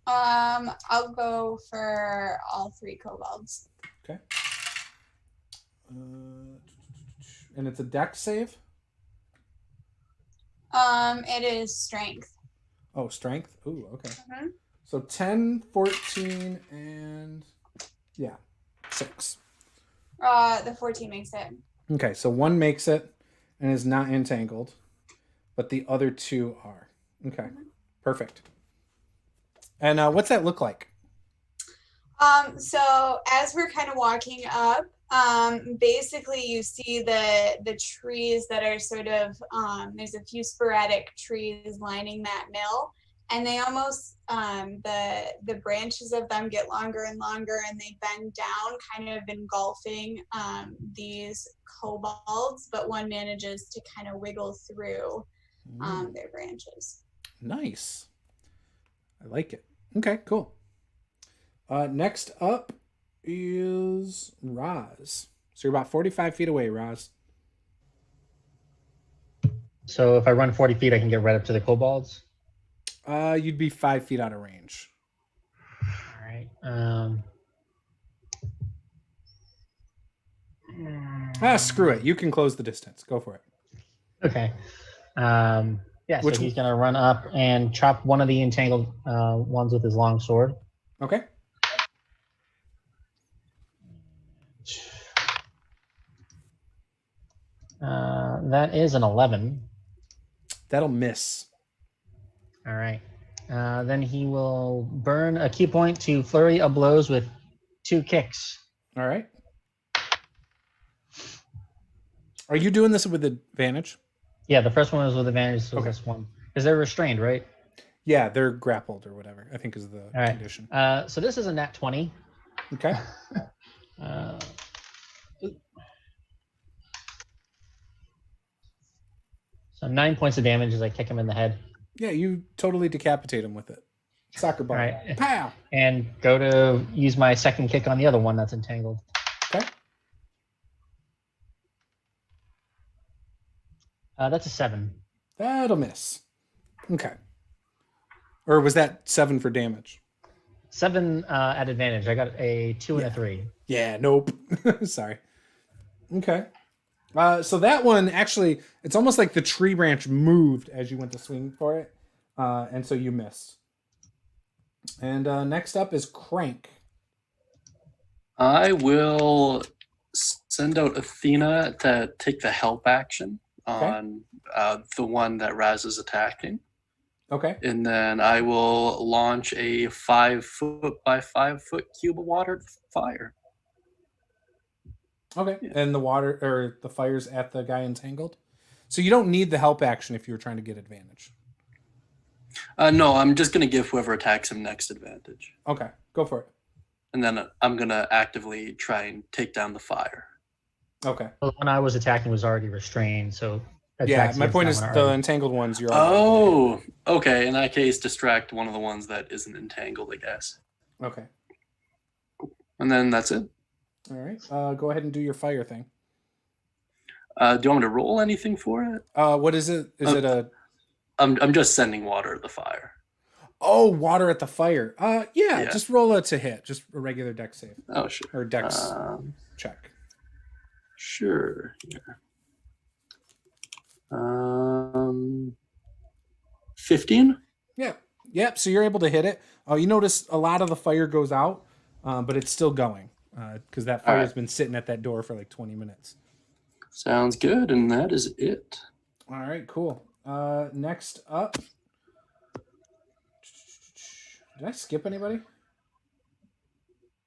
I'll go for all 3 kobolds. Okay. And it's a dex save? It is strength. Oh, strength? Ooh, okay. Mm-hmm. So 10, 14, and 6. The 14 makes it. Okay, so 1 makes it and is not entangled, but the other 2 are. Okay, perfect. And what's that look like? So as we're kind of walking up, basically you see the trees that are sort of, there's a few sporadic trees lining that mill, and they almost, the branches of them get longer and longer, and they bend down, kind of engulfing these kobolds, but one manages to kind of wiggle through their branches. Nice. I like it. Okay, cool. Next up is Roz. So you're about 45 feet away, Roz. So if I run 40 feet, I can get right up to the kobolds. You'd be 5 feet out of range. All right. Screw it. You can close the distance. Go for it. Okay. Yeah, Which so he's going to run up and chop one of the entangled ones with his long sword. Okay. That is an 11. That'll miss. All right. Then he will burn a key point to flurry of blows with 2 kicks. All right. Are you doing this with advantage? Yeah, the first one was with advantage, so Okay. this one. Because they're restrained, right? Yeah, they're grappled or whatever, I think is the All right. condition. So this is a nat 20. Okay. So 9 points of damage as I kick him in the head. Yeah, you totally decapitate him with it. Soccer ball. All right. Pow! And go to use my second kick on the other one that's entangled. Okay. That's a 7. That'll miss. Okay. Or was that 7 for damage? 7 at advantage. I got a 2 and a 3. Yeah, nope. Sorry. Okay. So that one, actually, it's almost like the tree branch moved as you went to swing for it. And so you missed. And next up is Crank. I will send out Athena to take the help action on the one that Raz is attacking. Okay. And then I will launch a 5-foot by 5-foot cube of water fire. Okay. Yeah. And the water or the fire's at the guy entangled. So you don't need the help action if you were trying to get advantage. No, I'm just going to give whoever attacks him next advantage. Okay. Go for it. And then I'm going to actively try and take down the fire. Okay. Well, the one I was attacking was already restrained, so Yeah, attacks my against point that is one the already. entangled ones you're Oh, okay. In that case, distract one of the ones that isn't entangled, I guess. Okay. And then that's it. All right. Go ahead and do your fire thing. Do you want me to roll anything for it? What is it? Is it a I'm just sending water at the fire. water at the fire? Yeah, Yeah. just roll it to hit. Just a regular dex save. Oh, sure. Or dex check. Sure. Yeah. 15? Yeah. Yep. So you're able to hit it. You notice a lot of the fire goes out, but it's still going because that fire has been sitting at that door for like 20 minutes. Sounds good, and that is it. All right. Cool. Next up Did I skip anybody?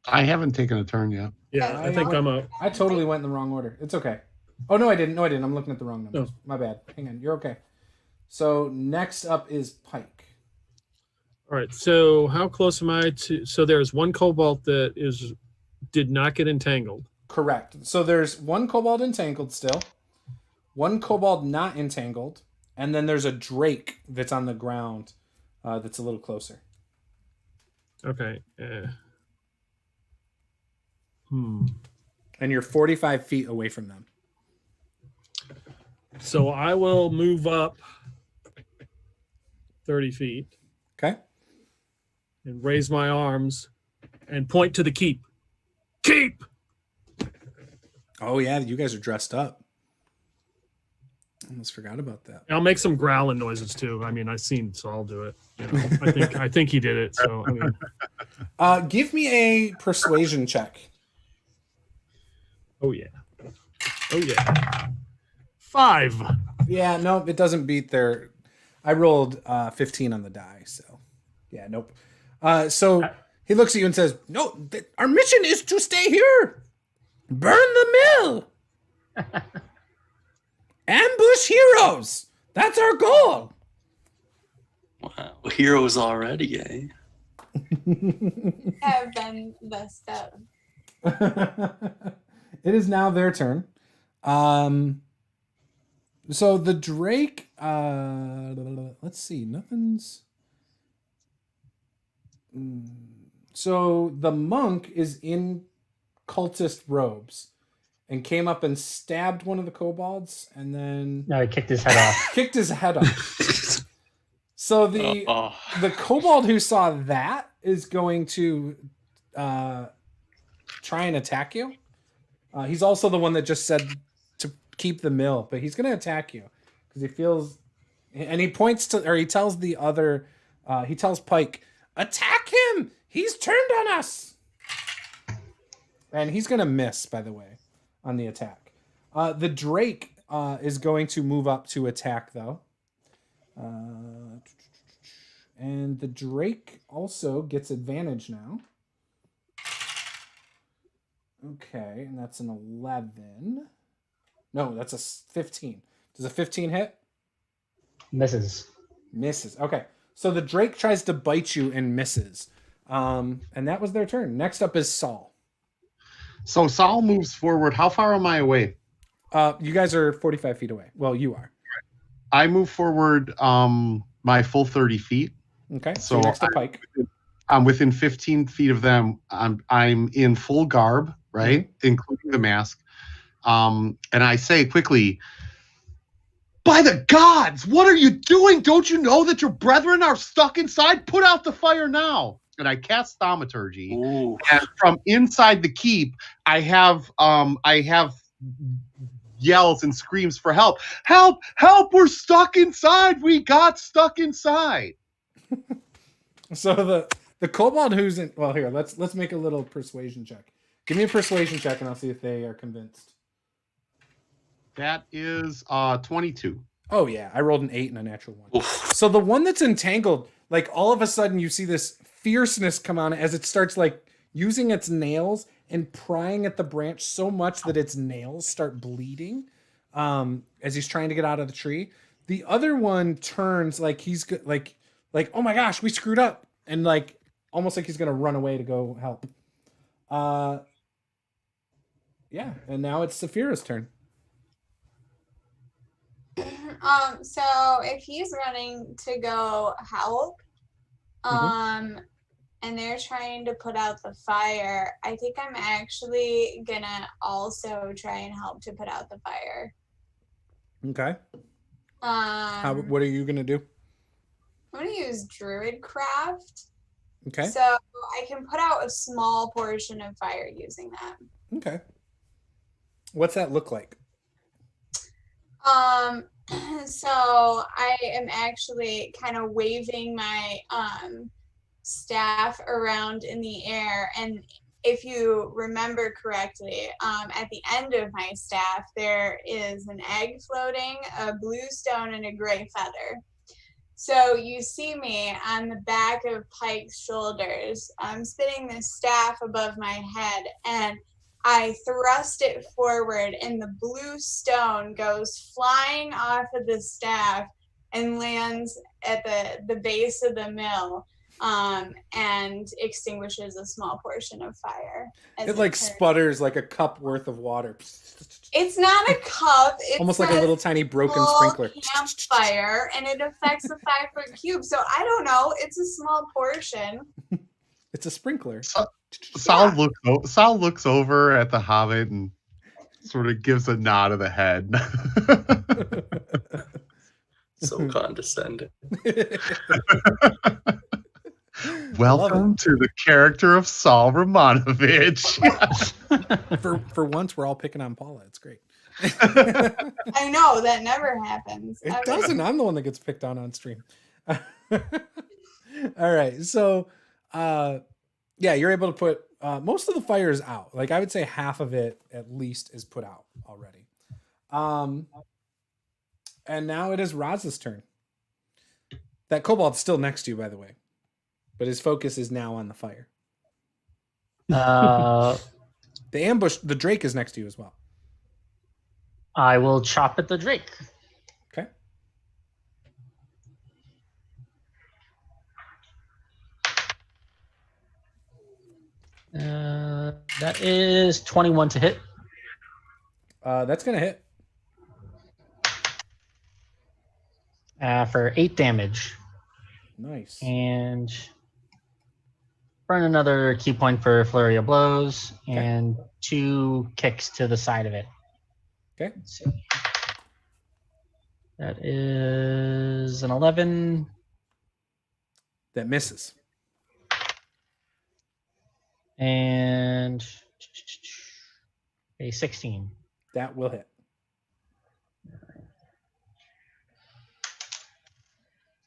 I haven't taken a turn yet. Yeah, I think I'm up. I totally went in the wrong order. It's okay. Oh, no, I didn't. No, I didn't. I'm looking at the wrong numbers. Oh. My bad. Hang on. You're okay. So next up is Pike. All right. So how close am I to? So there's one cobalt that did not get entangled. Correct. So there's one kobold entangled still, one kobold not entangled, and then there's a drake that's on the ground that's a little closer. Okay. And you're 45 feet away from them. So I will move up 30 feet. Okay. And raise my arms and point to the keep. Keep! Oh, yeah. You guys are dressed up. Almost forgot about that. I'll make some growling noises too. I mean, I've seen Saul do it. You know, I think he did it. So I mean, give me a persuasion check. oh yeah. 5. Yeah, no, it doesn't beat their. I rolled 15 on the die, so yeah, nope. So he looks at you and says, "No, our mission is to stay here, burn the mill, ambush heroes. That's our goal." Wow, heroes already, eh? Have been the step. It is now their turn. So the drake, let's see, nothing's. So the monk is in cultist robes and came up and stabbed one of the kobolds and then No, he kicked his head off. kicked his head off. So the kobold who saw that is going to try and attack you. He's also the one that just said to keep the mill, but he's going to attack you because he feels, and he points to, or he tells the other, he tells Pike, attack him! He's turned on us! And he's going to miss, by the way, on the attack. The Drake is going to move up to attack, though. And the Drake also gets advantage now. Okay, and that's an 11. No, that's a 15. Does a 15 hit? Misses. Misses. Okay, so the Drake tries to bite you and misses. And that was their turn. Next up is Saul. So Saul moves forward. How far am I away? You guys are 45 feet away. Well, you are. I move forward my full 30 feet. Okay, so next to Pike. I'm within 15 feet of them. I'm in full garb, right? Mm-hmm. Including the mask. And I say quickly, by the gods, what are you doing? Don't you know that your brethren are stuck inside? Put out the fire now. And I cast thaumaturgy. Ooh. And from inside the keep, I have yells and screams for help. Help! Help! We're stuck inside. We got stuck inside. So the kobold who's in, well, here, let's make a little persuasion check. Give me a persuasion check and I'll see if they are convinced. That is 22. Oh yeah, I rolled an 8 and a natural 1. Oof. So the one that's entangled, like all of a sudden you see this fierceness come on as it starts like using its nails and prying at the branch so much that its nails start bleeding as he's trying to get out of the tree. The other one turns like he's like oh my gosh, we screwed up, and like almost like he's gonna run away to go help. Yeah, and now it's Safira's turn. So if he's running to go help, and they're trying to put out the fire, I think I'm actually gonna also try and help to put out the fire. Okay. What are you gonna do? I'm gonna use Druidcraft. Okay. So I can put out a small portion of fire using that. Okay. What's that look like? So I am actually kind of waving my staff around in the air, and if you remember correctly, at the end of my staff there is an egg floating, a blue stone, and a gray feather. So you see me on the back of Pike's shoulders. I'm spinning this staff above my head, and I thrust it forward, and the blue stone goes flying off of the staff and lands at the base of the mill, and extinguishes a small portion of fire. It like sputters like a cup worth of water. It's not a cup. It's almost like a little tiny broken full sprinkler. Campfire, and it affects the 5-foot cube. So I don't know. It's a small portion. It's a sprinkler. Sal looks over at the Hobbit and sort of gives a nod of the head. So condescending. Welcome to the character of Saul Romanovich. For once, we're all picking on Paula. It's great. I know that never happens. It doesn't. I'm the one that gets picked on stream. All right. So, yeah, you're able to put most of the fires out. Like I would say half of it at least is put out already. And now it is Roz's turn. That kobold's still next to you, by the way. But his focus is now on the fire. The ambush, the Drake is next to you as well. I will chop at the Drake. Okay. That is 21 to hit. That's going to hit. For 8 damage. Nice. And burn another key point for Flurry of Blows, and 2 kicks to the side of it. Okay. Let's see. That is an 11. That misses. And a 16. That will hit.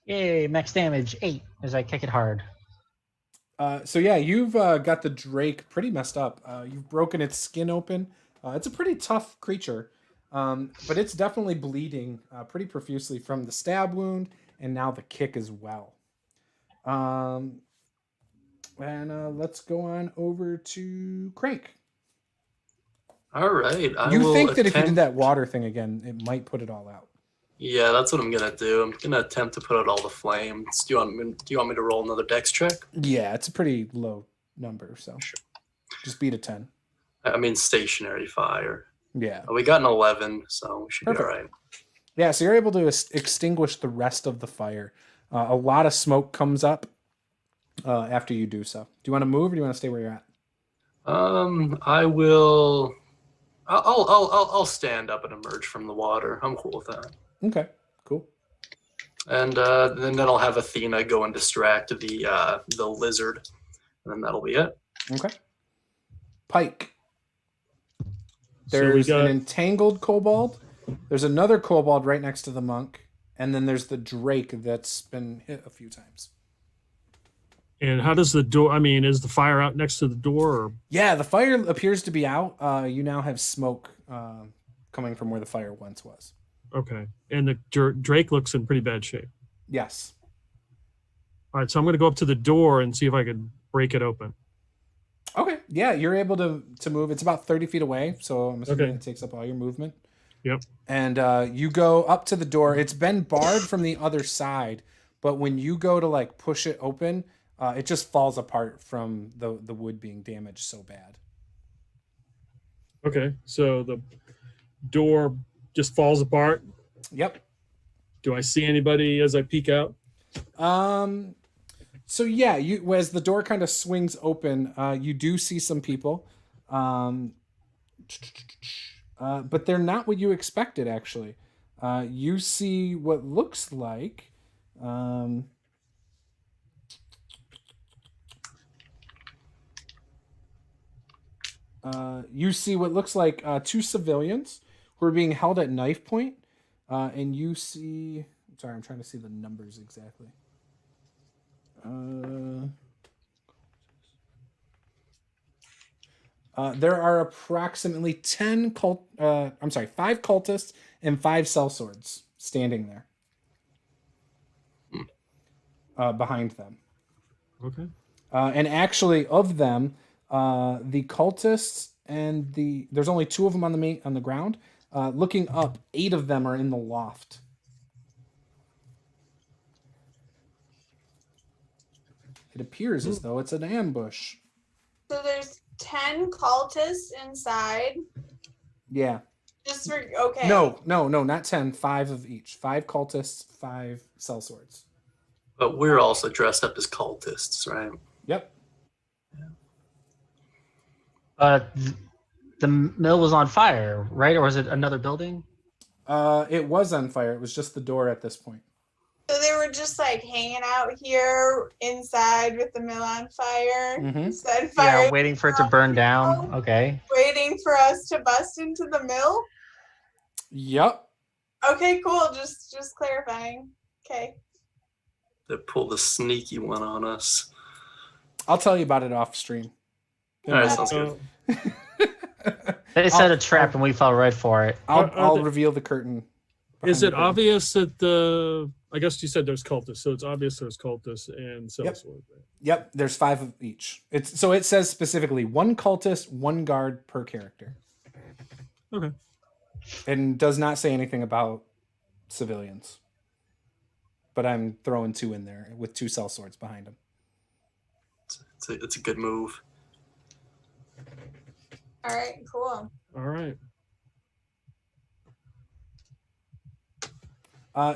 Yay, max damage 8 as I kick it hard. So yeah, you've got the Drake pretty messed up. You've broken its skin open. It's a pretty tough creature, but it's definitely bleeding pretty profusely from the stab wound and now the kick as well. And let's go on over to Crank. All right. You think that if you did that water thing again, it might put it all out? Yeah, that's what I'm gonna do. I'm gonna attempt to put out all the flames. Do you want me to roll another dex check? Yeah, it's a pretty low number, so sure. Just beat a 10. I mean stationary fire. Yeah. We got an 11, so we should Perfect. be all right. Yeah, so you're able to extinguish the rest of the fire. A lot of smoke comes up after you do so. Do you want to move or do you want to stay where you're at? I will. I'll stand up and emerge from the water. I'm cool with that. Okay, cool. And then I'll have Athena go and distract the lizard, and then that'll be it. Okay. Pike. There's an entangled kobold. There's another kobold right next to the monk, and then there's the Drake that's been hit a few times. And how does the door? I mean, is the fire out next to the door? Or? Yeah, the fire appears to be out. You now have smoke coming from where the fire once was. Okay. And the Drake looks in pretty bad shape. Yes. All right, so I'm going to go up to the door and see if I can break it open. Okay. Yeah, you're able to move. It's about 30 feet away, so I'm assuming it takes up all your movement. Yep. And you go up to the door. It's been barred from the other side, but when you go to like push it open, it just falls apart from the wood being damaged so bad. Okay, so the door just falls apart. Yep. Do I see anybody as I peek out? So yeah, as the door kind of swings open, you do see some people, but they're not what you expected. Actually, you see what looks like. You see what looks like 2 civilians who are being held at knife point, and you see. Sorry, I'm trying to see the numbers exactly. There are approximately 5 cultists and 5 sellswords standing there. behind them. Okay. And actually, of them, the cultists and there's only 2 of them on the ground. Looking up, 8 of them are in the loft. It appears as though it's an ambush. So there's 10 cultists inside. Yeah. Just for okay. No, not 10. 5 of each. 5 cultists, 5 sellswords. But we're also dressed up as cultists, right? Yep. The mill was on fire, right? Or was it another building? It was on fire. It was just the door at this point. So they were just like hanging out here inside with the mill on fire. Mhm. Set fire. Yeah, waiting for it to burn down. Okay. Waiting for us to bust into the mill. Yep. Okay, cool. Just clarifying. Okay. They pull the sneaky one on us. I'll tell you about it off stream. All right, sounds good. They set a trap and we fell right for it. I'll reveal the curtain. Is behind the it curtain. obvious that I guess you said there's cultists, so it's obvious there's cultists and sellsword. Yep, there's 5 of each. It says specifically 1 cultist, 1 guard per character. Okay. And does not say anything about civilians. But I'm throwing 2 in there with 2 sellswords behind them. It's a good move. All right, cool. All right.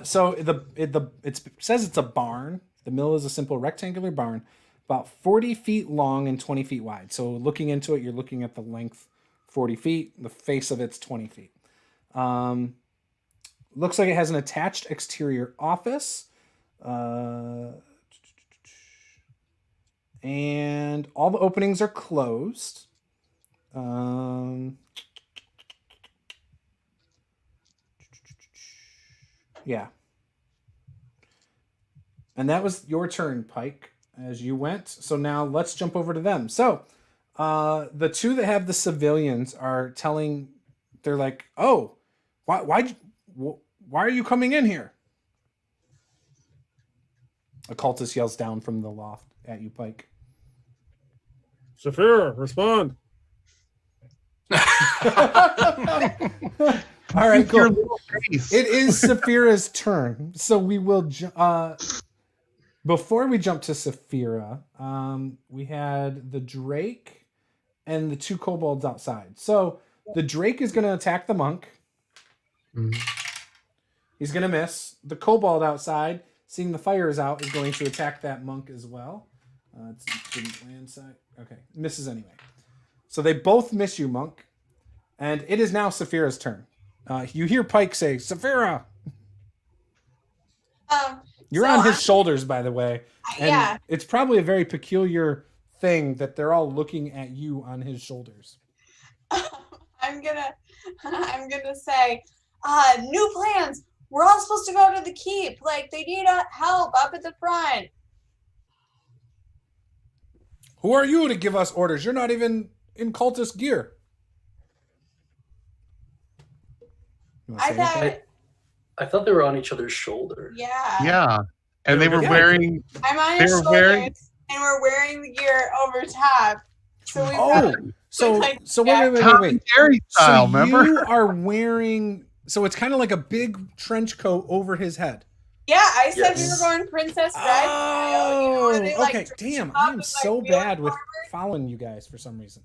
So it says it's a barn. The mill is a simple rectangular barn, about 40 feet long and 20 feet wide. So looking into it, you're looking at the length 40 feet. The face of it's 20 feet. Looks like it has an attached exterior office. And all the openings are closed. Yeah. And that was your turn, Pike, as you went. So now let's jump over to them. So the 2 that have the civilians are they're like, oh, why are you coming in here? A cultist yells down from the loft at you, Pike. Safira, respond. All right, Your cool. little face. It is Safira's turn. So we will before we jump to Safira, we had the Drake and the 2 kobolds outside. So the Drake is going to attack the monk. Mhm. He's going to miss. The kobold outside, seeing the fire is out, is going to attack that monk as well. It didn't land side. Okay, misses anyway. So they both miss you, monk. And it is now Safira's turn. You hear Pike say, Safira! You're on his shoulders, by the way. And Yeah. it's probably a very peculiar thing that they're all looking at you on his shoulders. I'm gonna say, new plans. We're all supposed to go to the keep. Like they need help up at the front. Who are you to give us orders? You're not even in cultist gear. You wanna say anything? I thought they were on each other's shoulder. Yeah. Yeah. And they were Yeah. wearing I'm on They his were shoulders, wearing- and we're wearing the gear over top. So we've Oh, got so like- wait. Tom and Jerry style, So remember? you are wearing. So it's kind of like a big trench coat over his head. Yeah, I said we Yes. were going Princess Bride style. You know, where they, like, okay. dress Damn, up I am in, so like, real bad with armor. following you guys for some reason.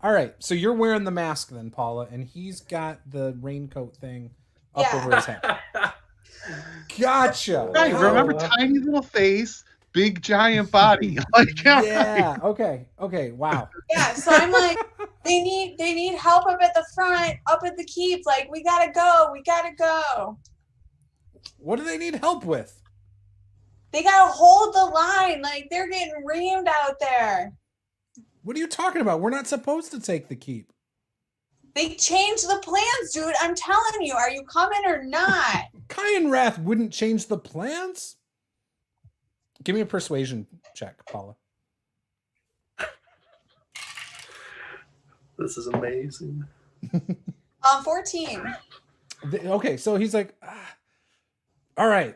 All right, so you're wearing the mask then, Paula, and he's got the raincoat thing up Yeah. over his head. Gotcha. Right, remember Oh, tiny little face, big giant body. Like, Yeah. Okay. Wow. Yeah, so I'm like, they need help up at the front, up at the keep. Like, we gotta go. What do they need help with? They gotta hold the line. Like, they're getting reamed out there. What are you talking about? We're not supposed to take the keep. They changed the plans, dude. I'm telling you. Are you coming or not? Kyan Wrath wouldn't change the plans. Give me a persuasion check, Paula. This is amazing. 14. Okay, so he's like, all right,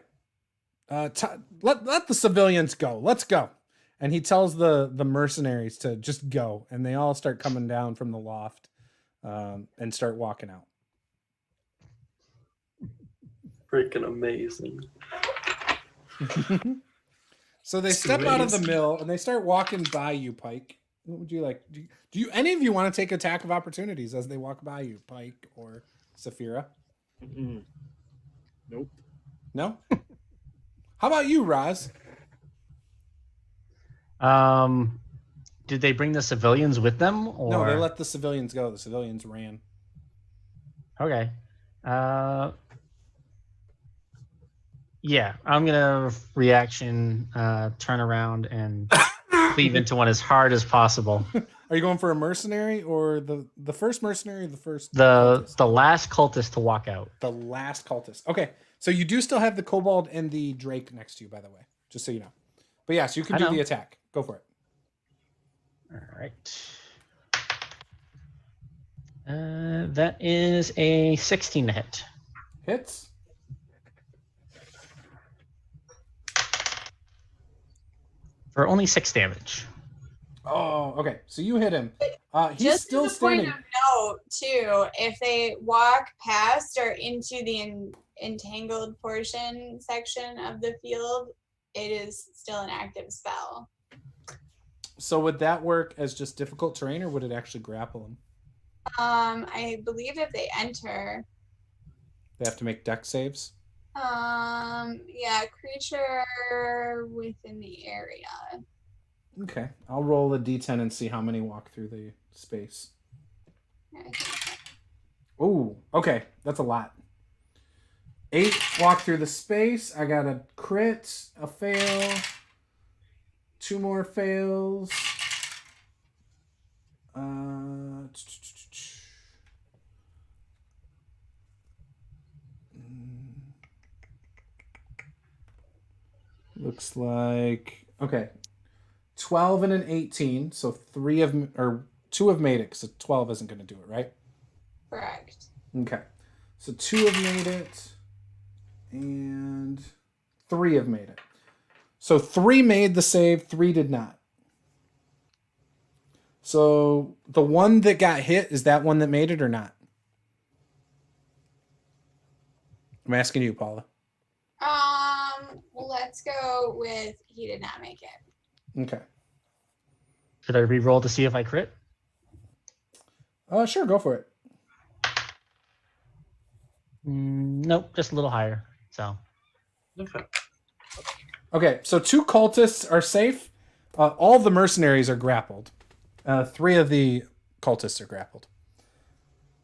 Let the civilians go. Let's go. And he tells the mercenaries to just go, and they all start coming down from the loft and start walking out. Freaking amazing. So they step out of the mill and they start walking by you, Pike. What would you like? Do you any of you want to take attack of opportunities as they walk by you, Pike or Safira? Mm-mm. Nope. No? How about you, Roz? Did they bring the civilians with them? Or... No, they let the civilians go. The civilians ran. Okay. Yeah, I'm gonna reaction, turn around and cleave into one as hard as possible. Are you going for a mercenary or the first mercenary or the first? The last cultist to walk out. The last cultist. Okay, so you do still have the kobold and the drake next to you, by the way, just so you know. But yes, you can do the attack. Go for it. All right. That is a 16 to hit. Hits. For only 6 damage. Oh, okay. So you hit him. He's Just still as a standing. point of note, too, if they walk past or into the entangled portion section of the field, it is still an active spell. So would that work as just difficult terrain, or would it actually grapple them? I believe if they enter, They have to make dex saves. yeah, creature within the area. Okay, I'll roll a d10 and see how many walk through the space. Oh, okay, that's a lot. 8 walk through the space. I got a crit, a fail, 2 more fails. Looks like okay, 12 and an 18. So 2 have made it, because 12 isn't going to do it, right? Correct. Okay, so 2 have made it, and 3 have made it. So 3 made the save, 3 did not. So the one that got hit, is that one that made it or not? I'm asking you, Paula. Let's go with he did not make it. Okay. Should I re-roll to see if I crit? Sure, go for it. Nope, just a little higher. So. Okay. Okay, so 2 cultists are safe. All the mercenaries are grappled. 3 of the cultists are grappled.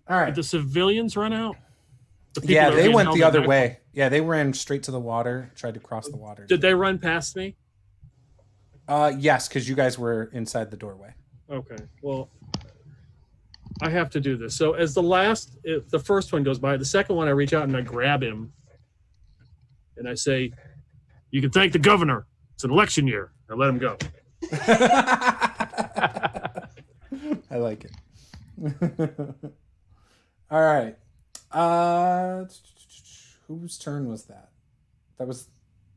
All right. Did the civilians run out? Yeah, they went the other back? way. Yeah, they ran straight to the water, tried to cross the water. Did they run past me? Yes, because you guys were inside the doorway. Okay, well, I have to do this. So as the first one goes by, the second one I reach out and I grab him. And I say, you can thank the governor. It's an election year. I let him go. I like it. All right. Whose turn was that? That was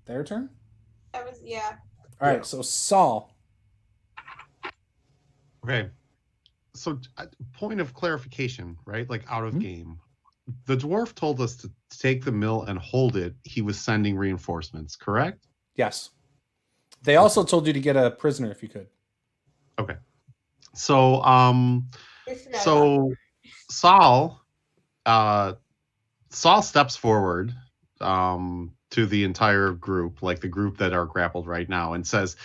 their turn? That was, yeah. All right, so Saul. Okay. So, point of clarification, right? Like out of game. The dwarf told us to take the mill and hold it. He was sending reinforcements, correct? Yes. They also told you to get a prisoner if you could. Okay. So, We forgot so Saul steps forward to the entire group, like the group that are grappled right now, and says,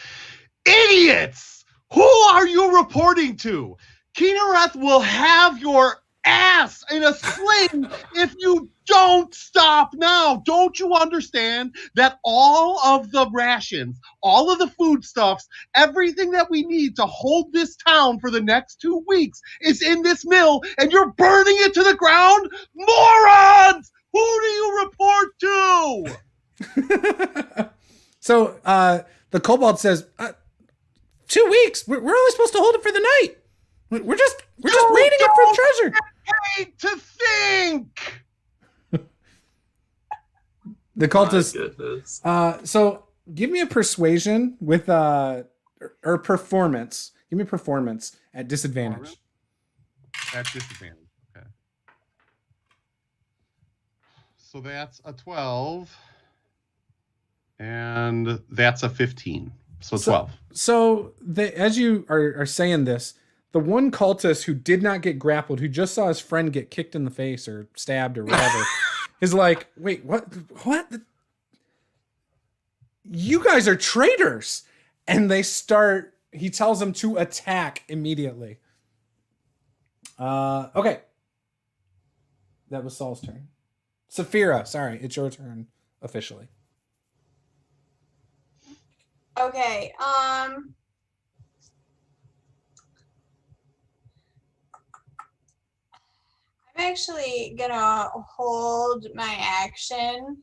"Idiots! Who are you reporting to? Keenereth will have your ass in a sling if you don't stop now. Don't you understand that all of the rations, all of the foodstuffs, everything that we need to hold this town for the next 2 weeks is in this mill, and you're burning it to the ground? Morons! Who do you report to?" So the kobold says, 2 weeks? We're only supposed to hold it for the night. We're just raiding it for the treasure. Paid to think. The cultist. Goodness. So give me a persuasion with or performance. Give me performance at disadvantage. At disadvantage. Okay. So that's a 12. And that's a 15. So 12. So as you are saying this, the one cultist who did not get grappled, who just saw his friend get kicked in the face or stabbed or whatever, is like, wait, what? You guys are traitors. And he tells them to attack immediately. Okay. That was Saul's turn. Safira, sorry, it's your turn officially. Okay. I'm actually gonna hold my action.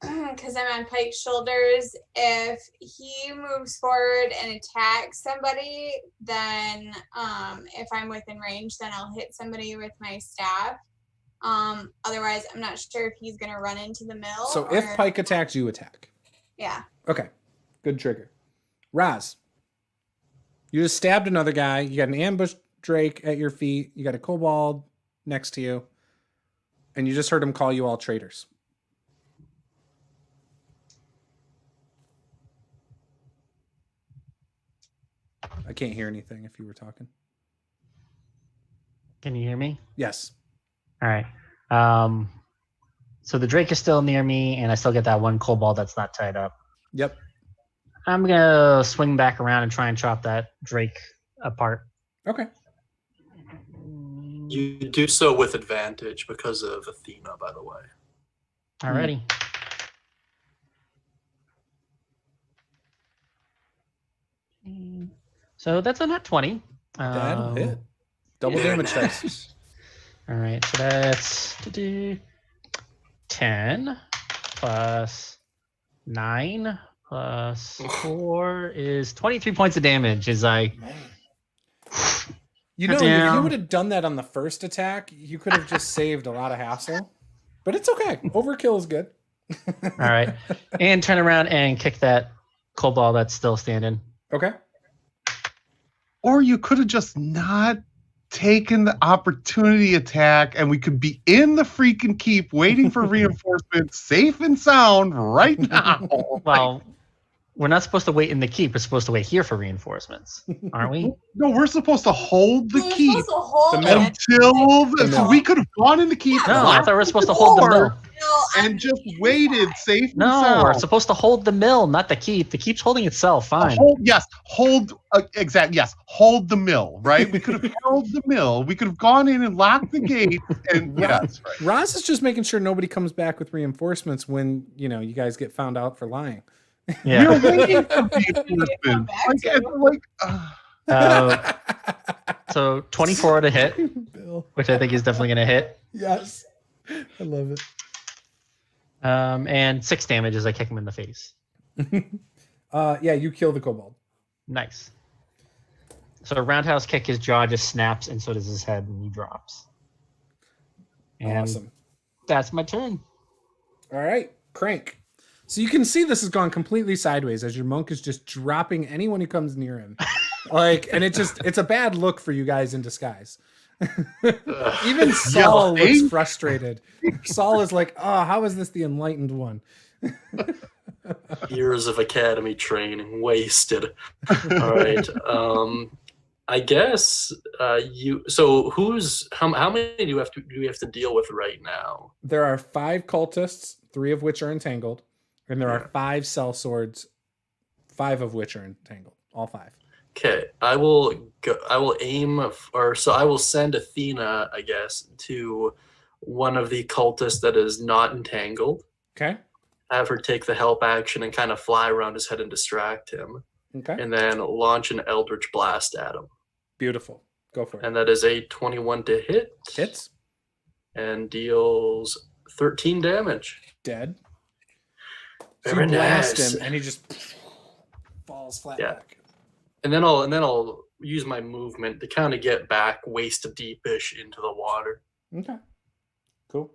Because I'm on Pike's shoulders. If he moves forward and attacks somebody, then if I'm within range, then I'll hit somebody with my staff. Otherwise, I'm not sure if he's gonna run into the mill. So if Pike attacks, you attack. Yeah. Okay. Good trigger. Raz. You just stabbed another guy. You got an ambush Drake at your feet. You got a kobold next to you. And you just heard him call you all traitors. I can't hear anything if you were talking. Can you hear me? Yes. All right. So the Drake is still near me, and I still get that one kobold that's not tied up. Yep. I'm gonna swing back around and try and chop that Drake apart. Okay. You do so with advantage because of Athena, by the way. Alrighty. So that's a nat 20. That'll hit. Double damage dice. All right, so that's 10 plus 9 plus 4 is 23 points of damage as I... You know, if you would have done that on the first attack, you could have just saved a lot of hassle. But it's okay. Overkill is good. All right. And turn around and kick that kobold that's still standing. Okay. Or you could have just not taken the opportunity attack and we could be in the freaking keep waiting for reinforcements, safe and sound right now. Well, we're not supposed to wait in the keep. We're supposed to wait here for reinforcements, aren't we? No, we're supposed to hold the keep Until so we could have gone in the keep. No, I thought we were supposed to hold the mill. And just waited safe and No, sound. we're supposed to hold the mill, not the keep. The keep's holding itself. Fine. Hold the mill, right? We could have held the mill. We could have gone in and locked the gate. And yes, right. Roz is just making sure nobody comes back with reinforcements when, you guys get found out for lying. Yeah. You're waiting for reinforcements. So 24 to hit, Bill. which I think is definitely going to hit. Yes. I love it. And 6 damage as I kick him in the face. Yeah, you kill the kobold. Nice. So a roundhouse kick, his jaw just snaps, and so does his head, and he drops. And Awesome. that's my turn. All right, Crank. So you can see this has gone completely sideways as your monk is just dropping anyone who comes near him. And it's a bad look for you guys in disguise. Even Saul looks frustrated. Saul is like, oh, how is this the enlightened one? Years of academy training wasted. All right. I guess you. So how many do we have to deal with right now? There are 5 cultists, 3 of which are entangled, and there are 5 sellswords, 5 of which are entangled. All 5. Okay, I will send Athena, I guess, to one of the cultists that is not entangled. Okay. Have her take the help action and kind of fly around his head and distract him. Okay. And then launch an Eldritch Blast at him. Beautiful. Go for it. And that is a 21 to hit. Hits. And deals 13 damage. Dead. Very So you blast nice. him, and he just falls flat back. And then I'll use my movement to kind of get back waist deep-ish into the water. Okay. Cool.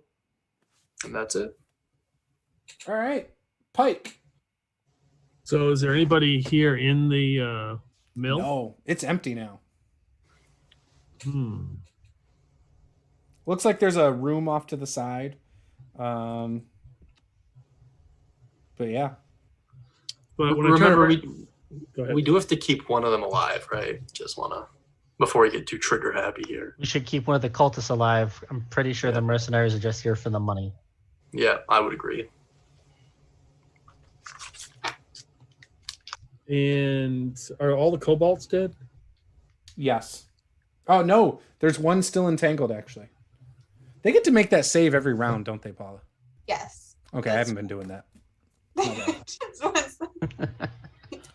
And that's it. All right, Pike. So is there anybody here in the mill? No, it's empty now. Looks like there's a room off to the side. But yeah. But when remember, we do have to keep one of them alive, right? Just want to, before we get too trigger happy here. We should keep one of the cultists alive. I'm pretty sure the mercenaries are just here for the money. Yeah, I would agree. And are all the kobolds dead? Yes. Oh no, there's one still entangled actually. They get to make that save every round, don't they, Paula? Yes. Okay, I haven't been doing that. Just once.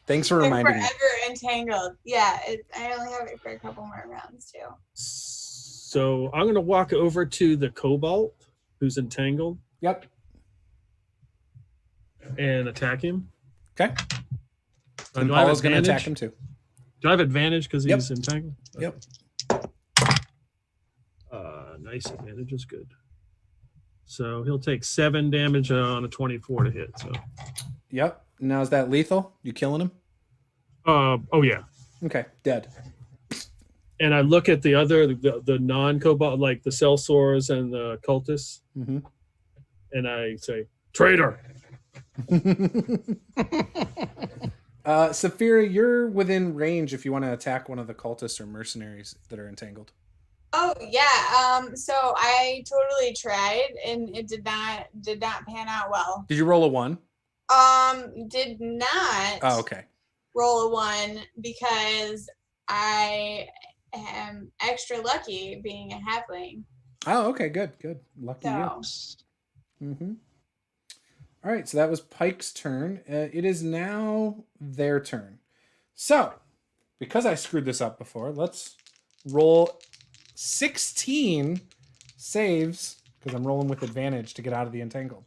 Thanks for They're reminding me. forever entangled. Yeah, I only have it for a couple more rounds too. So I'm going to walk over to the kobold who's entangled. Yep. And attack him. Okay. And Paula's going to attack him too. Do I have advantage because he's entangled? Yep. Nice advantage is good. So he'll take 7 damage on a 24 to hit. So. Yep. Now is that lethal? You killing him? Oh yeah. Okay. Dead. And I look at the other, the non-kobold, like the sellswords and the cultists, and I say, "Traitor." Safira, you're within range if you want to attack one of the cultists or mercenaries that are entangled. Oh yeah. So I totally tried and it did not pan out well. Did you roll a 1? Did not okay. roll a 1 because I am extra lucky being a halfling. Oh, okay, good. Lucky you. All right, so that was Pike's turn. It is now their turn. So, because I screwed this up before, let's roll 16 saves, because I'm rolling with advantage to get out of the entangled.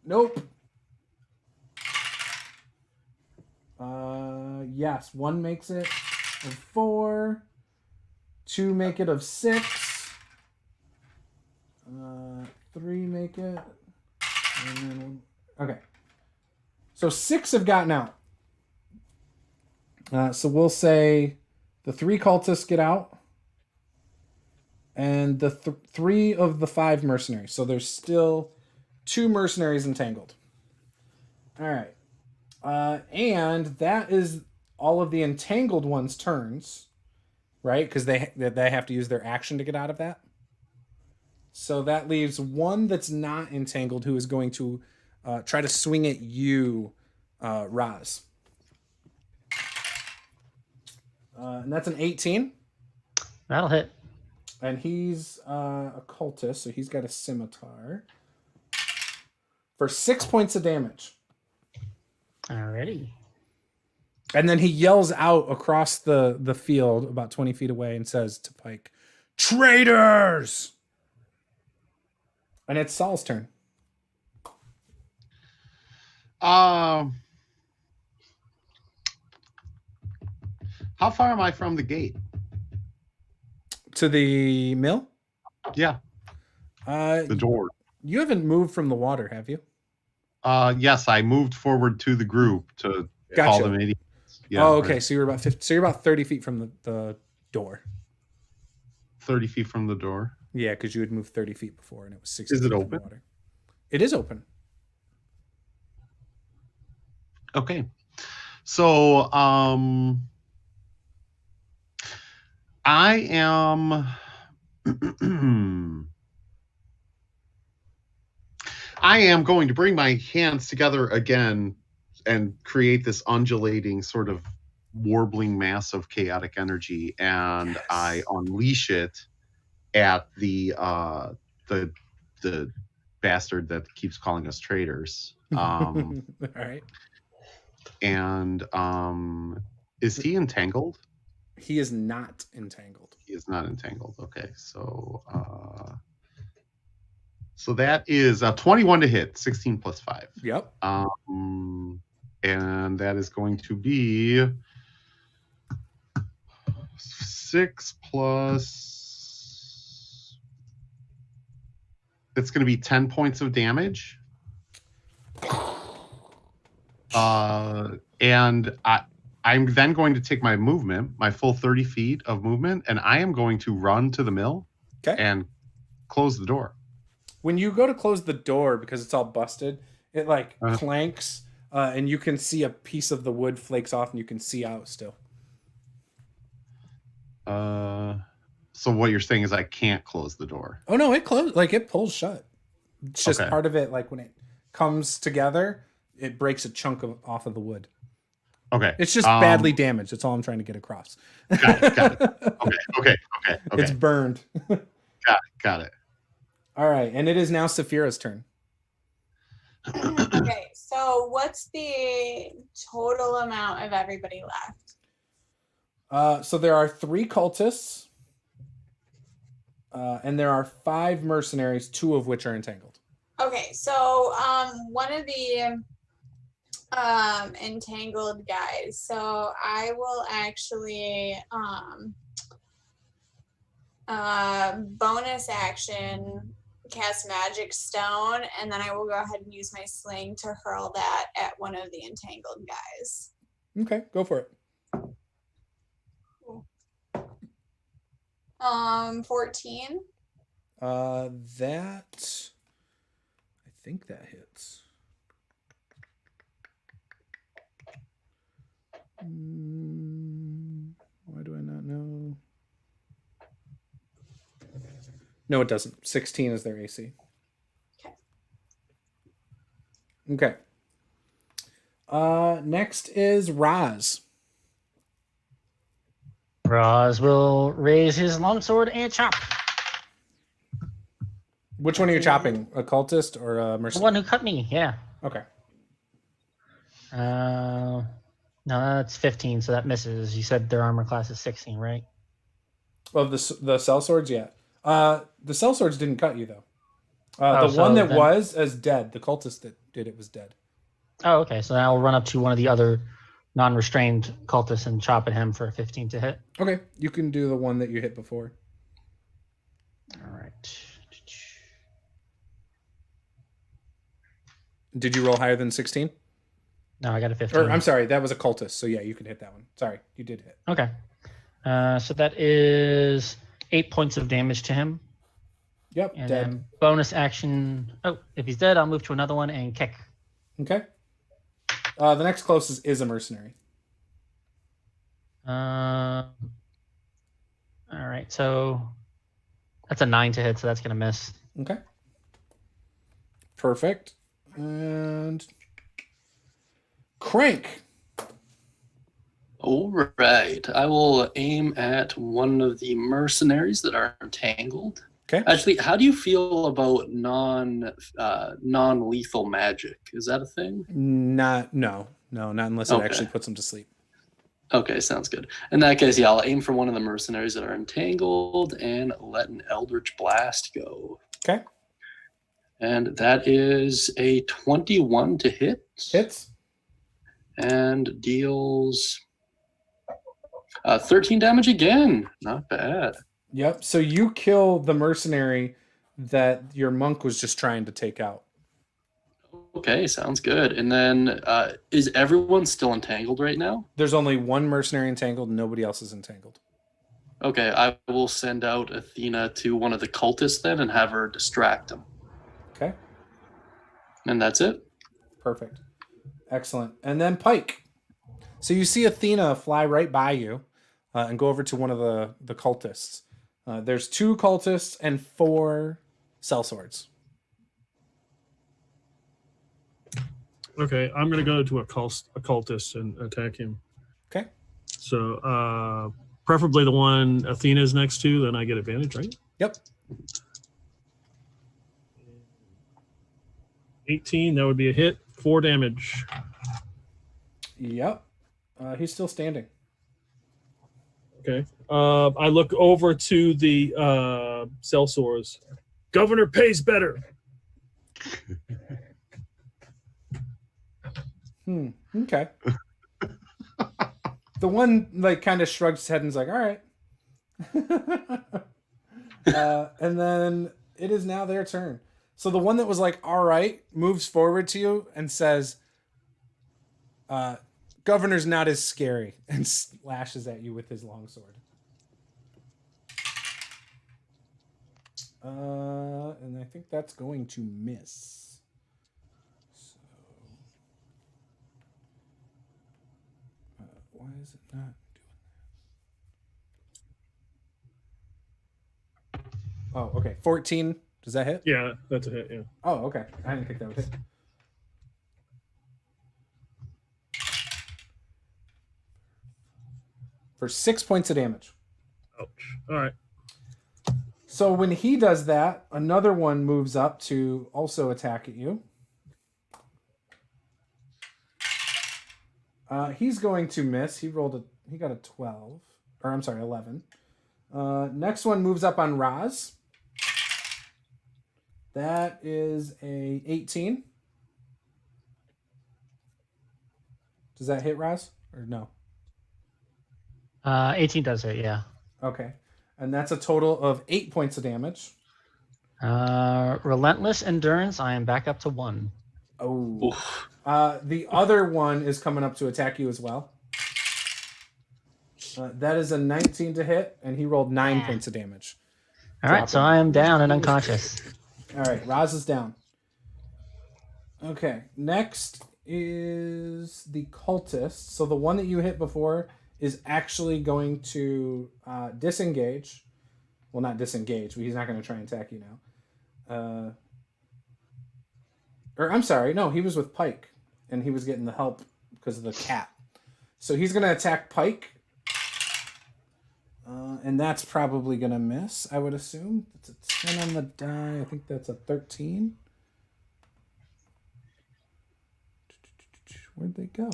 Nope. Yes, 1 makes it of 4. 2 make it of 6. 3 make it. And then, okay. So 6 have gotten out. So we'll say the 3 cultists get out. And the 3 of the 5 mercenaries. So there's still 2 mercenaries entangled. All right. And that is all of the entangled ones' turns, right? Because they have to use their action to get out of that. So that leaves 1 that's not entangled who is going to try to swing at you, Raz. And that's an 18. That'll hit. And he's a cultist, so he's got a scimitar. For 6 points of damage. Alrighty. And then he yells out across the field about 20 feet away and says to Pike, "Traitors!" And it's Saul's turn. How far am I from the gate? To the mill? Yeah. The door. You haven't moved from the water, have you? Yes, I moved forward to the group to call them idiots. Yeah, oh, okay. Right. So you're about 50, so you're about 30 feet from the door. 30 feet from the door. Yeah, because you had moved 30 feet before, and it was 60 Is feet it from open? the water. It is open. Okay. So I am I am going to bring my hands together again and create this undulating sort of warbling mass of chaotic energy, and yes. I unleash it at the bastard that keeps calling us traitors. All right. And is he entangled? He is not entangled. He is not entangled. Okay, so that is 21 to hit, 16 plus 5. Yep. And that is going to be 6 plus It's going to be 10 points of damage. And I'm then going to take my movement, my full 30 feet of movement, and I am going to run to the mill and close the door. When you go to close the door, because it's all busted, it like clanks, and you can see a piece of the wood flakes off, and you can see out still. So what you're saying is I can't close the door. Oh no, it closes, like it pulls shut. It's just part of it, like when it comes together, it breaks a chunk off of the wood. Okay. It's just badly damaged. That's all I'm trying to get across. Got it. Okay. It's burned. Got it. All right, and it is now Safira's turn. Okay, so what's the total amount of everybody left? So there are 3 cultists, and there are 5 mercenaries, 2 of which are entangled. Okay, so one of the entangled guys. So I will actually bonus action cast Magic Stone, and then I will go ahead and use my sling to hurl that at one of the entangled guys. Okay, go for it. 14. That I think that hits. Why do I not know? No, it doesn't. 16 is their AC. Okay. Next is Raz. Raz will raise his longsword and chop. Which one are you chopping? A cultist or a The mercenary? one who cut me, yeah. Okay. No, that's 15, so that misses. You said their armor class is 16, right? Well, the sellswords, yeah. The sellswords didn't cut you though. The so one that then- was dead. The cultist that did it was dead. Oh, okay. So now I'll run up to one of the other non-restrained cultists and chop at him for a 15 to hit. Okay, you can do the one that you hit before. All right. Did you roll higher than 16? No, I got a 15. Or I'm sorry, that was a cultist. So yeah, you can hit that one. Sorry, you did hit. Okay. So that is 8 points of damage to him. Yep, And dead. then bonus action. Oh, if he's dead, I'll move to another one and kick. Okay. The next closest is a mercenary. All right. So that's a 9 to hit, so that's going to miss. Okay. Perfect. And Crank. All right. I will aim at one of the mercenaries that are entangled. Okay. Actually, how do you feel about non-lethal magic? Is that a thing? No, not unless it Okay. actually puts him to sleep. Okay, sounds good. In that case, yeah, I'll aim for one of the mercenaries that are entangled and let an Eldritch Blast go. Okay. And that is a 21 to hit. Hits. And deals 13 damage again. Not bad. Yep. So you kill the mercenary that your monk was just trying to take out. Okay, sounds good. And then is everyone still entangled right now? There's only one mercenary entangled, and nobody else is entangled. Okay, I will send out Athena to one of the cultists then and have her distract him. Okay. And that's it. Perfect. Excellent. And then Pike. So you see Athena fly right by you and go over to one of the cultists. There's 2 cultists and 4 sellswords. Okay, I'm gonna go to a cultist and attack him. Okay. So preferably the one Athena's next to, then I get advantage, right? Yep. 18, that would be a hit. 4 damage. Yep. He's still standing. Okay. I look over to the sellswords. Governor pays better. Okay. The one like kind of shrugs his head and is like, all right. And then it is now their turn. So the one that was like, all right, moves forward to you and says, Governor's not as scary, and slashes at you with his longsword. And I think that's going to miss. So, why is it not doing that? Oh, okay. 14. Does that hit? Yeah, that's a hit. Yeah. Oh, okay. I didn't think that would hit. For 6 points of damage. Ouch. All right. So when he does that, another one moves up to also attack at you. He's going to miss. He got a 12. Or I'm sorry, 11. Next one moves up on Raz. That is a 18. Does that hit Raz? Or no? 18 does hit, yeah. Okay. And that's a total of 8 points of damage. Relentless Endurance, I am back up to 1. Oh. The other one is coming up to attack you as well. That is a 19 to hit, and he rolled 9 points of damage. All right, so I am down and unconscious. All right, Raz is down. Okay, next is the cultist. So the one that you hit before is actually going to disengage. Well, not disengage, but he's not going to try and attack you now. Or I'm sorry, no, he was with Pike, and he was getting the help because of the cat. So he's going to attack Pike, and that's probably going to miss, I would assume. It's a 10 on the die. I think that's a 13. Where'd they go?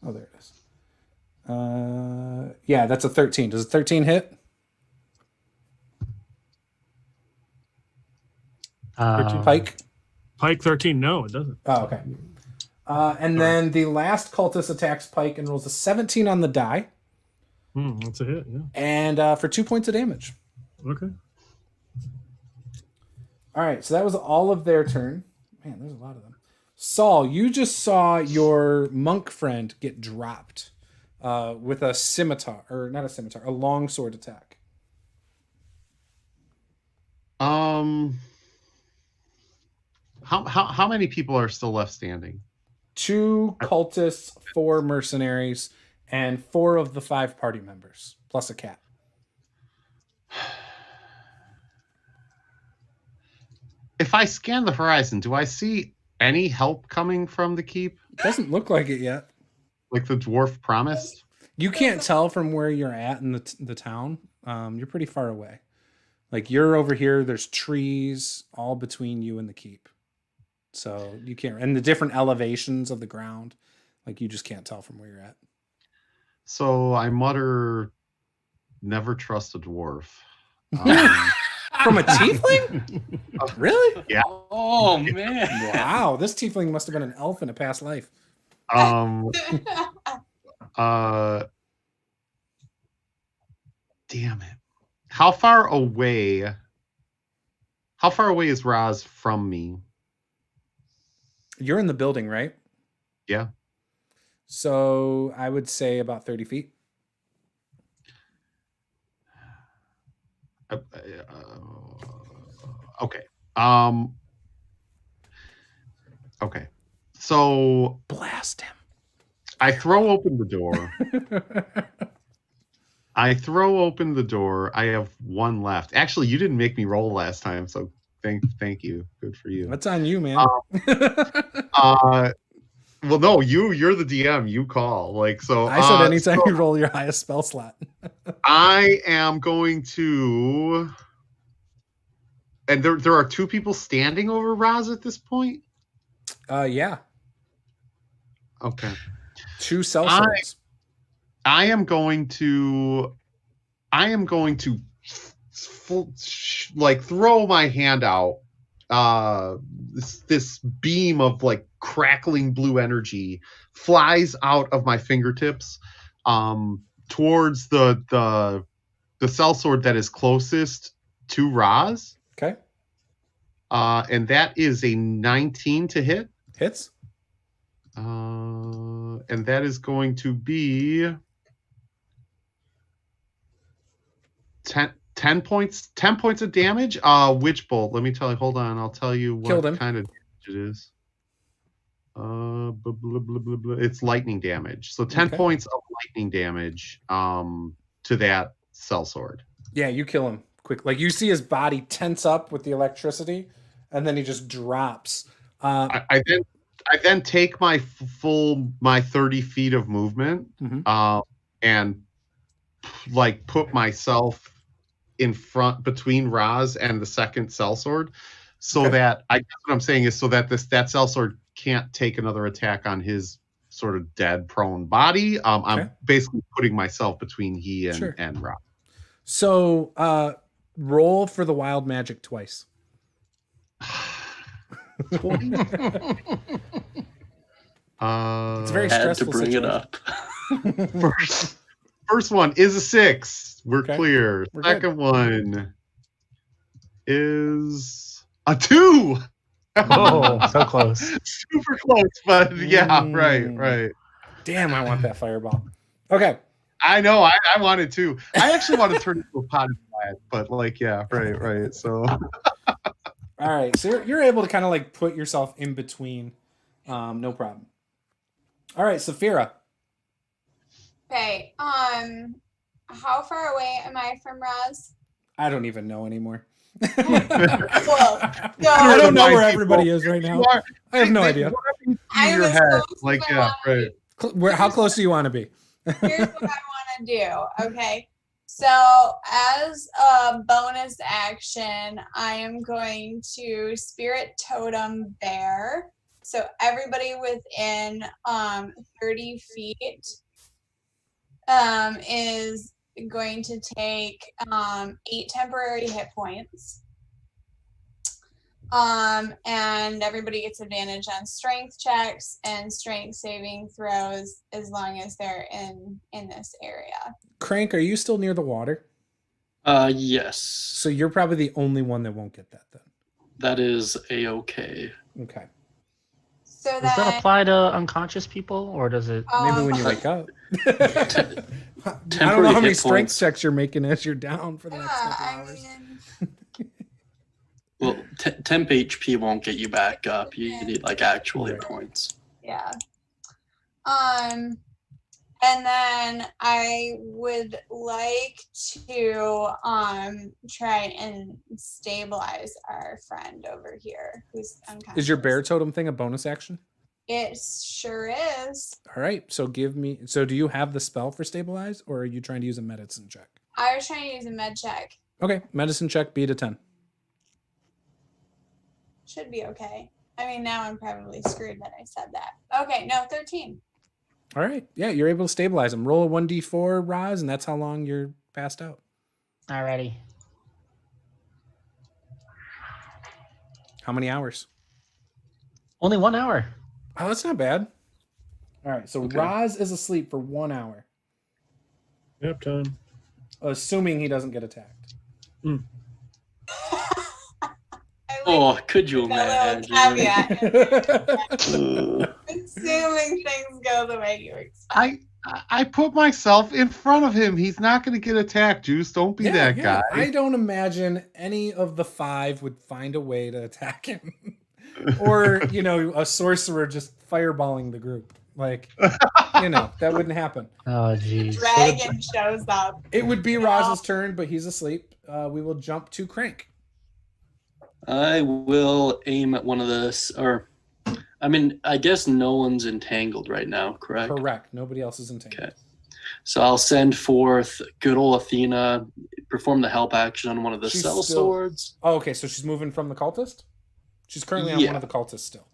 Oh, there it is. Yeah, that's a 13. Does a 13 hit? 13. Pike? Pike 13. No, it doesn't. Oh, okay. And then the last cultist attacks Pike and rolls a 17 on the die. That's a hit, yeah. And for 2 points of damage. Okay. All right, so that was all of their turn. Man, there's a lot of them. Saul, you just saw your monk friend get dropped with a scimitar, or not a scimitar, a longsword attack. How many people are still left standing? 2 cultists, 4 mercenaries, and 4 of the 5 party members, plus a cat. If I scan the horizon, do I see any help coming from the keep? It doesn't look like it yet. Like the dwarf promised? You can't tell from where you're at in the town. You're pretty far away. Like you're over here, there's trees all between you and the keep. So you can't, and the different elevations of the ground, like you just can't tell from where you're at. So I mutter, never trust a dwarf. From a tiefling? Really? Yeah. Oh man! Wow, this tiefling must have been an elf in a past life. Damn it. How far away is Raz from me? You're in the building, right? Yeah. So I would say about 30 feet. Okay. Okay. So blast him. I throw open the door. I have 1 left. Actually, you didn't make me roll last time, so thank you. Good for you. That's on you, man. Well, no, you're the DM. You call. Like so. I said anytime you roll your highest spell slot. I am going to. And there are 2 people standing over Raz at this point? Yeah. Okay. 2 sellswords. I am going to throw my hand out. This beam of like crackling blue energy flies out of my fingertips towards the sellsword that is closest to Raz. Okay. And that is a 19 to hit. Hits. And that is going to be 10 points of damage. Witch bolt. Let me tell you. Hold on. I'll tell you what kind of damage it is. It's lightning damage. So 10 points of lightning damage to that sellsword. Yeah, you kill him quick. Like you see his body tense up with the electricity, and then he just drops. I then take my 30 feet of movement and like put myself in front between Raz and the second sellsword, so that I guess what I'm saying is so that that sellsword can't take another attack on his sort of dead prone body. I'm basically putting myself between he and Raz. So roll for the wild magic twice. 20. It's very stressful. To bring it up. First one is a 6. We're clear. We're Second one is a 2. Oh, so close. Super close, but yeah, right. Damn, I want that fireball. Okay. I know, I wanted to. I actually want to turn it into a potted plant, but like, yeah, right. So all right, so you're able to kind of like put yourself in between. No problem. All right, Safira. Okay. How far away am I from Raz? I don't even know anymore. Well, no, I don't know where everybody is right now. I have no idea. I your was head, close like, to yeah, right. How close do you want to be? Here's what I want to do. Okay. So as a bonus action, I am going to Spirit Totem Bear. So everybody within 30 feet is going to take 8 temporary hit points. And everybody gets advantage on strength checks and strength saving throws as long as they're in this area. Crank, are you still near the water? Yes. So you're probably the only one that won't get that then. That is a-okay. Okay. So Does that apply to unconscious people, or does it? Maybe when you wake up. I don't know how many strength checks you're making as you're down for the next couple hours. Well, temp HP won't get you back up. You need like actual hit points. Yeah. And then I would like to try and stabilize our friend over here who's unconscious. Is your bear totem thing a bonus action? It sure is. All right. So do you have the spell for stabilize, or are you trying to use a medicine check? I was trying to use a med check. Okay. Medicine check, beat a 10. Should be okay. I mean, now I'm probably screwed that I said that. Okay, no, 13. All right. Yeah, you're able to stabilize him. Roll a 1d4, Roz, and that's how long you're passed out. Alrighty. How many hours? Only 1 hour. Oh, that's not bad. All right, so Roz is asleep for 1 hour. Nap time. Assuming he doesn't get attacked. Oh, could you imagine? Assuming things go the way you expect. I put myself in front of him. He's not going to get attacked, Juice. Don't be that guy. I don't imagine any of the 5 would find a way to attack him. Or, a sorcerer just fireballing the group. Like, that wouldn't happen. Oh, geez. Dragon shows up. It would be Roz's turn, but he's asleep. We will jump to Crank. I will aim at one of this, I guess no one's entangled right now, correct? Correct. Nobody else is entangled. Okay. So I'll send forth good old Athena, perform the help action on one of the cell swords. Oh, okay. So she's moving from the cultist? She's currently on one of the cultists still.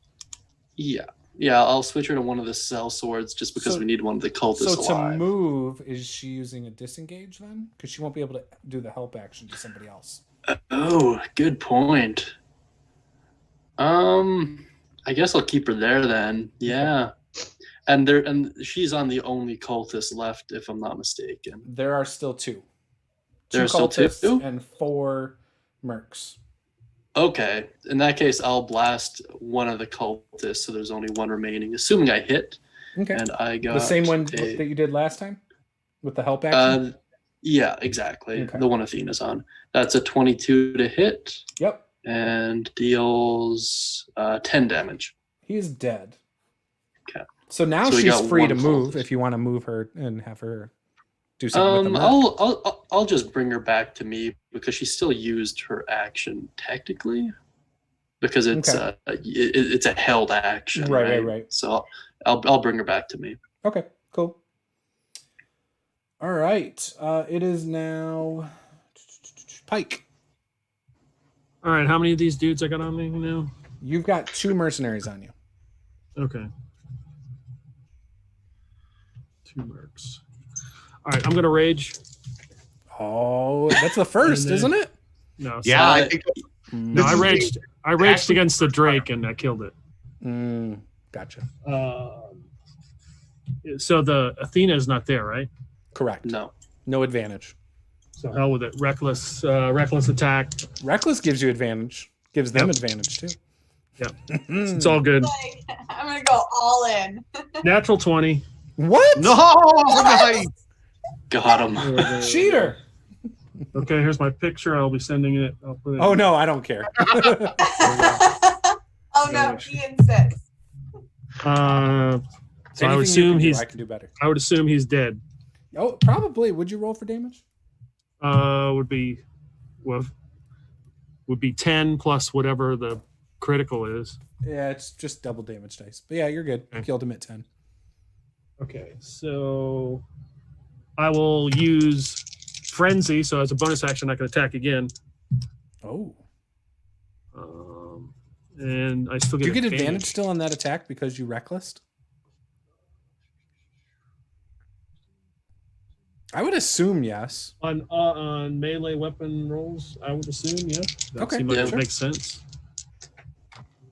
Yeah. Yeah, I'll switch her to one of the cell swords just because we need one of the cultists alive. So to move, is she using a disengage then? Because she won't be able to do the help action to somebody else. Oh, good point. I guess I'll keep her there then. Yeah. And she's on the only cultist left, if I'm not mistaken. There are still 2. There are still 2? And 4 mercs. Okay. In that case, I'll blast one of the cultists, so there's only one remaining, assuming I hit. Okay. And I got The same one that you did last time with the help action? Yeah, exactly. Okay. The one Athena's on. That's a 22 to hit. Yep. And deals 10 damage. He's dead. Okay. So now So we she's got free one to move cultist. if you want to move her and have her do something with the merc. I'll just bring her back to me because she still used her action technically, because it's it's a held action. Right. So I'll bring her back to me. Okay, cool. All right. It is now Pike. All right, how many of these dudes I got on me now? You've got 2 mercenaries on you. Okay. 2 mercs. All right, I'm gonna rage. Oh, that's the first, isn't it? No. Yeah, I think. No, I raged. I raged against the Drake and I killed it. Gotcha. So the Athena is not there, right? Correct. No advantage. So hell with it. Reckless attack. Reckless gives you advantage. Gives them advantage too. Yep. It's all good. Like, I'm gonna go all in. Natural 20. What? No, nice. Got him. Cheater. Okay, here's my picture. I'll be sending it. I'll put it. Oh no, I don't care. Oh no, he insists. So I Anything would assume I can do better. I would assume he's dead. Oh, probably. Would you roll for damage? Would be 10 plus whatever the critical is. Yeah, it's just double damage dice. But yeah, you're good. Okay. Killed him at 10. Okay, so I will use Frenzy. So as a bonus action, I can attack again. Oh. And I still get Do you get advantage still on that attack because you recklessed? I would assume yes. On melee weapon rolls, I would assume, yeah. That seems like it makes sense.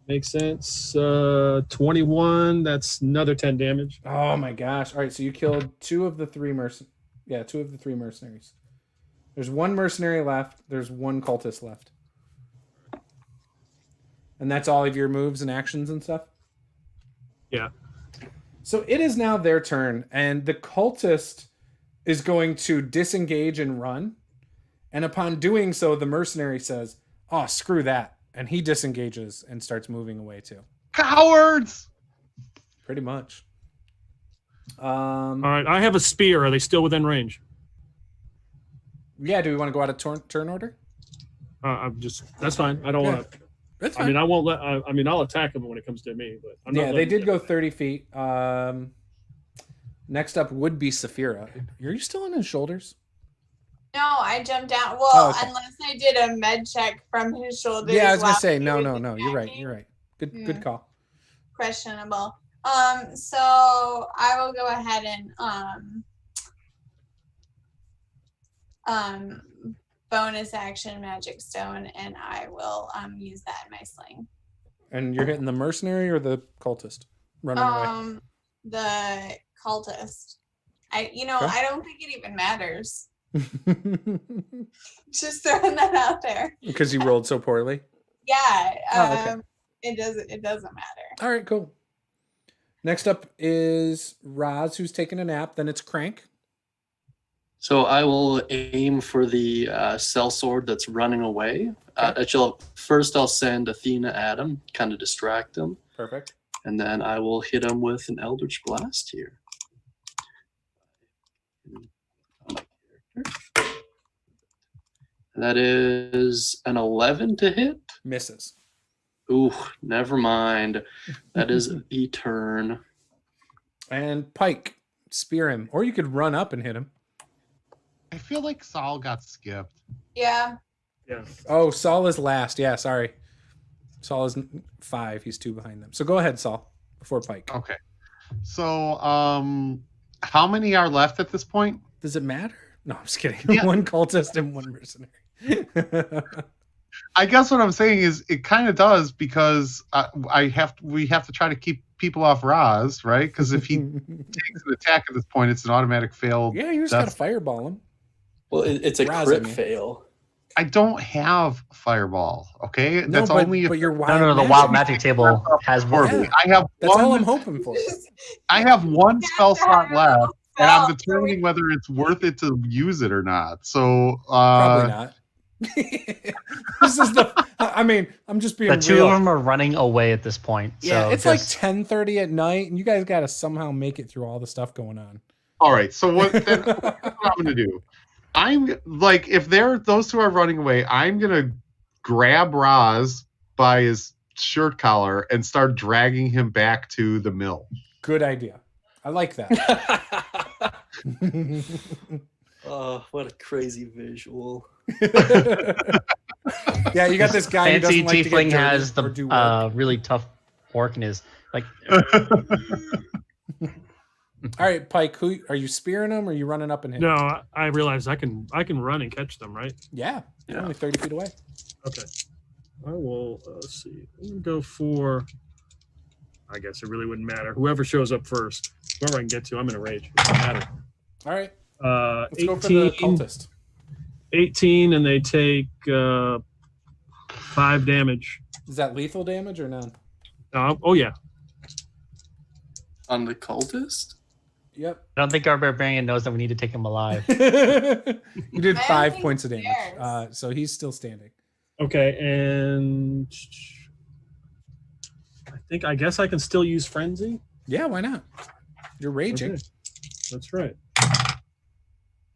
Makes sense. 21, that's another 10 damage. Oh my gosh. All right, so you killed 2 of the 3 mercenaries. There's 1 mercenary left. There's 1 cultist left. And that's all of your moves and actions and stuff? Yeah. So it is now their turn, and the cultist is going to disengage and run. And upon doing so, the mercenary says, "Oh, screw that." And he disengages and starts moving away too. Cowards! Pretty much. All right, I have a spear. Are they still within range? Yeah, do we want to go out of turn order? That's fine. I don't want to. That's fine. I mean, I won't let. I'll attack them when it comes to me. But I'm not they did go 30 feet. Next up would be Safira. Are you still on his shoulders? No, I jumped out. Well, unless I did a med check from his shoulders. Yeah, I was gonna say no. You're right. Good call. Questionable. So I will go ahead and bonus action magic stone, and I will use that in my sling. And you're hitting the mercenary or the cultist running away? The cultist. I don't think it even matters. Just throwing that out there. Because you rolled so poorly? Yeah. It doesn't matter. All right, cool. Next up is Roz, who's taking a nap. Then it's Crank. So I will aim for the sellsword that's running away. First, I'll send Athena at him, kind of distract him. Perfect. And then I will hit him with an Eldritch Blast here. That is an 11 to hit. Misses. Ooh, never mind. That is a turn. And Pike, spear him. Or you could run up and hit him. I feel like Saul got skipped. Yeah. Oh, Saul is last. Yeah, sorry. Saul is 5. He's 2 behind them. So go ahead, Saul, before Pike. Okay. So, how many are left at this point? Does it matter? No, I'm just kidding. Yeah. 1 cultist and 1 mercenary. I guess what I'm saying is it kind of does, because we have to try to keep people off Roz, right? Because if he takes an attack at this point, it's an automatic fail. Yeah, you just got to fireball him. Well, it's a Roz, crit fail. I don't have fireball. Okay, No, that's but, only if but your No, wild no, the magic. wild magic table has one. horribly. Yeah. I have That's all one. I'm hoping for. I have one spell slot left, and I'm Spell, determining whether it's worth it to use it or not. So Probably not. This is the. I mean, I'm just being The two real. of them are running away at this point. Yeah, so it's just- like 10:30 at night, and you guys got to somehow make it through all the stuff going on. all right. So what I'm going to do? I'm like, if those two are running away, I'm going to grab Roz by his shirt collar and start dragging him back to the mill. Good idea. I like that. Oh, what a crazy visual. Yeah, you got this guy who Fancy doesn't like to get Tiefling dirty has or do the work. really tough orc in his like. All right, Pike, who are you spearing him or are you running up and hitting? No, I realize I can run and catch them, right? Yeah, you're Yeah. only 30 feet away. Okay. I will let's see. I'm gonna go for. I guess it really wouldn't matter. Whoever shows up first, whoever I can get to, I'm in a rage. It doesn't matter. All right, 18, let's go for the cultist. 18, and they take 5 damage. Is that lethal damage or none? Oh yeah. On the cultist? Yep. I don't think our barbarian knows that we need to take him alive. You did I don't 5 think points of he damage, cares. so he's still standing. Okay, and I guess I can still use frenzy. Yeah, why not? You're raging. Okay. That's right.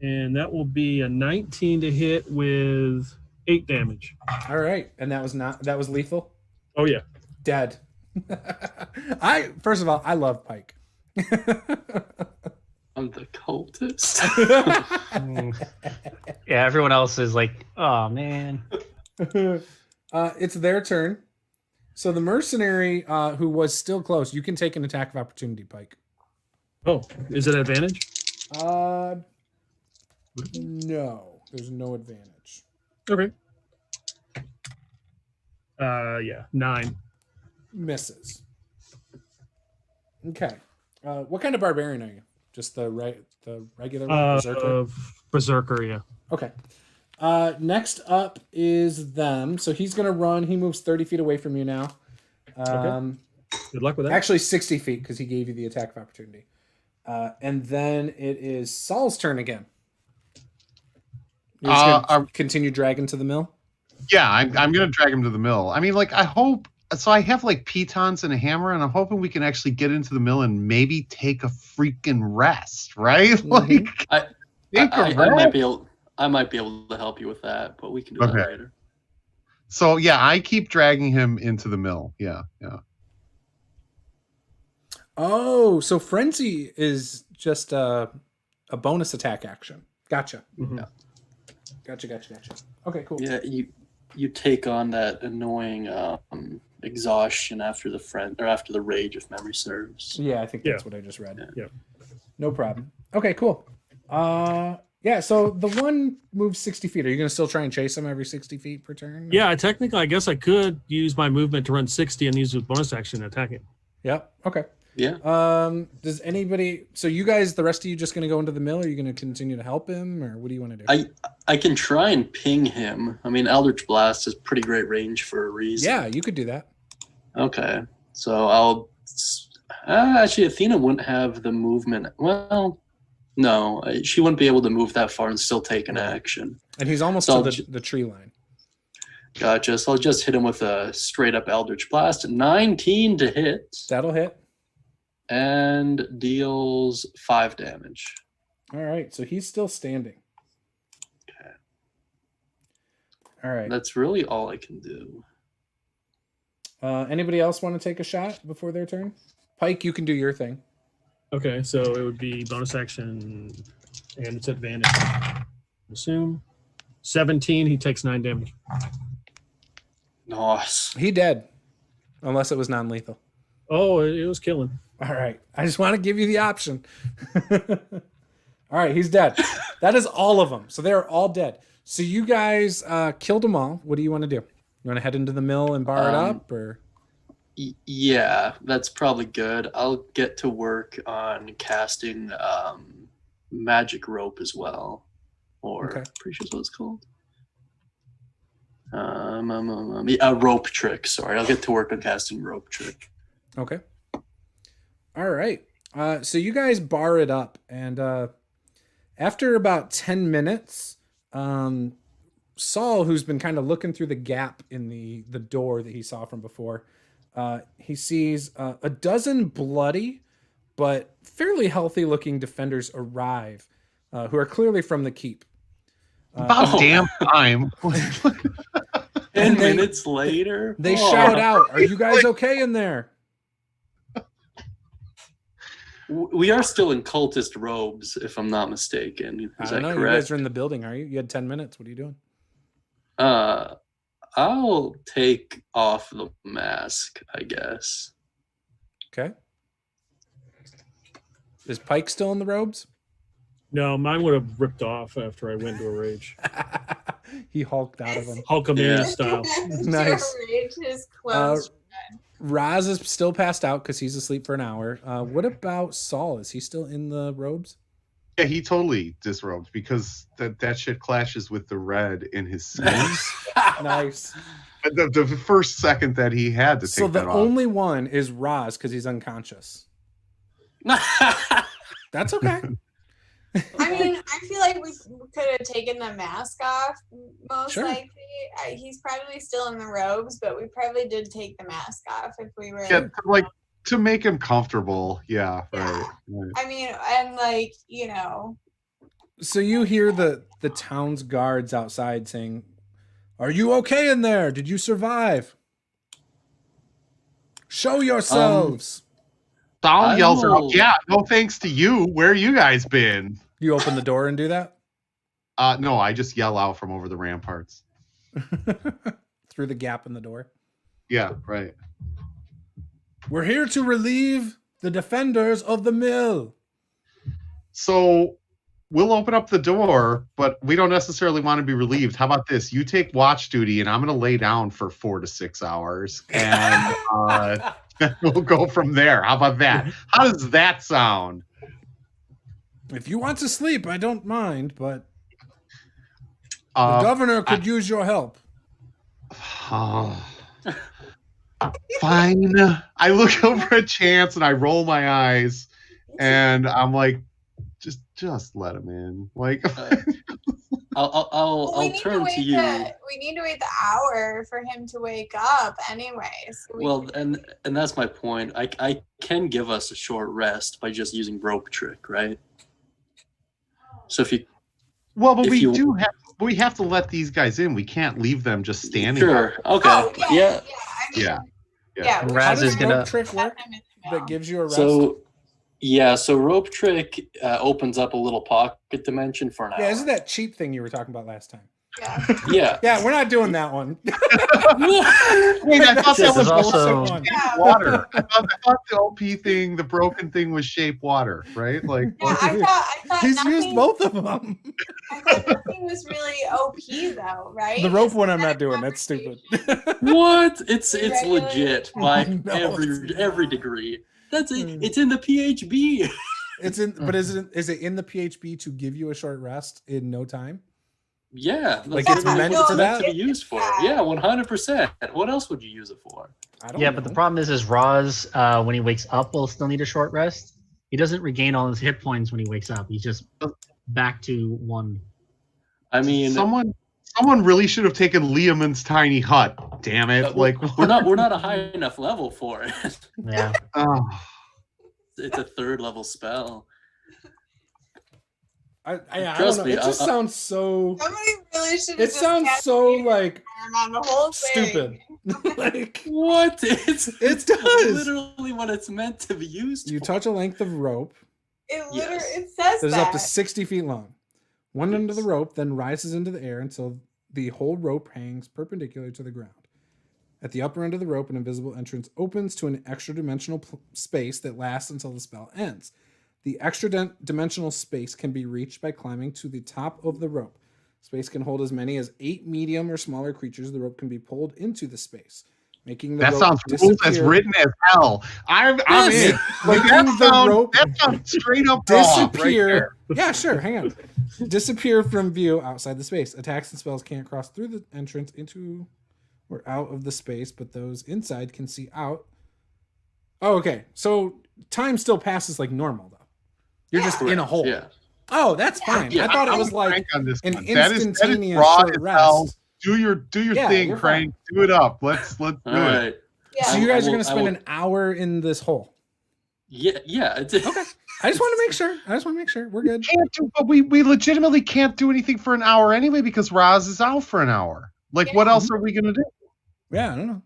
And that will be a 19 to hit with 8 damage. All right, and that was lethal. Oh yeah. Dead. First of all, I love Pike. I'm the cultist? Yeah, everyone else is like, oh man. It's their turn. So the mercenary who was still close, you can take an attack of opportunity, Pike. Oh, is it advantage? No, there's no advantage. Okay. Yeah, 9. Misses. Okay. What kind of barbarian are you? Just the regular one, berserker? Berserker, yeah. Okay. Next up is them. So he's gonna run. He moves 30 feet away from you now. Okay. Good luck with that. Actually 60 feet because he gave you the attack of opportunity. And then it is Saul's turn again. You're just gonna continue dragging to the mill? Yeah, I'm going to drag him to the mill. I mean, like, I hope. So I have like pitons and a hammer, and I'm hoping we can actually get into the mill and maybe take a freaking rest, right? Mhm. Like, I might be able to help you with that, but we can do that Okay. later. So yeah, I keep dragging him into the mill. Yeah. Oh, so frenzy is just a bonus attack action. Gotcha. Mhm. Gotcha. Okay, cool. Yeah, you take on that annoying exhaustion after the rage, if memory serves. Yeah, I think that's Yeah. what I just read. Yeah. No problem. Okay, cool. Yeah, so the one moves 60 feet. Are you going to still try and chase him every 60 feet per turn? Yeah, technically, I guess I could use my movement to run 60 and use with bonus action and attack it. Yep. Okay. Yeah. Does anybody? So you guys, the rest of you, just going to go into the mill? Or are you going to continue to help him, or what do you want to do? I can try and ping him. I mean, Eldritch Blast is pretty great range for a reason. Yeah, you could do that. Okay. So I'll actually, Athena wouldn't have the movement. Well, no, she wouldn't be able to move that far and still take an action. And he's almost So to the tree line. Gotcha. So I'll just hit him with a straight up Eldritch Blast. 19 to hit That'll hit. and deals 5 damage. All right, so he's still standing. Okay. All right. That's really all I can do. Anybody else want to take a shot before their turn? Pike, you can do your thing. Okay, so it would be bonus action and it's advantage. Assume 17, he takes 9 damage. Nice. He dead, unless it was non-lethal. Oh, it was killing. All right, I just want to give you the option. All right, he's dead. That is all of them. So they're all dead. So you guys killed them all. What do you want to do? You want to head into the mill and bar it up, or? Yeah, that's probably good. I'll get to work on casting magic rope as well. Or Okay. pretty sure that's what it's called. A rope trick. Sorry, I'll get to work on casting rope trick. Okay. All right. So you guys bar it up, and after about 10 minutes, Saul, who's been kind of looking through the gap in the door that he saw from before, he sees a dozen bloody but fairly healthy-looking defenders arrive, who are clearly from the keep. About damn time. 10 minutes later, they shout out, "Are you guys okay in there?" We are still in cultist robes, if I'm not mistaken. Is that correct? You guys are in the building, are you? You had 10 minutes. What are you doing? I'll take off the mask, I guess. Okay. Is Pike still in the robes? No, mine would have ripped off after I went into a rage. He hulked out of them. Hulkamania style. Nice. His clothes. Raz is still passed out because he's asleep for an hour. What about Saul? Is he still in the robes? Yeah, he totally disrobed because that shit clashes with the red in his sleeves. Nice. The first second that he had to take So the that off. only one is Raz because he's unconscious. That's okay. I mean, I feel like we could have taken the mask off, most Sure. likely. He's probably still in the robes, but we probably did take the mask off if we were. Yeah, like to make him comfortable. Yeah, right. I mean, and like, you know. So you hear the town's guards outside saying, "Are you okay in there? Did you survive? Show yourselves." Saul yells out, "Yeah, no thanks to you. Where you guys been?" You open the door and do that? No, I just yell out from over the ramparts. Through the gap in the door. Yeah, right. "We're here to relieve the defenders of the mill." So we'll open up the door, but we don't necessarily want to be relieved. How about this? You take watch duty, and I'm going to lay down for 4 to 6 hours, and we'll go from there. How about that? How does that sound? If you want to sleep, I don't mind, but the governor could use your help. Fine. I look over at Chance and I roll my eyes, and I'm like, just let him in. Like, I'll turn to you. We need to wait the hour for him to wake up, anyways. And that's my point. I can give us a short rest by just using rope trick, right? So if you, well, but we have to let these guys in. We can't leave them just standing. Sure. Okay. Oh, Yeah. Yeah. And How Raz does is gonna. rope trick work that gives you a rest? So rope trick opens up a little pocket dimension for an hour. Yeah, isn't that cheap thing you were talking about last time? Yeah. Yeah. We're not doing that one. Wait, I thought that was also- also water. I thought the OP thing, the broken thing, was shape water, right? Like, Yeah, I thought He's nothing, used both of them. I thought nothing was really OP though, right? The rope one I'm not doing. That's stupid. What? It's Regular- legit by No, every degree. That's it. It's in the PHB. It's in, but is it in the PHB to give you a short rest in no time? Yeah, Like that's it's what meant it's for that? to be used for. Yeah, 100%. What else would you use it for? I don't Yeah, know. but the problem is Roz, when he wakes up, will still need a short rest. He doesn't regain all his hit points when he wakes up. He's just back to 1. I mean, someone really should have taken Liamon's tiny hut. Damn it! Like, we're not a high enough level for it. Yeah. Oh. It's a 3rd level spell. I don't Trust know. me, It just sounds so. Somebody really should have It just sounds kept so reading like on the whole thing. stupid. Like What? It does. Literally what it's meant to be used you for. touch a length of rope It literally Yes. it says that is that. up to 60 feet long. One end of the rope then rises into the air until the whole rope hangs perpendicular to the ground. At the upper end of the rope, an invisible entrance opens to an extra dimensional space that lasts until the spell ends. The extra dimensional space can be reached by climbing to the top of the rope. Space can hold as many as 8 medium or smaller creatures. The rope can be pulled into the space, making the that rope sounds rules as disappear. written as hell. I'm in. Like, Making the rope that sounds straight up wrong right disappear. there. Yeah, sure. Hang on. disappear from view outside the space. Attacks and spells can't cross through the entrance into or out of the space, but those inside can see out. Oh, okay. So time still passes like normal, though. You're just in a hole. Yeah. Oh, that's fine. Yeah. I thought it I'm was like Crank on this an one. That is instantaneous raw short as hell. rest. Do your Yeah, thing, you're Crank. Do it up. Let's do All it. right. Yeah. So you guys are I going to will- spend an hour in this hole. Yeah. Okay. I just want to make sure. We're good. Can't do, but we legitimately can't do anything for an hour anyway because Roz is out for an hour. Like, what else are we gonna do? Yeah, I don't know.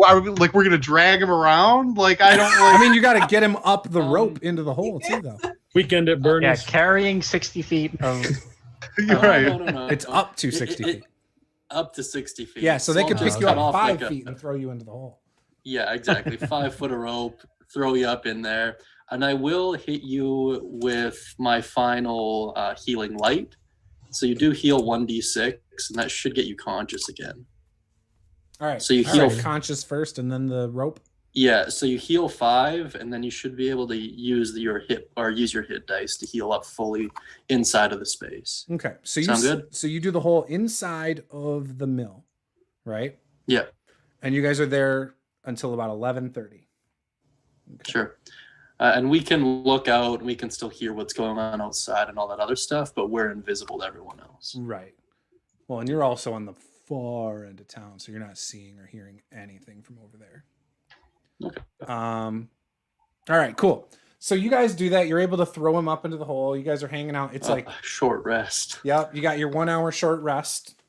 Are we, like, we're gonna drag him around? Like, I don't. I Like, mean, you got to get him up the rope into the hole too, though. Weekend at Yeah, Bernie's. carrying 60 feet of. you're right. No. It's up to 60 feet. Up to 60 feet. Yeah, so they could I'll pick just you cut up off 5 like feet and throw you into the hole. Yeah, exactly. 5 foot of rope, throw you up in there. And I will hit you with my final healing light. So you do heal 1d6, and that should get you conscious again. All right. So you All heal- right, conscious first, and then the rope. Yeah, so you heal 5, and then you should be able to use your hit dice to heal up fully inside of the space. Okay. So Sound good? So you do the hole inside of the mill, right? Yeah, And you guys are there until about 11:30. Okay. sure. And we can look out, and we can still hear what's going on outside and all that other stuff, but we're invisible to everyone else. Right. Well, and you're also on the far end of town, so you're not seeing or hearing anything from over there. Okay. All right, cool. So you guys do that. You're able to throw him up into the hole. You guys are hanging out. It's like, Short rest. yep, you got your 1 hour short rest.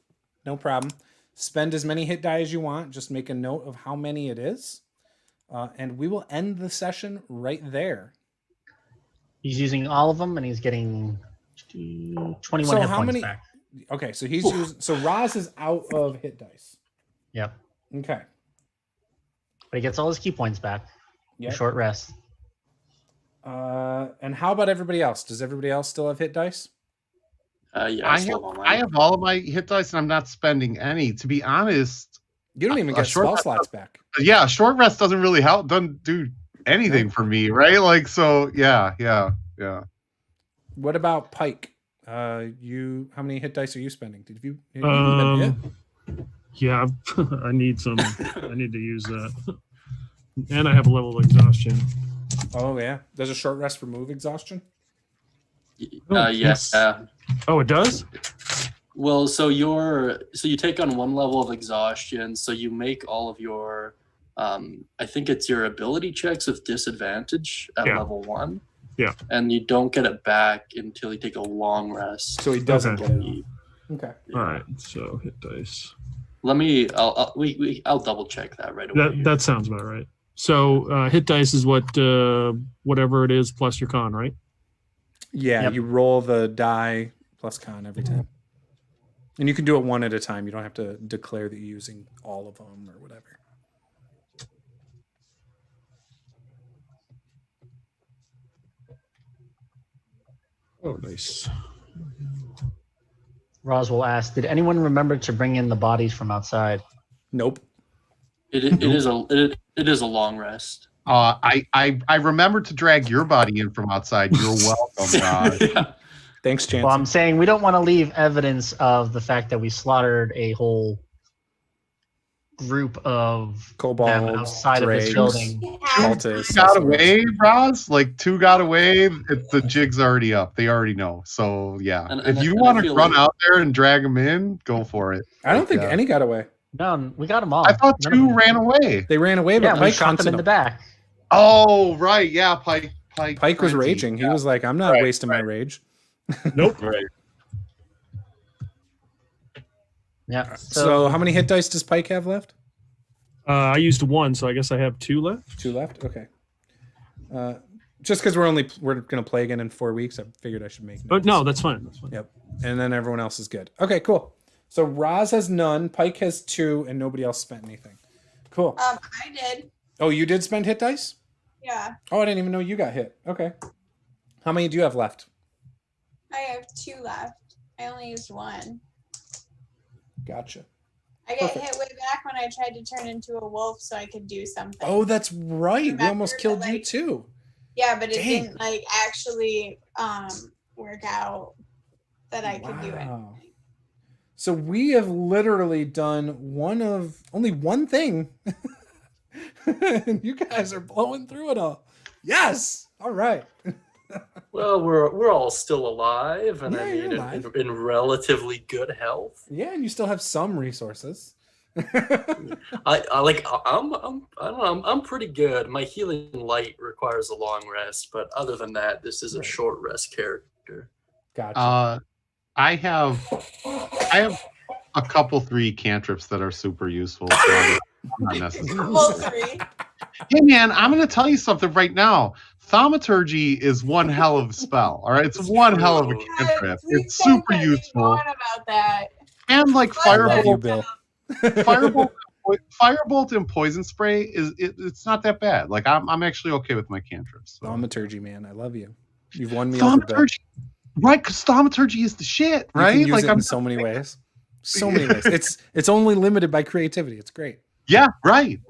No problem. Spend as many hit die as you want. Just make a note of how many it is. And we will end the session right there. He's using all of them, and he's getting 21 So hit how points many- back. Okay, so he's using. So Roz is out of hit dice. Yep. Okay. But he gets all his key points back. Yep. Short rest. And how about everybody else? Does everybody else still have hit dice? Yeah, I still have all I mine. have all of my hit dice, and I'm not spending any. To be honest, You don't even A get short spell rest- slots back. yeah, short rest doesn't really help. Doesn't do anything for me, right? Like, so yeah. What about Pike? How many hit dice are you spending? Have you been hit? Yeah, I need some. I need to use that. And I have a level of exhaustion. Oh yeah. Does a short rest remove exhaustion? Yes. Oh, it does? Well, so you take on 1 level of exhaustion, so you make all of your I think it's your ability checks with disadvantage at Yeah. level 1. Yeah. And you don't get it back until you take a long rest. So he doesn't Okay. get it. Okay. All right. So hit dice. I'll double check that right away. That sounds about right. So hit dice is what whatever it is plus your con, right? Yeah, Yep. you roll the die plus con every time. And you can do it one at a time. You don't have to declare that you're using all of them or whatever. Oh, nice. Roswell asked, "Did anyone remember to bring in the bodies from outside?" Nope. It is a long rest. I remembered to drag your body in from outside. You're welcome, Rod. Yeah. Thanks, Chance. Well, I'm saying we don't want to leave evidence of the fact that we slaughtered a whole group of them Kobolds, outside of this drakes, building. cultists. Got away, Roz. Like, 2 got away. The jig's already up. They already know. So yeah, And if I- you and I want to feel run like- out there and drag them in, go for it. I don't think Yeah. any got away. No, we got them all. I thought None of 2 them- ran away. They ran away, but Yeah, we Pike shot them hunted in the them. back. Oh right, yeah. Pike Pike was frenzied. raging. He was like, I'm not Right, wasting my rage. Nope. Right. Yeah. So how many hit dice does Pike have left? I used 1, so I guess I have 2 left. 2 left? Okay. Just because we're gonna play again in 4 weeks, I figured I should make But notes. no, that's fine. That's fine. Yep. And then everyone else is good. Okay, cool. So Roz has none, Pike has 2, and nobody else spent anything. Cool. I did. Oh, you did spend hit dice? Yeah. Oh, I didn't even know you got hit. Okay. How many do you have left? I have 2 left. I only used 1. Gotcha. I get Perfect. hit way back when I tried to turn into a wolf so I could do something. Oh, that's right. We Remember almost that, killed you like- too. Yeah, but it Dang. didn't like actually work out. that I could do it. Wow. So we have literally done only one thing. And you guys are blowing through it all. Yes. All right. Well, we're all still alive, and Yeah, I you're mean, alive. in relatively good health. Yeah, and you still have some resources. I don't know, I'm pretty good. My healing light requires a long rest, but other than that, this is a short rest character. Gotcha. I have a couple 3 cantrips that are super useful. So not necessary. Well, 3. Hey man, I'm gonna tell you something right now. Thaumaturgy is one hell of a spell. All right, it's one hell of a cantrip. It's super useful. On about that. And like I love you, firebolt, Bill. firebolt and poison spray it's not that bad. Like I'm actually okay with my cantrips. So. Thaumaturgy, man. I love you. You've won me over, Bill. Thaumaturgy, right? Because thaumaturgy is the shit, right? You can use like it in so many ways. So many ways. It's only limited by creativity. It's great. Yeah, right.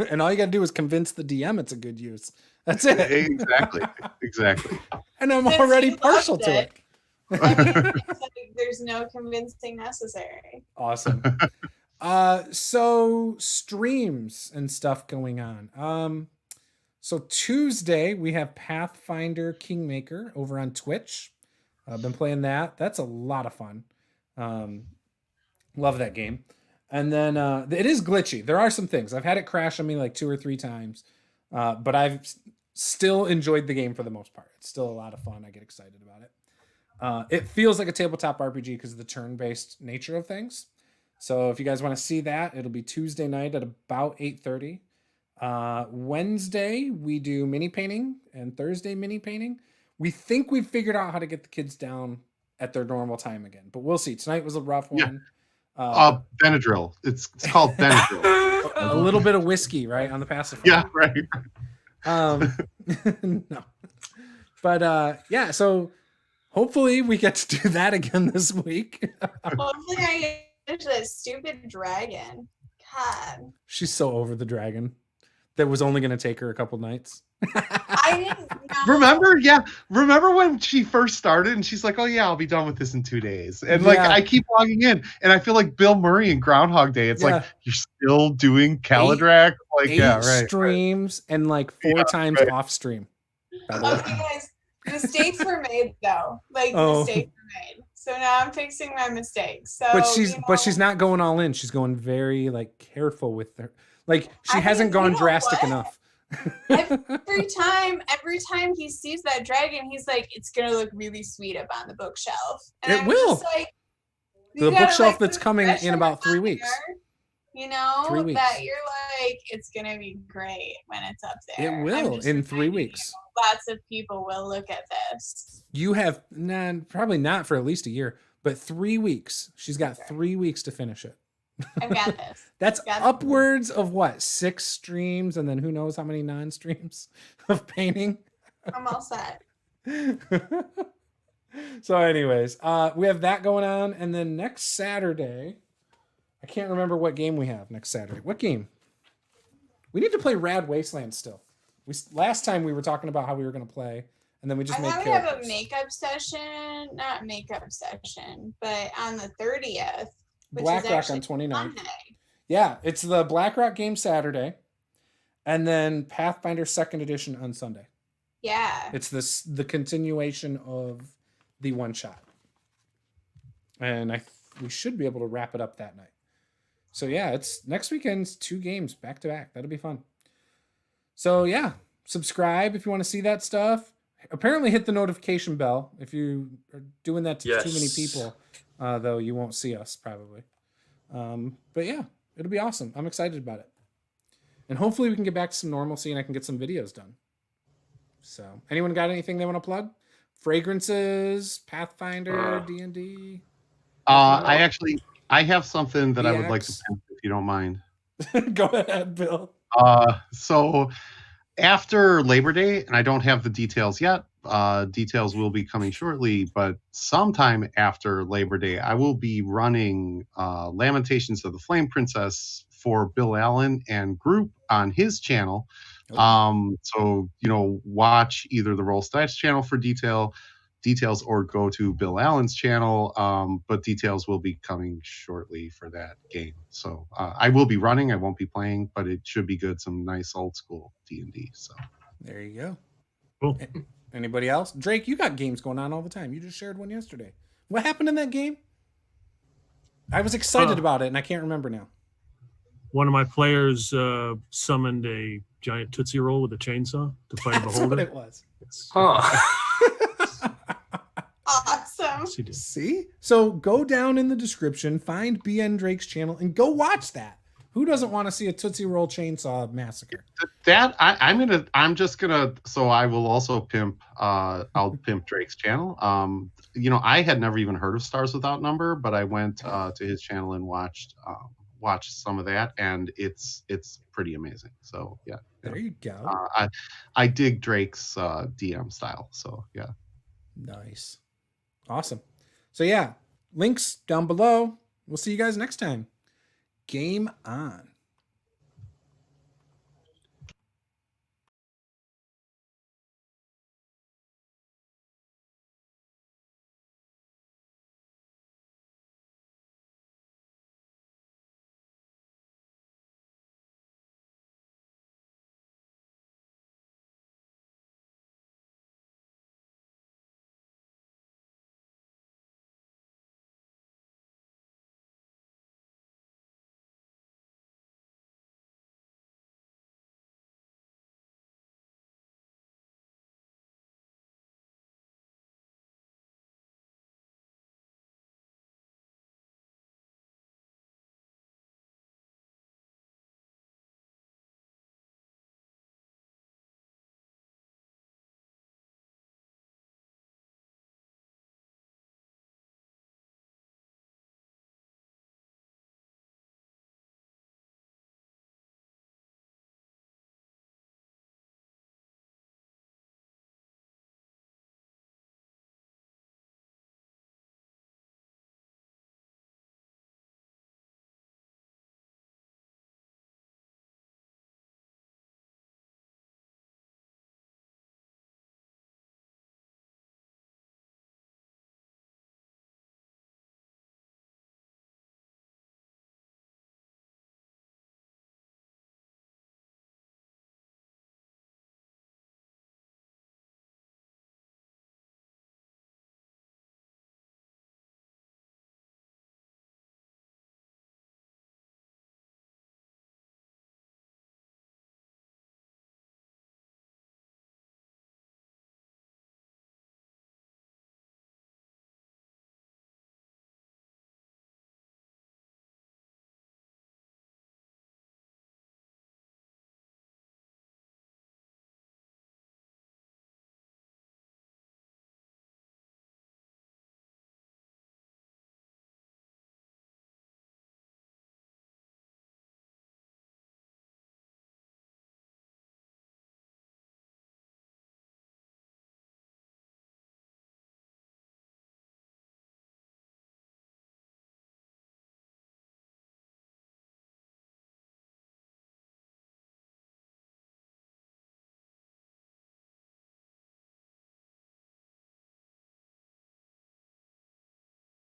And all you got to do is convince the DM it's a good use. That's it. Exactly. And I'm Since already you partial loved to it. it. There's no convincing necessary. Awesome. So streams and stuff going on. So Tuesday we have Pathfinder Kingmaker over on Twitch. I've been playing that. That's a lot of fun. Love that game. And then it is glitchy. There are some things. I've had it crash on me like 2 or 3 times. But I've still enjoyed the game for the most part. It's still a lot of fun. I get excited about it. It feels like a tabletop RPG because of the turn-based nature of things. So if you guys want to see that, it'll be Tuesday night at about 8:30. Wednesday, we do mini painting, and Thursday, mini painting. We think we've figured out how to get the kids down at their normal time again, but we'll see. Tonight was a rough one. Benadryl. It's called Benadryl. A little bit of whiskey, right, on the pacifier. Yeah, right. No. But yeah, so hopefully we get to do that again this week. Hopefully I get to that stupid dragon. God. She's so over the dragon. That was only going to take her a couple nights. I didn't know. Remember? Yeah. Remember when she first started and she's like, oh yeah, I'll be done with this in 2 days. And like, I keep logging in and I feel like Bill Murray in Groundhog Day. It's like, you're still doing Caladrak? Like, 8 streams and like 4 times off stream. Okay, guys. Mistakes were made though. Like mistakes were made. So now I'm fixing my mistakes. So but she's not going all in. She's going very like careful with her. Like she hasn't gone drastic enough. every time he sees that dragon, he's like, it's gonna look really sweet up on the bookshelf. And it will. Like, the bookshelf that's coming in about 3 weeks. You know, 3 weeks. that you're like, it's gonna be great when it's up there. It will in 3 weeks. Lots of people will look at this. You have probably not for at least a year, but 3 weeks. She's got 3 weeks to finish it. I've got this. That's upwards of what, 6 streams, and then who knows how many non-streams of painting. I'm all set. So, anyways, we have that going on, and then next Saturday, I can't remember what game we have next Saturday. What game? We need to play Rad Wasteland still. Last time we were talking about how we were going to play, and then we just made characters. I have a makeup session, not makeup session, but on the 30th. BlackRock on 29th. Yeah, it's the BlackRock game Saturday, and then Pathfinder 2nd edition on Sunday. Yeah. It's the continuation of the one shot. And we should be able to wrap it up that night. So yeah, it's next weekend's 2 games back to back. That'll be fun. So yeah, subscribe if you want to see that stuff. Apparently hit the notification bell. If you are doing that to too many people, though, you won't see us probably. But yeah, it'll be awesome. I'm excited about it. And hopefully we can get back to some normalcy and I can get some videos done. So anyone got anything they want to plug? Fragrances, Pathfinder, D&D? I have something that I would like to pimp if you don't mind. Go ahead, Bill. So after Labor Day, and I don't have the details yet, details will be coming shortly, but sometime after Labor Day, I will be running Lamentations of the Flame Princess for Bill Allen and group on his channel. So, watch either the Roll Stats channel for detail, details, or go to Bill Allen's channel. But details will be coming shortly for that game. So I will be running. I won't be playing, but it should be good. Some nice old school D&D. So There you go. Cool. Anybody else? Drake, you got games going on all the time. You just shared one yesterday. What happened in that game? I was excited about it, and I can't remember now. One of my players summoned a giant Tootsie Roll with a chainsaw to fight a That's beholder. what it was. Huh. Awesome. Yes, he did. See? So go down in the description, find BN Drake's channel, and go watch that. Who doesn't want to see a Tootsie Roll chainsaw massacre? that I'm just gonna. So I will also pimp. I'll pimp Drake's channel. I had never even heard of Stars Without Number, but I went to his channel and watched some of that, and it's pretty amazing. So yeah. There you go. I dig Drake's DM style. So yeah. Nice. Awesome. So yeah, links down below. We'll see you guys next time. Game on.